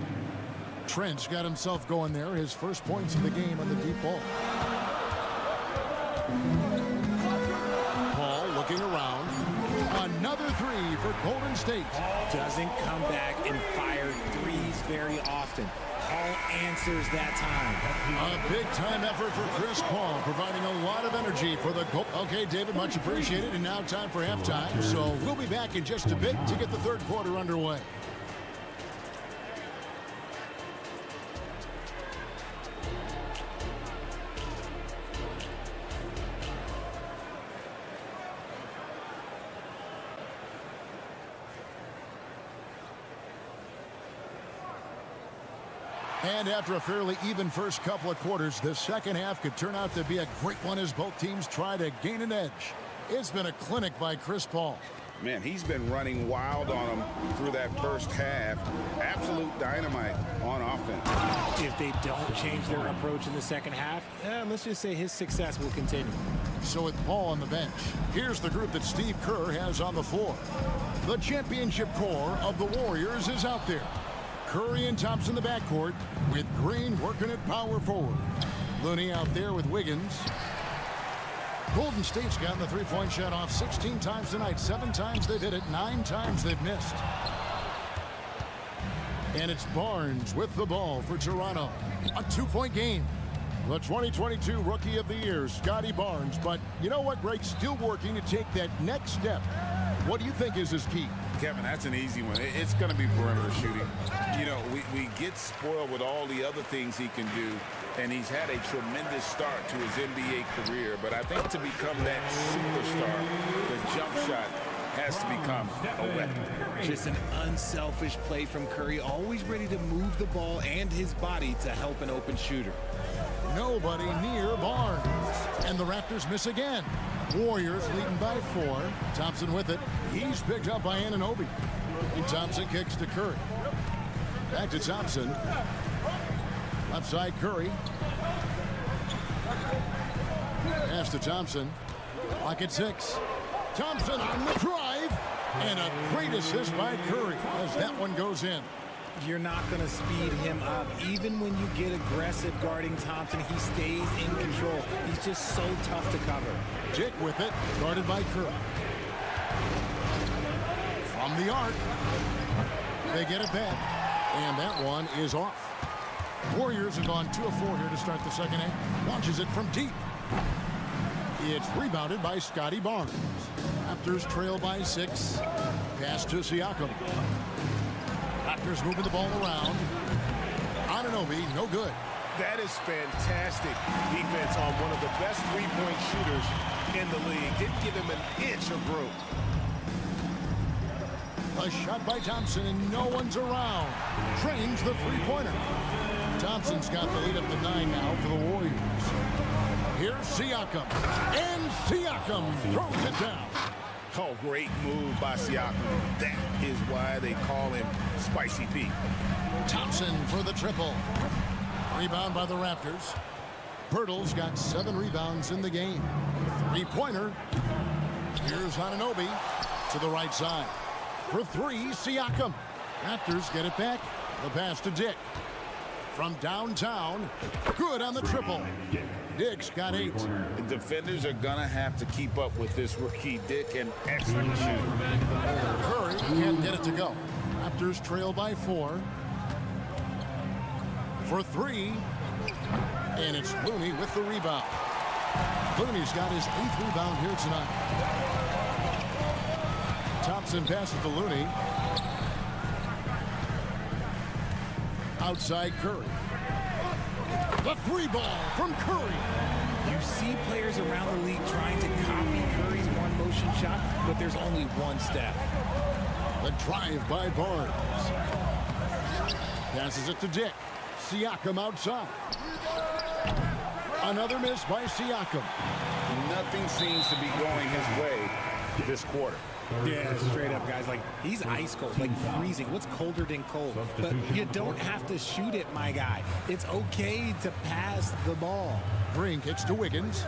Trent's got himself going there. His first points of the game on the deep ball. Looking around. Another 3 for Golden State. Doesn't come back and fire threes very often. Paul answers that time. A big-time effort for Chris Paul, providing a lot of energy for the goal. Okay, David, much appreciated. And now time for halftime. So we'll be back in just a bit to get the third quarter underway. And after a fairly even first couple of quarters, the second half could turn out to be a great one as both teams try to gain an edge. It's been a clinic by Chris Paul. Man, he's been running wild on them through that first half. Absolute dynamite on offense. If they don't change their approach in the second half, let's just say his success will continue. So with Paul on the bench, here's the group that Steve Kerr has on the floor. The championship core of the Warriors is out there. Curry and Thompson in the backcourt, with Green working at power forward. Looney out there with Wiggins. Golden State's gotten the three-point shot off 16 times tonight. 7 times they've hit it, 9 times they've missed. And it's Barnes with the ball for Toronto. A 2-point game. The 2022 Rookie of the Year, Scotty Barnes. But you know what, Greg? Still working to take that next step. What do you think is his key? Kevin, that's an easy one. It's going to be perimeter shooting. You know, we get spoiled with all the other things he can do, and he's had a tremendous start to his NBA career. But I think to become that superstar, the jump shot has to become a weapon. Just an unselfish play from Curry, always ready to move the ball and his body to help an open shooter. Nobody near Barnes. And the Raptors miss again. Warriors leading by 4. Thompson with it. He's picked up by Anunoby. And Thompson kicks to Curry. Back to Thompson. Left side Curry. Pass to Thompson. Clock at 6. Thompson on the drive. And a great assist by Curry as that one goes in. You're not going to speed him up. Even when you get aggressive guarding Thompson, he stays in control. He's just so tough to cover. Dick with it, guarded by Curry. From the arc, they get it back, and that one is off. Warriors have gone 2 of 4 here to start the second half. Launches it from deep. It's rebounded by Scotty Barnes. Raptors trail by 6. Pass to Siakam. Raptors moving the ball around. Anunoby, no good. That is fantastic defense on one of the best three-point shooters in the league. Didn't give him an inch of room. A shot by Thompson, and no one's around. Trains the three-pointer. Thompson's got the lead up to 9 now for the Warriors. Here's Siakam. And Siakam throws it down. Oh, great move by Siakam. That is why they call him Spicy Pete. Thompson for the triple. Rebound by the Raptors. Pirtle's got 7 rebounds in the game. 3-pointer. Here's Anunoby to the right side. For 3, Siakam. Raptors get it back. The pass to Dick. From downtown, good on the triple. Dick's got 8. The defenders are going to have to keep up with this rookie Dick, and excellent shooting. Curry can't get it to go. Raptors trail by 4. For 3, and it's Looney with the rebound. Looney's got his 8th rebound here tonight. Thompson passes to Looney. Outside Curry. The 3 ball from Curry. You see players around the league trying to copy Curry's one-motion shot, but there's only one step. The drive by Barnes. Passes it to Dick. Siakam outside. Another miss by Siakam. Nothing seems to be going his way this quarter. Yeah, straight up, guys. Like, he's ice cold, like freezing. What's colder than cold? But you don't have to shoot it, my guy. It's okay to pass the ball. Green kicks to Wiggins.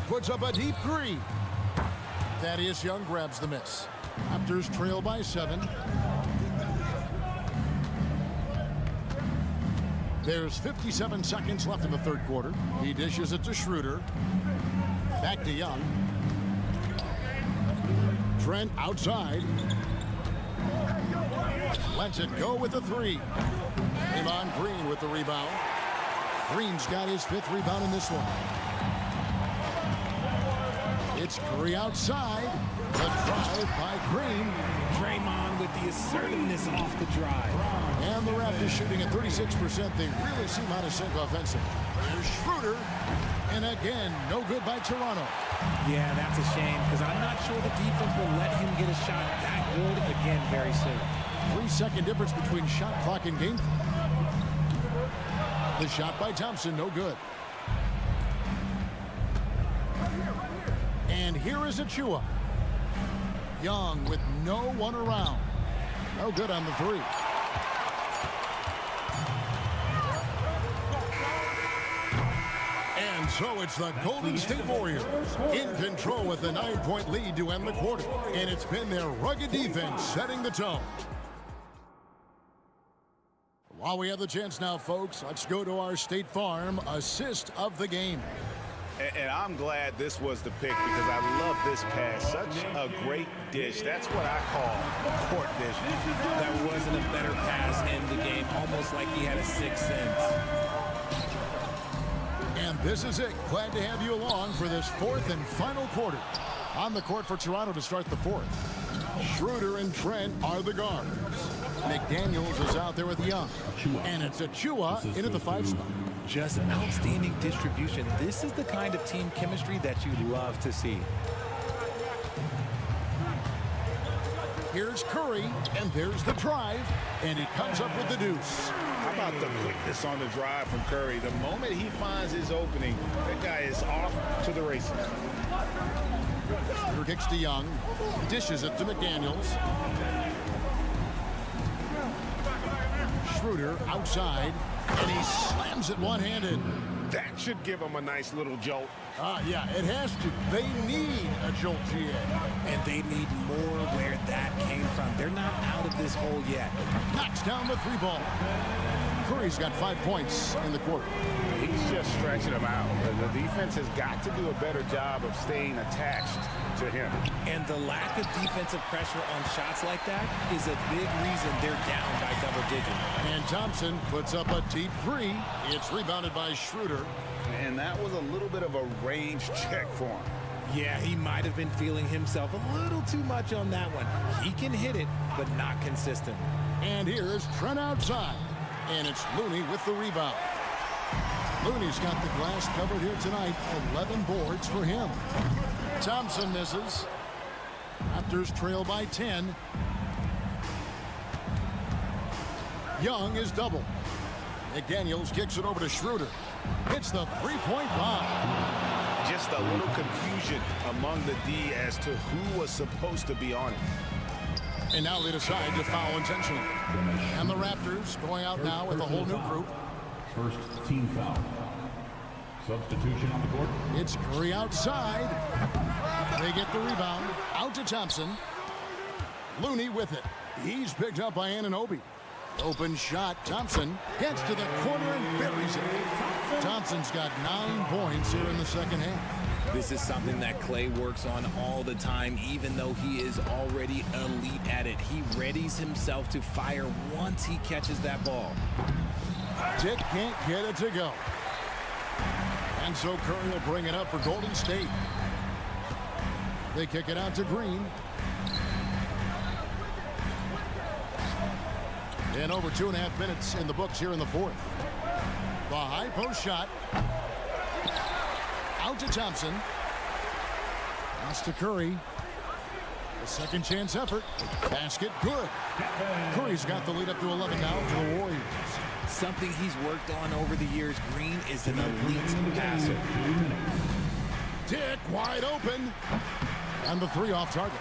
Puts up a deep 3. Thaddeus Young grabs the miss. Raptors trail by 7. There's 57 seconds left in the third quarter. He dishes it to Schroeder. Back to Young. Trent outside. Lets it go with the 3. Draymond Green with the rebound. Green's got his 5th rebound in this one. It's Curry outside. The drive by Green. Draymond with the assertiveness off the drive. And the Raptors shooting at 36%. They really seem out of sync offensively. There's Schroeder. And again, no good by Toronto. Yeah, that's a shame because I'm not sure the defense will let him get a shot that good again very soon. 3-second difference between shot clock and game clock. The shot by Thompson, no good. And here is Achua. Young with no one around. No good on the 3. And so it's the Golden State Warriors in control with a 9-point lead to end the quarter. And it's been their rugged defense setting the tone. While we have the chance now, folks, let's go to our State Farm assist of the game. And I'm glad this was the pick because I love this pass. Such a great dish. That's what I call court vision. There wasn't a better pass in the game, almost like he had a 6th sense. And this is it. Glad to have you along for this 4th and final quarter. On the court for Toronto to start the 4th. Schroeder and Trent are the guards. McDaniels is out there with Young. And it's Achua into the 5 spot. Just an outstanding distribution. This is the kind of team chemistry that you love to see. Here's Curry, and there's the drive, and he comes up with the deuce. How about the quickness on the drive from Curry? The moment he finds his opening, that guy is off to the races. Schroeder kicks to Young, dishes it to McDaniels. Schroeder outside, and he slams it one-handed. That should give him a nice little jolt. Yeah, it has to. They need a jolt, GA. And they need more where that came from. They're not out of this hole yet. Knocks down the 3 ball. Curry's got 5 points in the quarter. He's just stretching them out. The defense has got to do a better job of staying attached to him. And the lack of defensive pressure on shots like that is a big reason they're down by double digits. And Thompson puts up a deep 3. It's rebounded by Schroeder. And that was a little bit of a range check for him. Yeah, he might have been feeling himself a little too much on that one. He can hit it, but not consistent. And here's Trent outside. And it's Looney with the rebound. Looney's got the glass covered here tonight. 11 boards for him. Thompson misses. Raptors trail by 10. Young is double. McDaniels kicks it over to Schroeder. hits the three-point bomb. Just a little confusion among the D as to who was supposed to be on it. And now they decide to foul intentionally. And the Raptors going out now with a whole new group. First team foul. Substitution on the court. It's Curry outside. They get the rebound. Out to Thompson. Looney with it. He's picked up by Anunoby. Open shot. Thompson gets to the corner and buries it. Thompson's got 9 points here in the second half. This is something that Clay works on all the time, even though he is already elite at it. He readies himself to fire once he catches that ball. Dick can't get it to go. And so Curry will bring it up for Golden State. They kick it out to Green. And over 2.5 minutes in the books here in the fourth. The high post shot. Out to Thompson. Pass to Curry. A second chance effort. Basket good. Curry's got the lead up to 11 now for the Warriors. Something he's worked on over the years. Green is an elite passer. Dick wide open. And the three off target.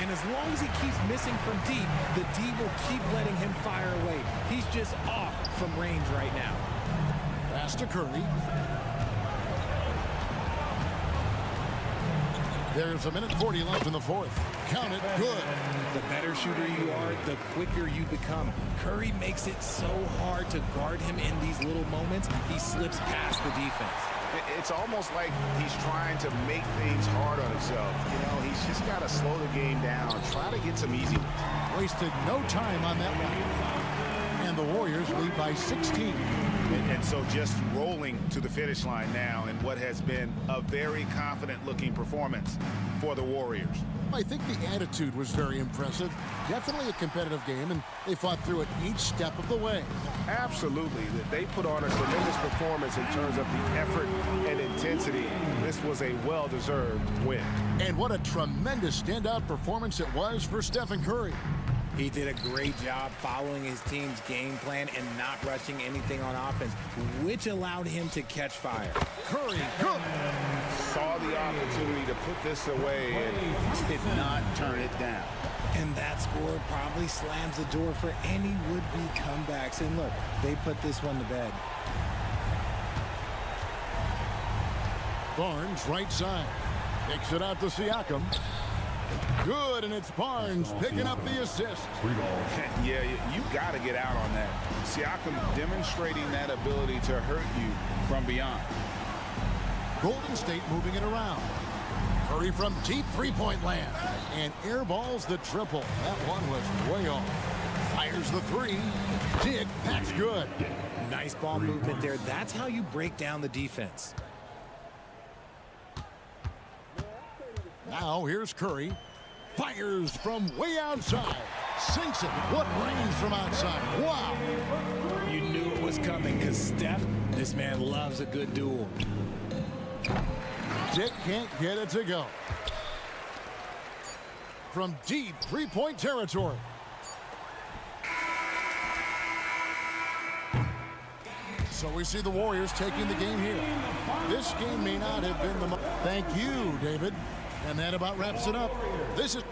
And as long as he keeps missing from deep, the D will keep letting him fire away. He's just off from range right now. Pass to Curry. There's 1:40 left in the fourth. Count it good. The better shooter you are, the quicker you become. Curry makes it so hard to guard him in these little moments. He slips past the defense. It's almost like he's trying to make things hard on himself. You know, he's just got to slow the game down, try to get some easy. Wasted no time on that one. And the Warriors lead by 16. And so just rolling to the finish line now in what has been a very confident-looking performance for the Warriors. I think the attitude was very impressive. Definitely a competitive game, and they fought through it each step of the way. Absolutely. They put on a tremendous performance in terms of the effort and intensity. This was a well-deserved win. And what a tremendous standout performance it was for Stephen Curry. He did a great job following his team's game plan and not rushing anything on offense, which allowed him to catch fire. Curry, good. Saw the opportunity to put this away and did not turn it down. And that score probably slams the door for any would-be comebacks. And look, they put this one to bed. Barnes, right side. Kicks it out to Siakam. Good, and it's Barnes picking up the assist. Yeah, you got to get out on that. Siakam demonstrating that ability to hurt you from beyond. Golden State moving it around. Curry from deep three-point land. And airballs the triple. That one was way off. Fires the three. Dick, that's good. Nice ball movement there. That's how you break down the defense. Now here's Curry. Fires from way outside. Sinks it. What range from outside. Wow. You knew it was coming because Steph, this man loves a good duel. Dick can't get it to go. From deep three-point territory. So we see the Warriors taking the game here. This game may not have been the Thank you, David. And that about wraps it up. This is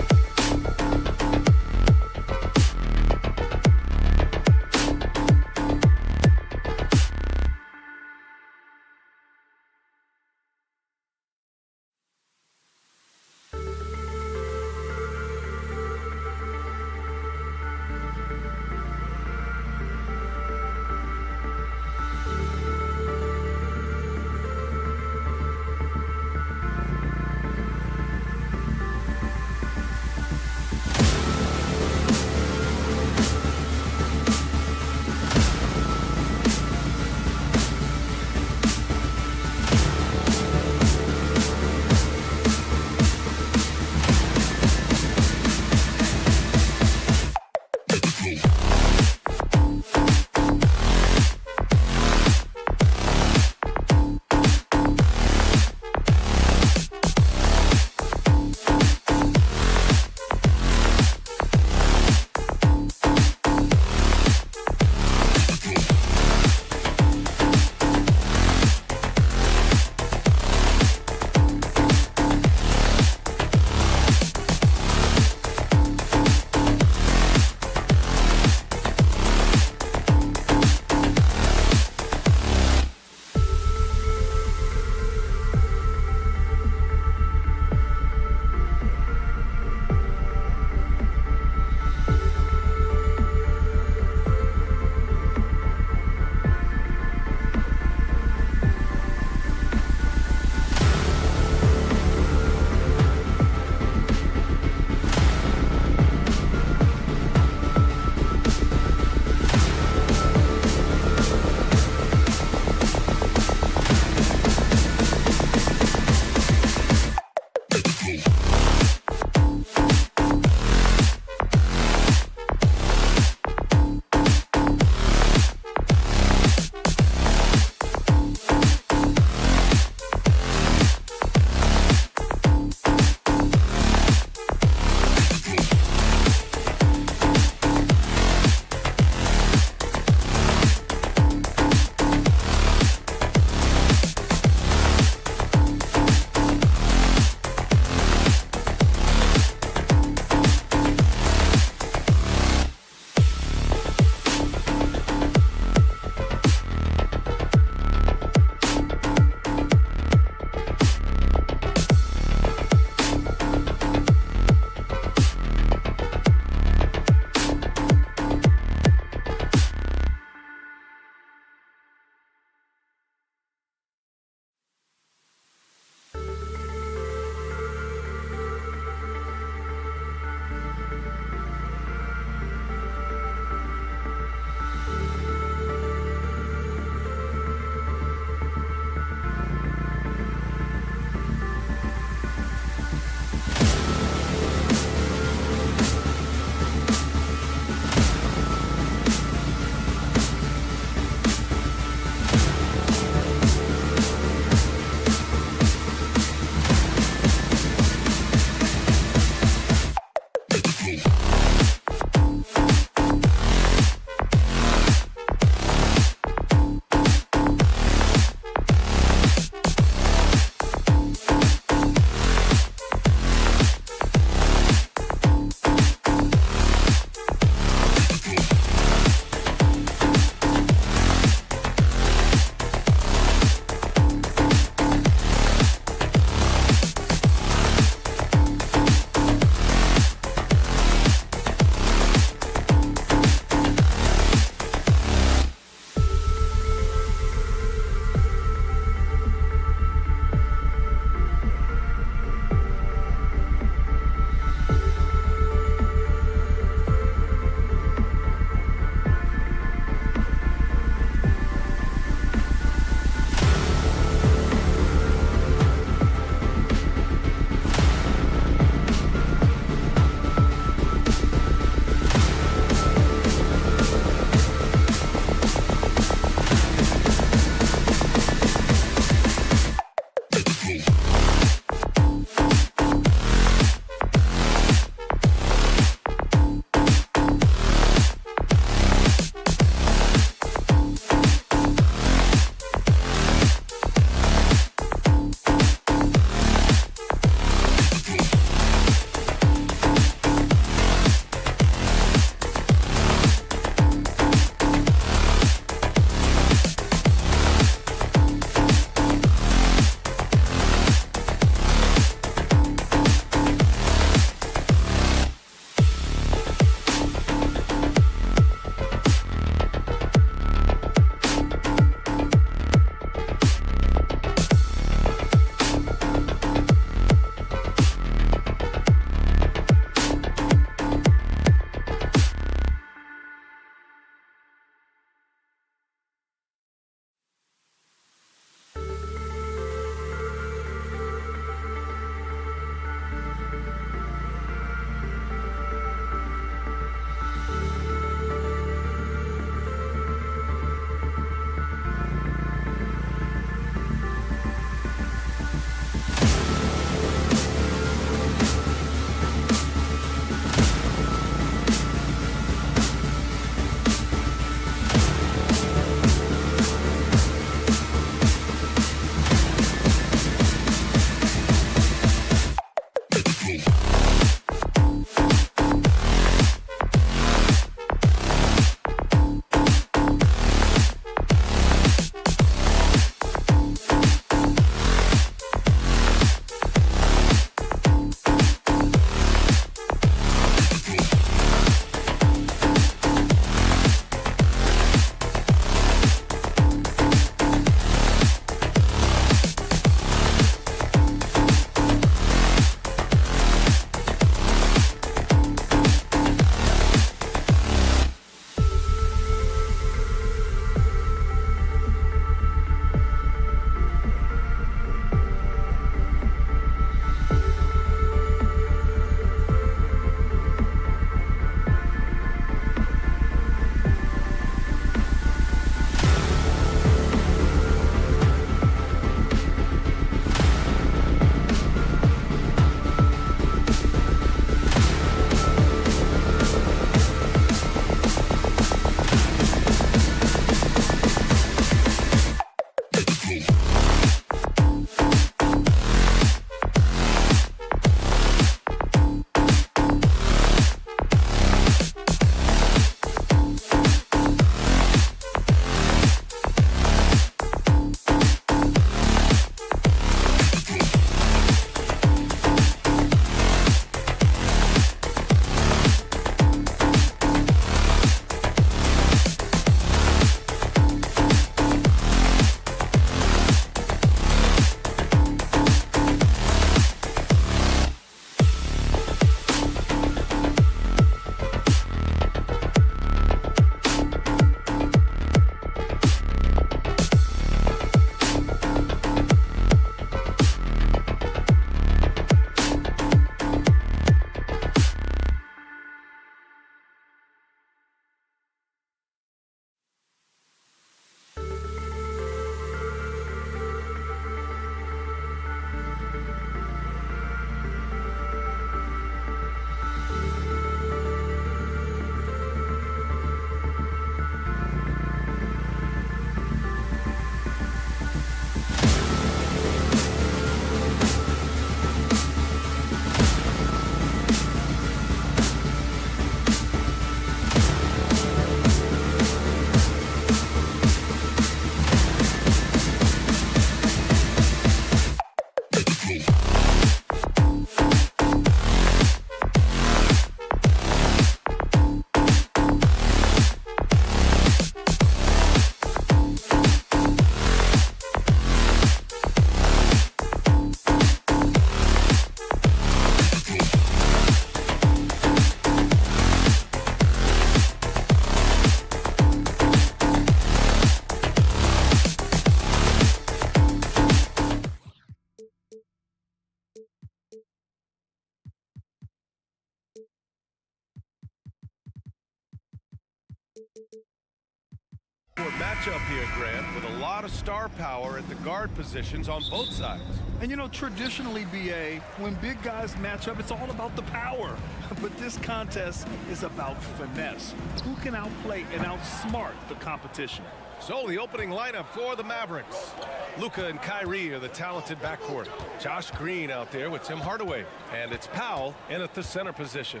Matchup here, Grant, with a lot of star power at the guard positions on both sides. And you know, traditionally, BA, when big guys match up, it's all about the power. But this contest is about finesse. Who can outplay and outsmart the competition? So the opening lineup for the Mavericks. Luka and Kyrie are the talented backcourt. Josh Green out there with Tim Hardaway. And it's Powell in at the center position.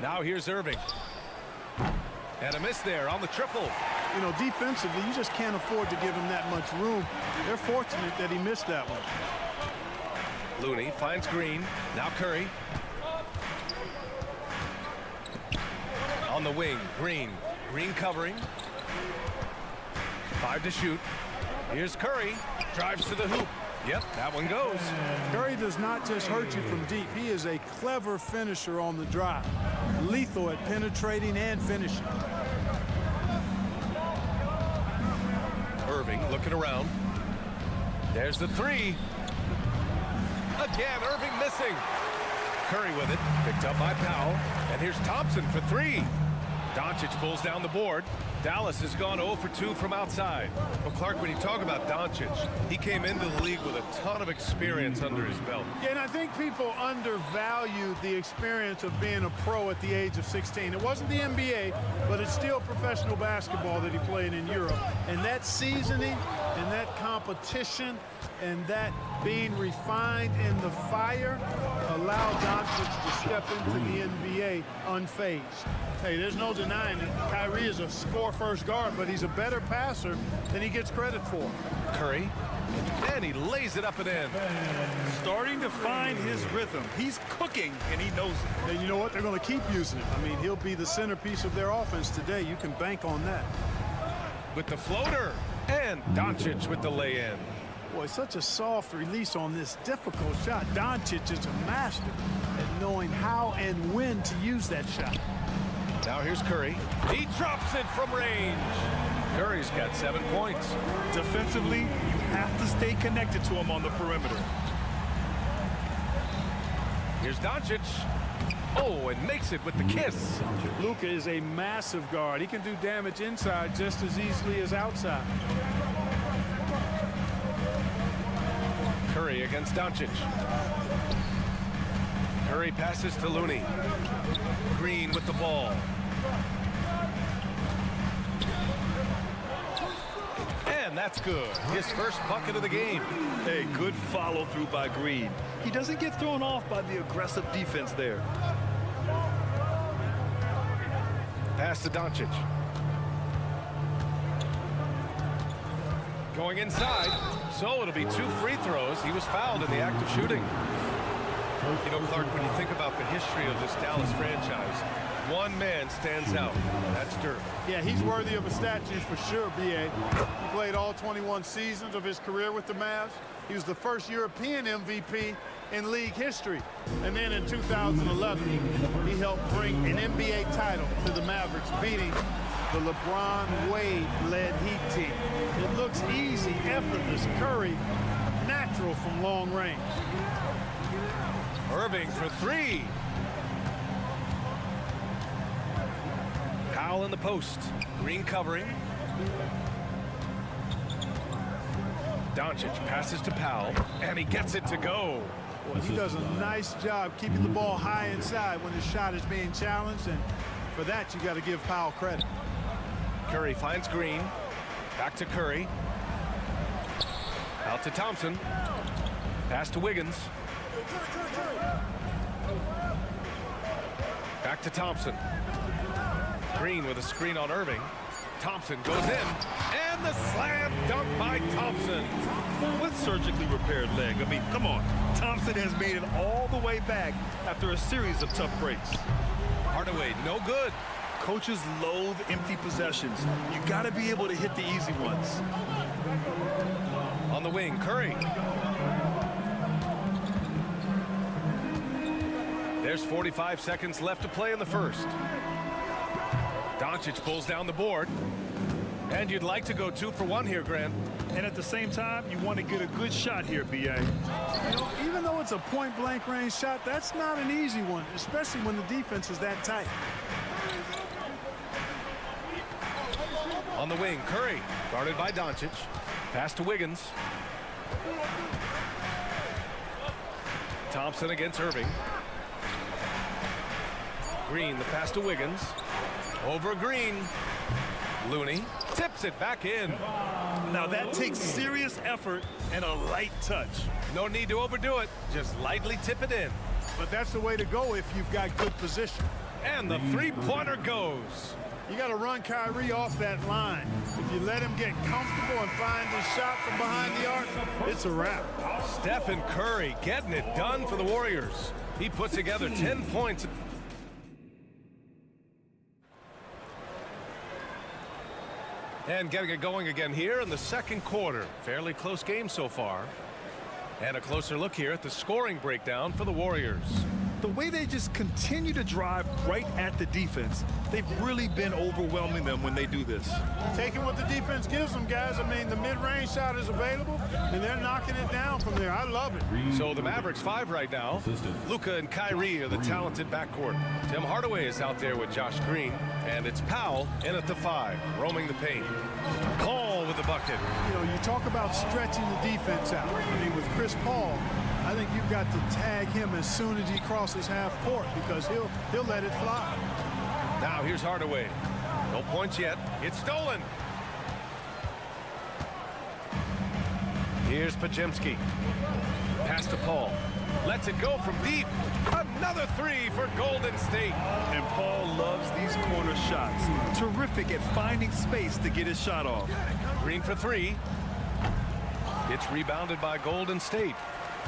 Now here's Irving. And a miss there on the triple. You know, defensively, you just can't afford to give him that much room. They're fortunate that he missed that one. Looney finds Green. Now Curry. On the wing, Green. Green covering. 5 to shoot. Here's Curry. Drives to the hoop. Yep, that one goes. Curry does not just hurt you from deep. He is a clever finisher on the drive. Lethal at penetrating and finishing. Irving looking around. There's the three. Again, Irving missing. Curry with it. Picked up by Powell. And here's Thompson for three. Doncic pulls down the board. Dallas has gone 0 for 2 from outside. Well, Clark, when you talk about Doncic, he came into the league with a ton of experience under his belt. Yeah, and I think people undervalued the experience of being a pro at the age of 16. It wasn't the NBA, but it's still professional basketball that he played in Europe. And that seasoning and that competition and that being refined in the fire allowed Doncic to step into the NBA unfazed. Hey, there's no denying it. Kyrie is a score-first guard, but he's a better passer than he gets credit for. Curry, and he lays it up and in. Starting to find his rhythm. He's cooking, and he knows it. And you know what? They're going to keep using it. I mean, he'll be the centerpiece of their offense today. You can bank on that. With the floater, and Doncic with the lay-in. Boy, such a soft release on this difficult shot. Doncic is a master at knowing how and when to use that shot. Now here's Curry. He drops it from range. Curry's got 7 points. Defensively, you have to stay connected to him on the perimeter. Here's Doncic. Oh, and makes it with the kiss. Luka is a massive guard. He can do damage inside just as easily as outside. Curry against Doncic. Curry passes to Looney. Green with the ball. And that's good. His first bucket of the game. Hey, good follow through by Green. He doesn't get thrown off by the aggressive defense there. Pass to Doncic. Going inside. So it'll be 2 free throws. He was fouled in the act of shooting. You know, Clark, when you think about the history of this Dallas franchise, one man stands out. That's Dirk. Yeah, he's worthy of a statue for sure, B.A. He played all 21 seasons of his career with the Mavs. He was the first European MVP in league history. And then in 2011, he helped bring an NBA title to the Mavericks, beating the LeBron Wade-led Heat team. It looks easy, effortless. Curry, natural from long range. Irving for three. Powell in the post. Green covering. Doncic passes to Powell, and he gets it to go. Well, he does a nice job keeping the ball high inside when his shot is being challenged, and for that, you got to give Powell credit. Curry finds Green. Back to Curry. Out to Thompson. Pass to Wiggins. Back to Thompson. Green with a screen on Irving. Thompson goes in. And the slam dunk by Thompson. What surgically repaired leg? I mean, come on. Thompson has made it all the way back after a series of tough breaks. Hardaway, no good. Coaches loathe empty possessions. You got to be able to hit the easy ones. On the wing, Curry. There's 45 seconds left to play in the first. Doncic pulls down the board. And you'd like to go 2 for 1 here, Grant. And at the same time, you want to get a good shot here, B.A. You know, even though it's a point-blank range shot, that's not an easy one, especially when the defense is that tight. On the wing, Curry, guarded by Doncic. Pass to Wiggins. Thompson against Irving. Green, the pass to Wiggins. Over Green. Looney tips it back in. Now that takes serious effort and a light touch. No need to overdo it. Just lightly tip it in. But that's the way to go if you've got good position. And the three-pointer goes. You got to run Kyrie off that line. If you let him get comfortable and find his shot from behind the arc, it's a wrap. Stephen Curry getting it done for the Warriors. He puts together 10 points. And getting it going again here in the second quarter. Fairly close game so far. And a closer look here at the scoring breakdown for the Warriors. The way they just continue to drive right at the defense, they've really been overwhelming them when they do this. Taking what the defense gives them, guys. I mean, the mid-range shot is available, and they're knocking it down from there. I love it. So the Mavericks 5 right now. Luka and Kyrie are the talented backcourt. Tim Hardaway is out there with Josh Green, and it's Powell in at the 5, roaming the paint. Paul with the bucket. You know, you talk about stretching the defense out. I mean, with Chris Paul, I think you've got to tag him as soon as he crosses half court because he'll let it fly. Now here's Hardaway. No points yet. It's stolen. Here's Podziemski. Pass to Paul. Lets it go from deep. Another 3 for Golden State. And Paul loves these corner shots. Terrific at finding space to get his shot off. Green for 3. It's rebounded by Golden State.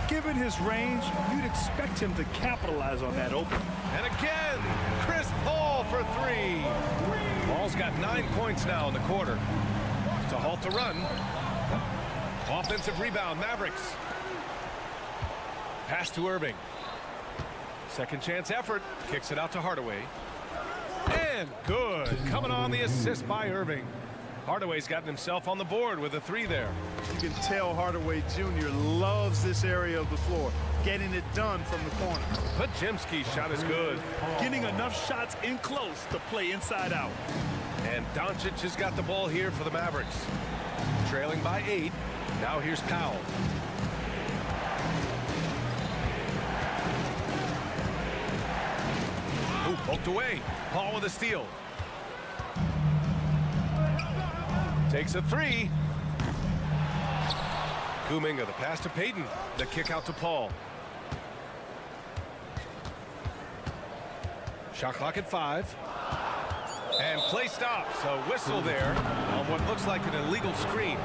Given his range, you'd expect him to capitalize on that open. And again, Chris Paul for 3. Paul's got 9 points now in the quarter. To halt the run. Offensive rebound, Mavericks. Pass to Irving. Second chance effort. Kicks it out to Hardaway. And good. Coming on the assist by Irving. Hardaway's gotten himself on the board with a 3 there. You can tell Hardaway Jr. loves this area of the floor, getting it done from the corner. Podziemski's shot is good. Getting enough shots in close to play inside out. And Doncic has got the ball here for the Mavericks. Trailing by 8. Now here's Powell. Ooh, poked away. Paul with a steal. Takes a 3. Kuminga, the pass to Payton. The kick out to Paul. Shot clock at 5. And play stops. A whistle there on what looks like an illegal screen.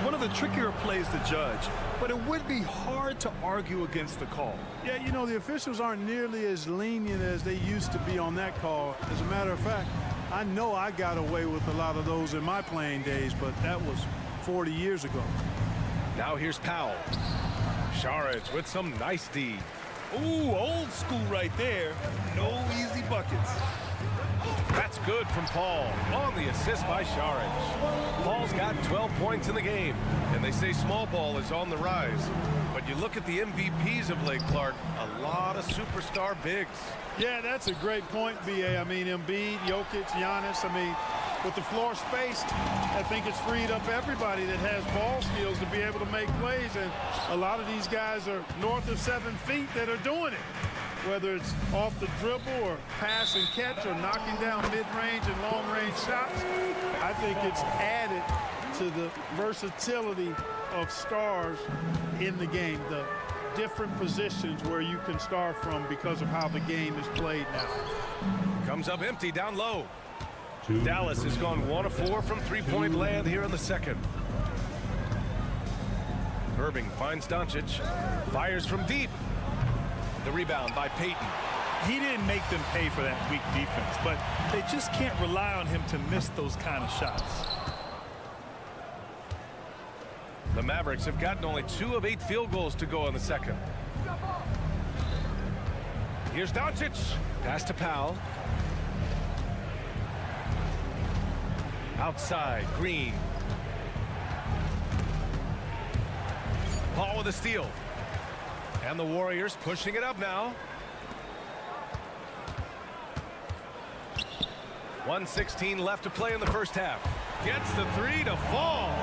One of the trickier plays to judge, but it would be hard to argue against the call. Yeah, you know, the officials aren't nearly as lenient as they used to be on that call. As a matter of fact, I know I got away with a lot of those in my playing days, but that was 40 years ago. Now here's Powell. Saric with some nice D. Ooh, old school right there. No easy buckets. That's good from Paul on the assist by Saric. Paul's got 12 points in the game, and they say small ball is on the rise. But you look at the MVPs of late, Clark, a lot of superstar bigs. Yeah, that's a great point, B.A. I mean, Embiid, Jokic, Giannis. I mean, with the floor spaced, I think it's freed up everybody that has ball skills to be able to make plays. And a lot of these guys are north of 7 feet that are doing it, whether it's off the dribble or pass and catch or knocking down mid-range and long-range shots. I think it's added to the versatility of stars in the game, the different positions where you can start from because of how the game is played now. Comes up empty down low. Dallas has gone 1 of 4 from three-point land here in the second. Irving finds Doncic, fires from deep. The rebound by Payton. He didn't make them pay for that weak defense, but they just can't rely on him to miss those kind of shots. The Mavericks have gotten only 2 of 8 field goals to go in the second. Here's Doncic. Pass to Powell. Outside, Green. Paul with a steal. And the Warriors pushing it up now. 1:16 left to play in the first half. Gets the three to fall.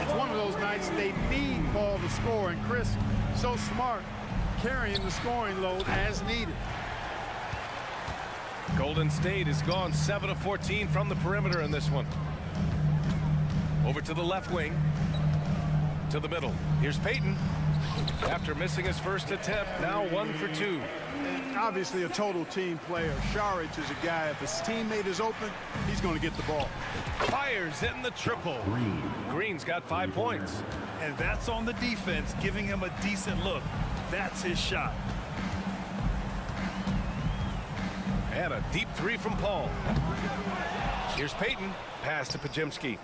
It's one of those nights they need Paul to score, and Chris, so smart, carrying the scoring load as needed. Golden State has gone 7 of 14 from the perimeter in this one. Over to the left wing. To the middle. Here's Payton. After missing his first attempt, now 1 for 2. And obviously a total team player. Sharage is a guy, if his teammate is open, he's going to get the ball. Fires hitting the triple. Green's got 5 points. And that's on the defense, giving him a decent look. That's his shot. And a deep three from Paul. Here's Payton. Pass to Podziemski.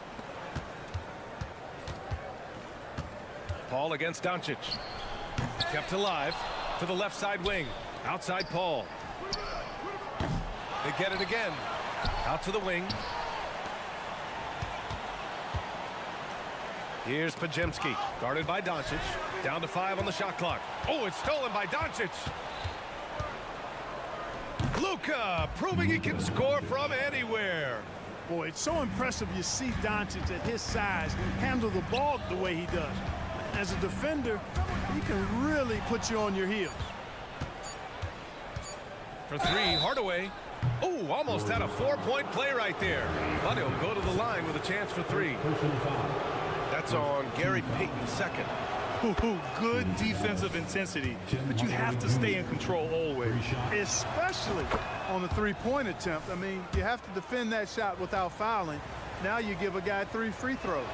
Paul against Doncic. Kept alive to the left side wing. Outside Paul. They get it again. Out to the wing. Here's Podziemski. Guarded by Doncic. Down to 5 on the shot clock. Oh, it's stolen by Doncic. Luka proving he can score from anywhere. Boy, it's so impressive you see Doncic at his size handle the ball the way he does. As a defender, he can really put you on your heels. For 3, Hardaway. Oh, almost had a 4-point play right there. But he'll go to the line with a chance for 3. That's on Gary Payton's second. Good defensive intensity, but you have to stay in control always. Especially on the three-point attempt. I mean, you have to defend that shot without fouling. Now you give a guy 3 free throws.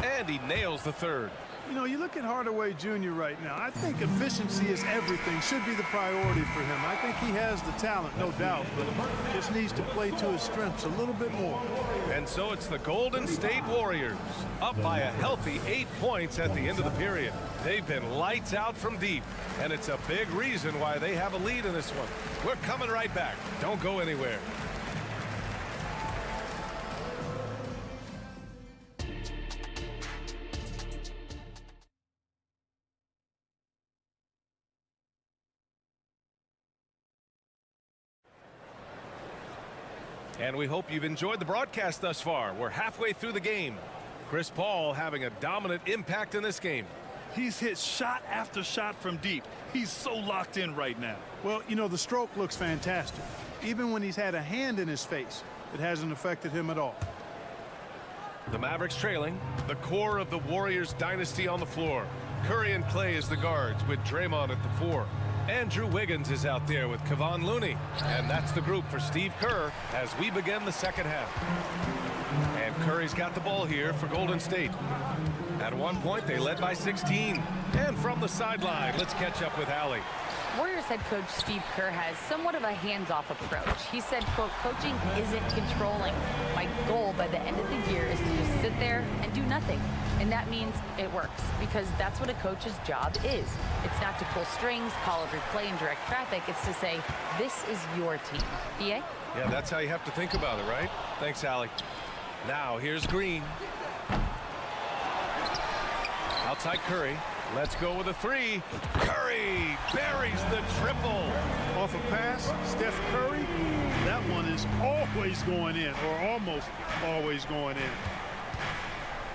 And he nails the third. You know, you look at Hardaway Jr. right now. I think efficiency is everything, should be the priority for him. I think he has the talent, no doubt, but just needs to play to his strengths a little bit more. And so it's the Golden State Warriors up by a healthy 8 points at the end of the period. They've been lights out from deep, and it's a big reason why they have a lead in this one. We're coming right back. Don't go anywhere. And we hope you've enjoyed the broadcast thus far. We're halfway through the game. Chris Paul having a dominant impact in this game. He's hit shot after shot from deep. He's so locked in right now. Well, you know, the stroke looks fantastic. Even when he's had a hand in his face, it hasn't affected him at all. The Mavericks trailing. The core of the Warriors dynasty on the floor. Curry and Clay as the guards with Draymond at the 4. Andrew Wiggins is out there with Kevon Looney. And that's the group for Steve Kerr as we begin the second half. And Curry's got the ball here for Golden State. At one point, they led by 16. And from the sideline, let's catch up with Allie. Warriors head coach Steve Kerr has somewhat of a hands-off approach. He said, quote, coaching isn't controlling. My goal by the end of the year is to just sit there and do nothing. And that means it works, because that's what a coach's job is. It's not to pull strings, call every play, and direct traffic. It's to say, this is your team. EA? Yeah, that's how you have to think about it, right? Thanks, Allie. Now, here's Green. Outside Curry. Let's go with a 3. Curry buries the triple. Off a pass, Steph Curry, that one is always going in, or almost always going in.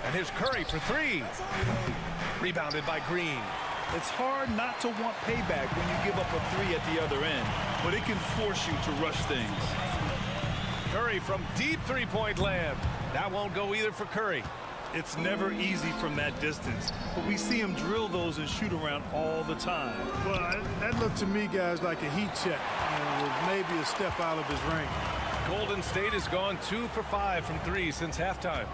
And here's Curry for 3. Rebounded by Green. It's hard not to want payback when you give up a 3 at the other end, but it can force you to rush things. Curry from deep three-point land. That won't go either for Curry. It's never easy from that distance, but we see him drill those and shoot around all the time. Well, that looked to me, guys, like a heat check, and was maybe a step out of his range. Golden State has gone 2 for 5 from 3 since halftime.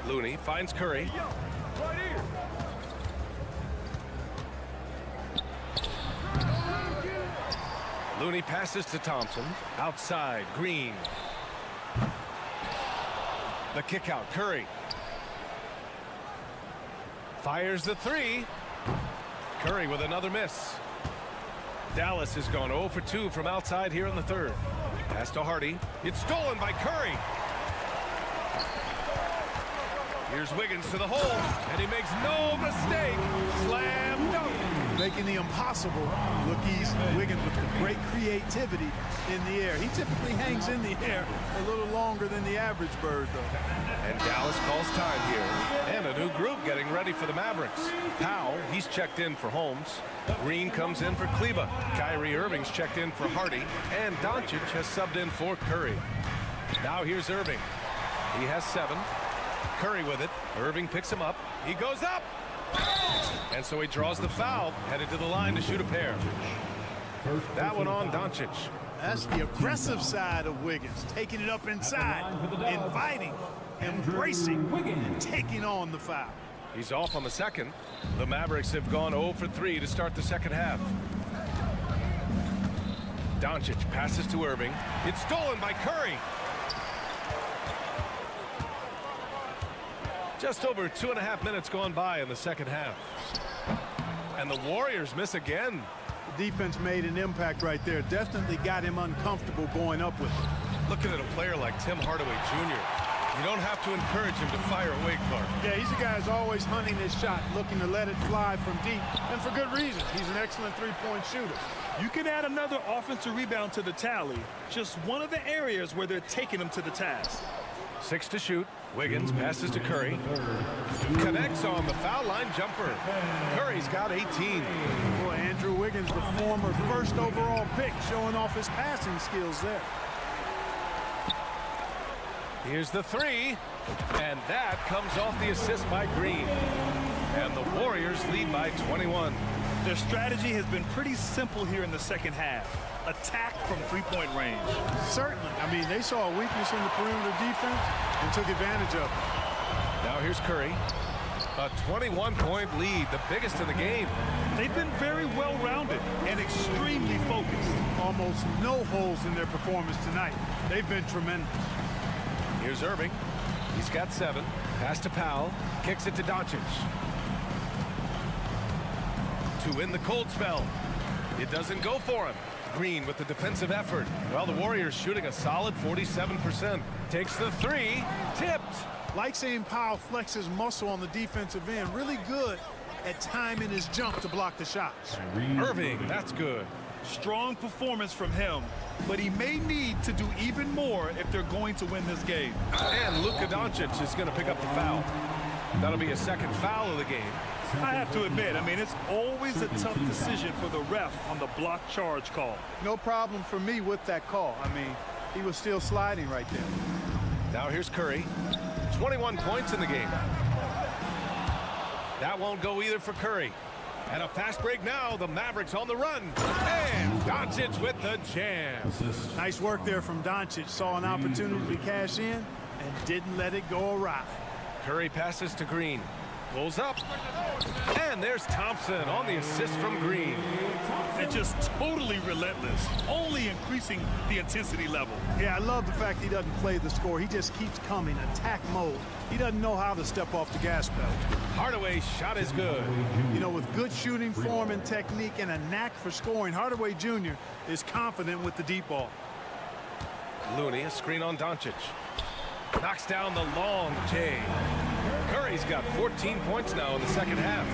Looney finds Curry. Looney passes to Thompson. Outside, Green. The kick out, Curry. Fires the 3. Curry with another miss. Dallas has gone 0 for 2 from outside here in the third. Pass to Hardy. It's stolen by Curry. Here's Wiggins to the hole, and he makes no mistake. Slam dunk. Making the impossible look easy. Wiggins with the great creativity in the air. He typically hangs in the air a little longer than the average bird, though. And Dallas calls time here. And a new group getting ready for the Mavericks. Powell, he's checked in for Holmes. Green comes in for Kleba. Kyrie Irving's checked in for Hardy. And Doncic has subbed in for Curry. Now here's Irving. He has 7. Curry with it. Irving picks him up. He goes up. And so he draws the foul, headed to the line to shoot a pair. That one on Doncic. That's the aggressive side of Wiggins, taking it up inside, inviting, embracing, and taking on the foul. He's off on the second. The Mavericks have gone 0 for 3 to start the second half. Doncic passes to Irving. It's stolen by Curry. Just over 2.5 minutes gone by in the second half. And the Warriors miss again. The defense made an impact right there. Definitely got him uncomfortable going up with it. Looking at a player like Tim Hardaway Jr., you don't have to encourage him to fire away, Clark. Yeah, he's a guy who's always hunting his shot, looking to let it fly from deep, and for good reason. He's an excellent three-point shooter. You can add another offensive rebound to the tally. Just one of the areas where they're taking him to the task. 6 to shoot. Wiggins passes to Curry. Connects on the foul line jumper. Curry's got 18. Boy, Andrew Wiggins, the former first overall pick, showing off his passing skills there. Here's the 3. And that comes off the assist by Green. And the Warriors lead by 21. Their strategy has been pretty simple here in the second half. Attack from three-point range. Certainly. I mean, they saw a weakness in the perimeter defense and took advantage of it. Now here's Curry. A 21-point lead, the biggest in the game. They've been very well-rounded and extremely focused. Almost no holes in their performance tonight. They've been tremendous. Here's Irving. He's got 7. Pass to Powell. Kicks it to Doncic. To win the cold spell. It doesn't go for him. Green with the defensive effort. Well, the Warriors shooting a solid 47%. Takes the 3. Tipped. Like seeing Powell flex his muscle on the defensive end. Really good at timing his jump to block the shots. Irving, that's good. Strong performance from him, but he may need to do even more if they're going to win this game. And Luka Doncic is going to pick up the foul. That'll be a second foul of the game. I have to admit, I mean, it's always a tough decision for the ref on the block charge call. No problem for me with that call. I mean, he was still sliding right there. Now here's Curry. 21 points in the game. That won't go either for Curry. And a fast break now. The Mavericks on the run. And Doncic with the jam. Nice work there from Doncic. Saw an opportunity to cash in and didn't let it go awry. Curry passes to Green. Pulls up. And there's Thompson on the assist from Green. And just totally relentless, only increasing the intensity level. Yeah, I love the fact he doesn't play the score. He just keeps coming, attack mode. He doesn't know how to step off the gas pedal. Hardaway's shot is good. You know, with good shooting form and technique and a knack for scoring, Hardaway Jr. is confident with the deep ball. Looney, a screen on Doncic. Knocks down the long J. Curry's got 14 points now in the second half.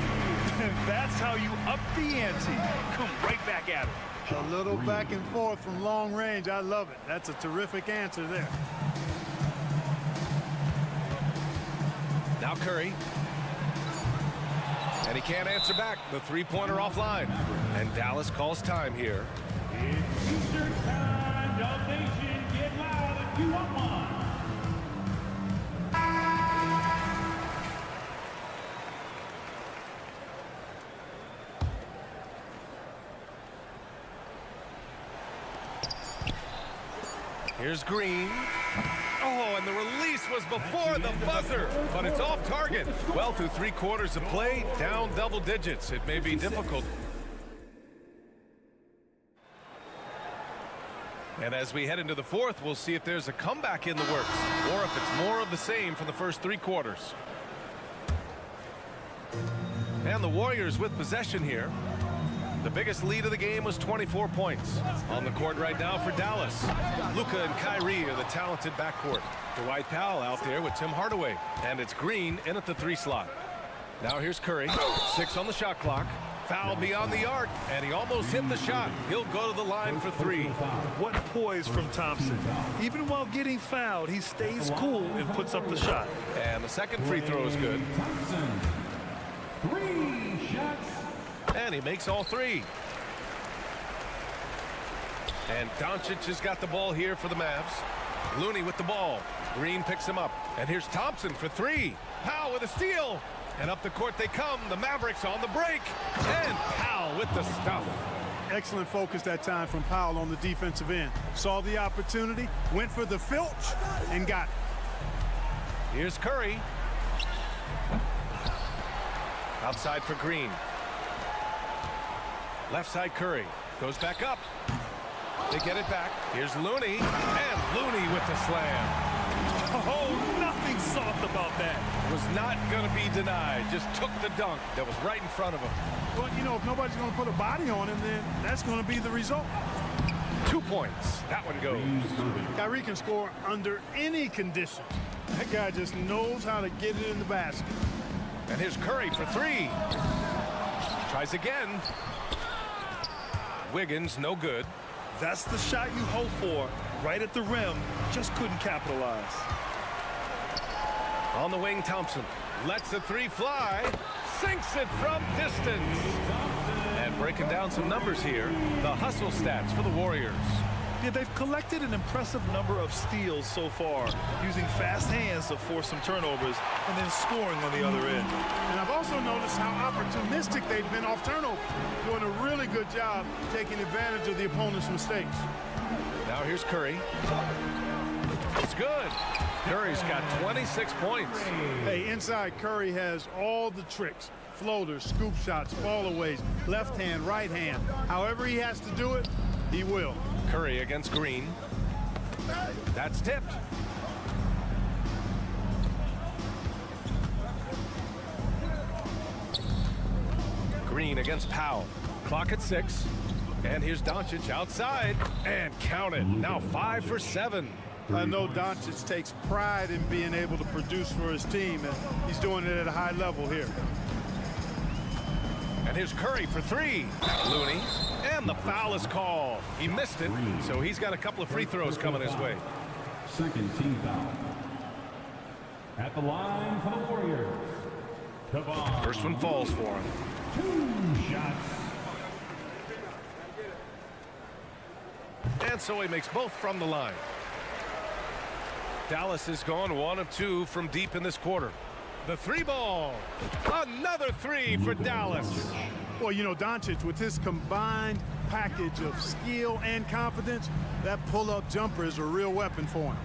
And that's how you up the ante. Come right back at it. A little back and forth from long range. I love it. That's a terrific answer there. Now Curry. And he can't answer back. The three-pointer offline. And Dallas calls time here. It's Eastern time. Dub Nation, get loud if you want one. Here's Green. Oh, and the release was before the buzzer, but it's off target. Well, through 3 quarters of play, down double digits. It may be difficult. And as we head into the fourth, we'll see if there's a comeback in the works, or if it's more of the same from the first 3 quarters. And the Warriors with possession here. The biggest lead of the game was 24 points. On the court right now for Dallas, Luka and Kyrie are the talented backcourt. Dwight Powell out there with Tim Hardaway. And it's Green in at the 3 slot. Now here's Curry. 6 on the shot clock. Foul beyond the arc, and he almost hit the shot. He'll go to the line for 3. What poise from Thompson. Even while getting fouled, he stays cool and puts up the shot. And the second free throw is good. Thompson. 3 shots. And he makes all 3. And Doncic has got the ball here for the Mavs. Looney with the ball. Green picks him up. And here's Thompson for 3. Powell with a steal. And up the court they come. The Mavericks on the break. And Powell with the stuff. Excellent focus that time from Powell on the defensive end. Saw the opportunity, went for the filch, and got it. Here's Curry. Outside for Green. Left side Curry. Goes back up. They get it back. Here's Looney. And Looney with the slam. Oh, nothing soft about that. Was not going to be denied. Just took the dunk that was right in front of him. Well, you know, if nobody's going to put a body on him, then that's going to be the result. 2 points. That one goes. Kyrie can score under any condition. That guy just knows how to get it in the basket. And here's Curry for 3. Tries again. Wiggins, no good. That's the shot you hope for. Right at the rim. Just couldn't capitalize. On the wing, Thompson lets the 3 fly. Sinks it from distance. And breaking down some numbers here. The hustle stats for the Warriors. Yeah, they've collected an impressive number of steals so far, using fast hands to force some turnovers and then scoring on the other end. And I've also noticed how opportunistic they've been off turnover, doing a really good job taking advantage of the opponent's mistakes. Now here's Curry. It's good. Curry's got 26 points. Hey, inside Curry has all the tricks. Floaters, scoop shots, fallaways, left hand, right hand. However he has to do it, he will. Curry against Green. That's tipped. Green against Powell. Clock at 6. And here's Doncic outside. And count it. Now 5 for 7. I know Doncic takes pride in being able to produce for his team, and he's doing it at a high level here. And here's Curry for 3. Looney. And the foul is called. He missed it, so he's got a couple of free throws coming his way. Second team foul. At the line for the Warriors. First one falls for him. 2 shots. And so he makes both from the line. Dallas has gone 1 of 2 from deep in this quarter. The 3 ball. Another 3 for Dallas. Well, you know, Doncic, with his combined package of skill and confidence, that pull-up jumper is a real weapon for him.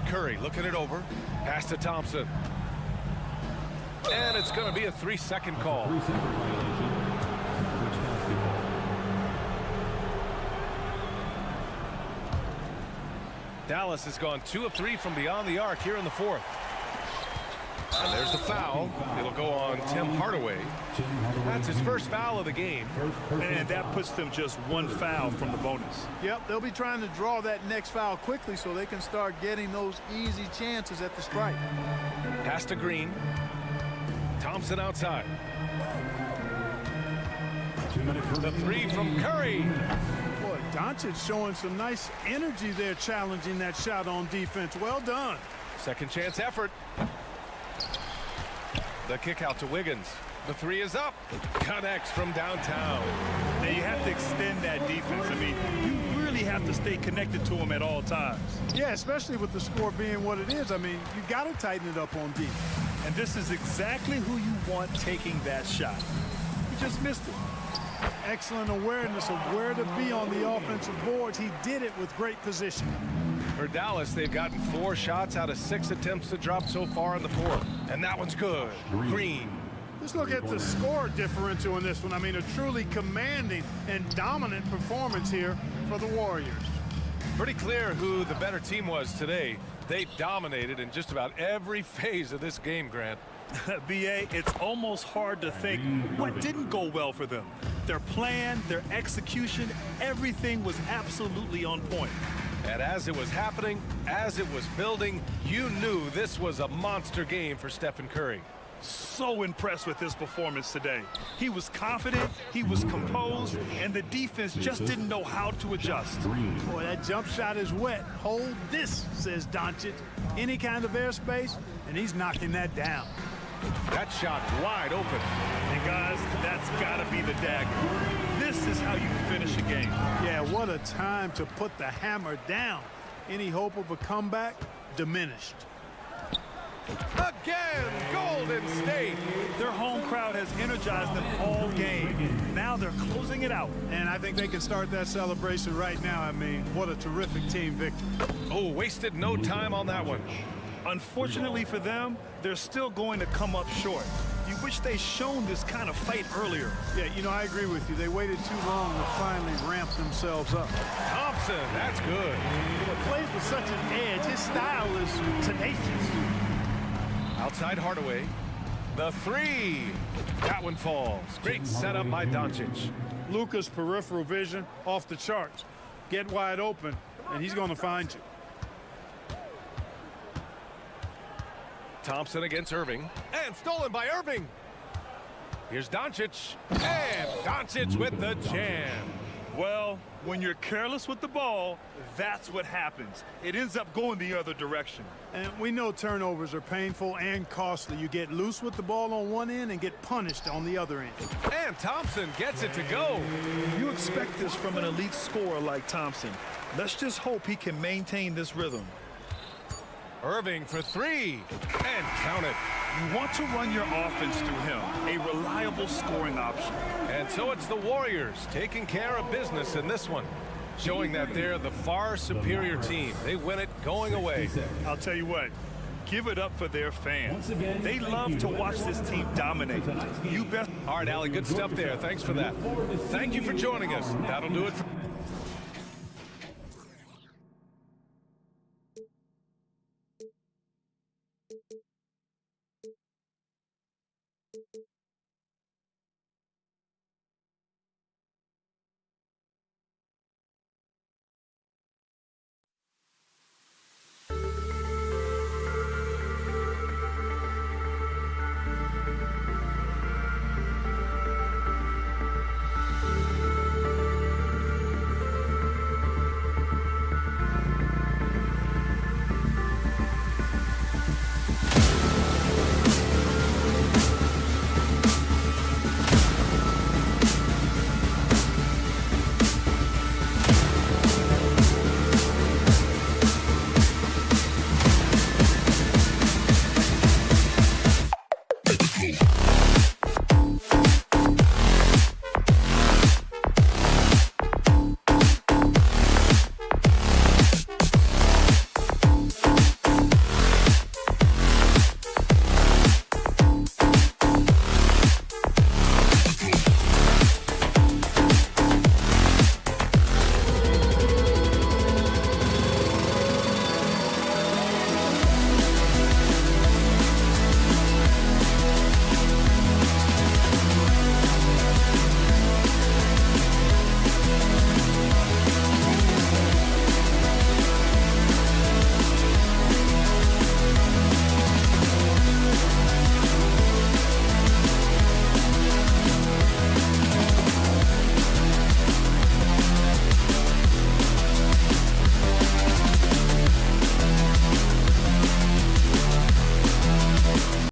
Curry looking it over. Pass to Thompson. And it's going to be a 3-second call. 3-second violation. Which basketball? Dallas has gone 2 of 3 from beyond the arc here in the 4th. And there's the foul. It'll go on Tim Hardaway. That's his first foul of the game. And that puts them just 1 foul from the bonus. Yep, they'll be trying to draw that next foul quickly so they can start getting those easy chances at the strike. Pass to Green. Thompson outside. The 3 from Curry. Boy, Doncic showing some nice energy there, challenging that shot on defense. Well done. Second chance effort. The kick out to Wiggins. The 3 is up. Connects from downtown. Now you have to extend that defense. I mean, you really have to stay connected to him at all times. Yeah, especially with the score being what it is. I mean, you got to tighten it up on defense. And this is exactly who you want taking that shot. You just missed it. Excellent awareness of where to be on the offensive boards. He did it with great position. For Dallas, they've gotten 4 shots out of 6 attempts to drop so far in the 4th. And that one's good. Green. Just look at the score differential in this one. I mean, a truly commanding and dominant performance here for the Warriors. Pretty clear who the better team was today. They dominated in just about every phase of this game, Grant. B.A., it's almost hard to think what didn't go well for them. Their plan, their execution, everything was absolutely on point. And as it was happening, as it was building, you knew this was a monster game for Stephen Curry. So impressed with his performance today. He was confident, he was composed, and the defense just didn't know how to adjust. Boy, that jump shot is wet. Hold this, says Doncic. Any kind of airspace, and he's knocking that down. That shot wide open. And guys, that's got to be the dagger. This is how you finish a game. Yeah, what a time to put the hammer down. Any hope of a comeback? Diminished. Again, Golden State. Their home crowd has energized them all game. Now they're closing it out. And I think they can start that celebration right now. I mean, what a terrific team victory. Oh, wasted no time on that one. Unfortunately for them, they're still going to come up short. You wish they'd shown this kind of fight earlier. Yeah, you know, I agree with you. They waited too long to finally ramp themselves up. Thompson, that's good. He plays with such an edge. His style is tenacious. Outside Hardaway. The three. That one falls. Great setup by Doncic. Lukas' peripheral vision off the charts. Get wide open, and he's going to find you. Thompson against Irving. And stolen by Irving. Here's Doncic. And Doncic with the jam. Well, when you're careless with the ball, that's what happens. It ends up going the other direction. And we know turnovers are painful and costly. You get loose with the ball on one end and get punished on the other end. And Thompson gets it to go. You expect this from an elite scorer like Thompson. Let's just hope he can maintain this rhythm. Irving for three. And count it. You want to run your offense through him, a reliable scoring option. And so it's the Warriors taking care of business in this one, showing that they're the far superior team. They win it going away. I'll tell you what, give it up for their fans. They love to watch this team dominate. You bet. All right, Allie, good stuff there. Thanks for that. Thank you for joining us. That'll do it for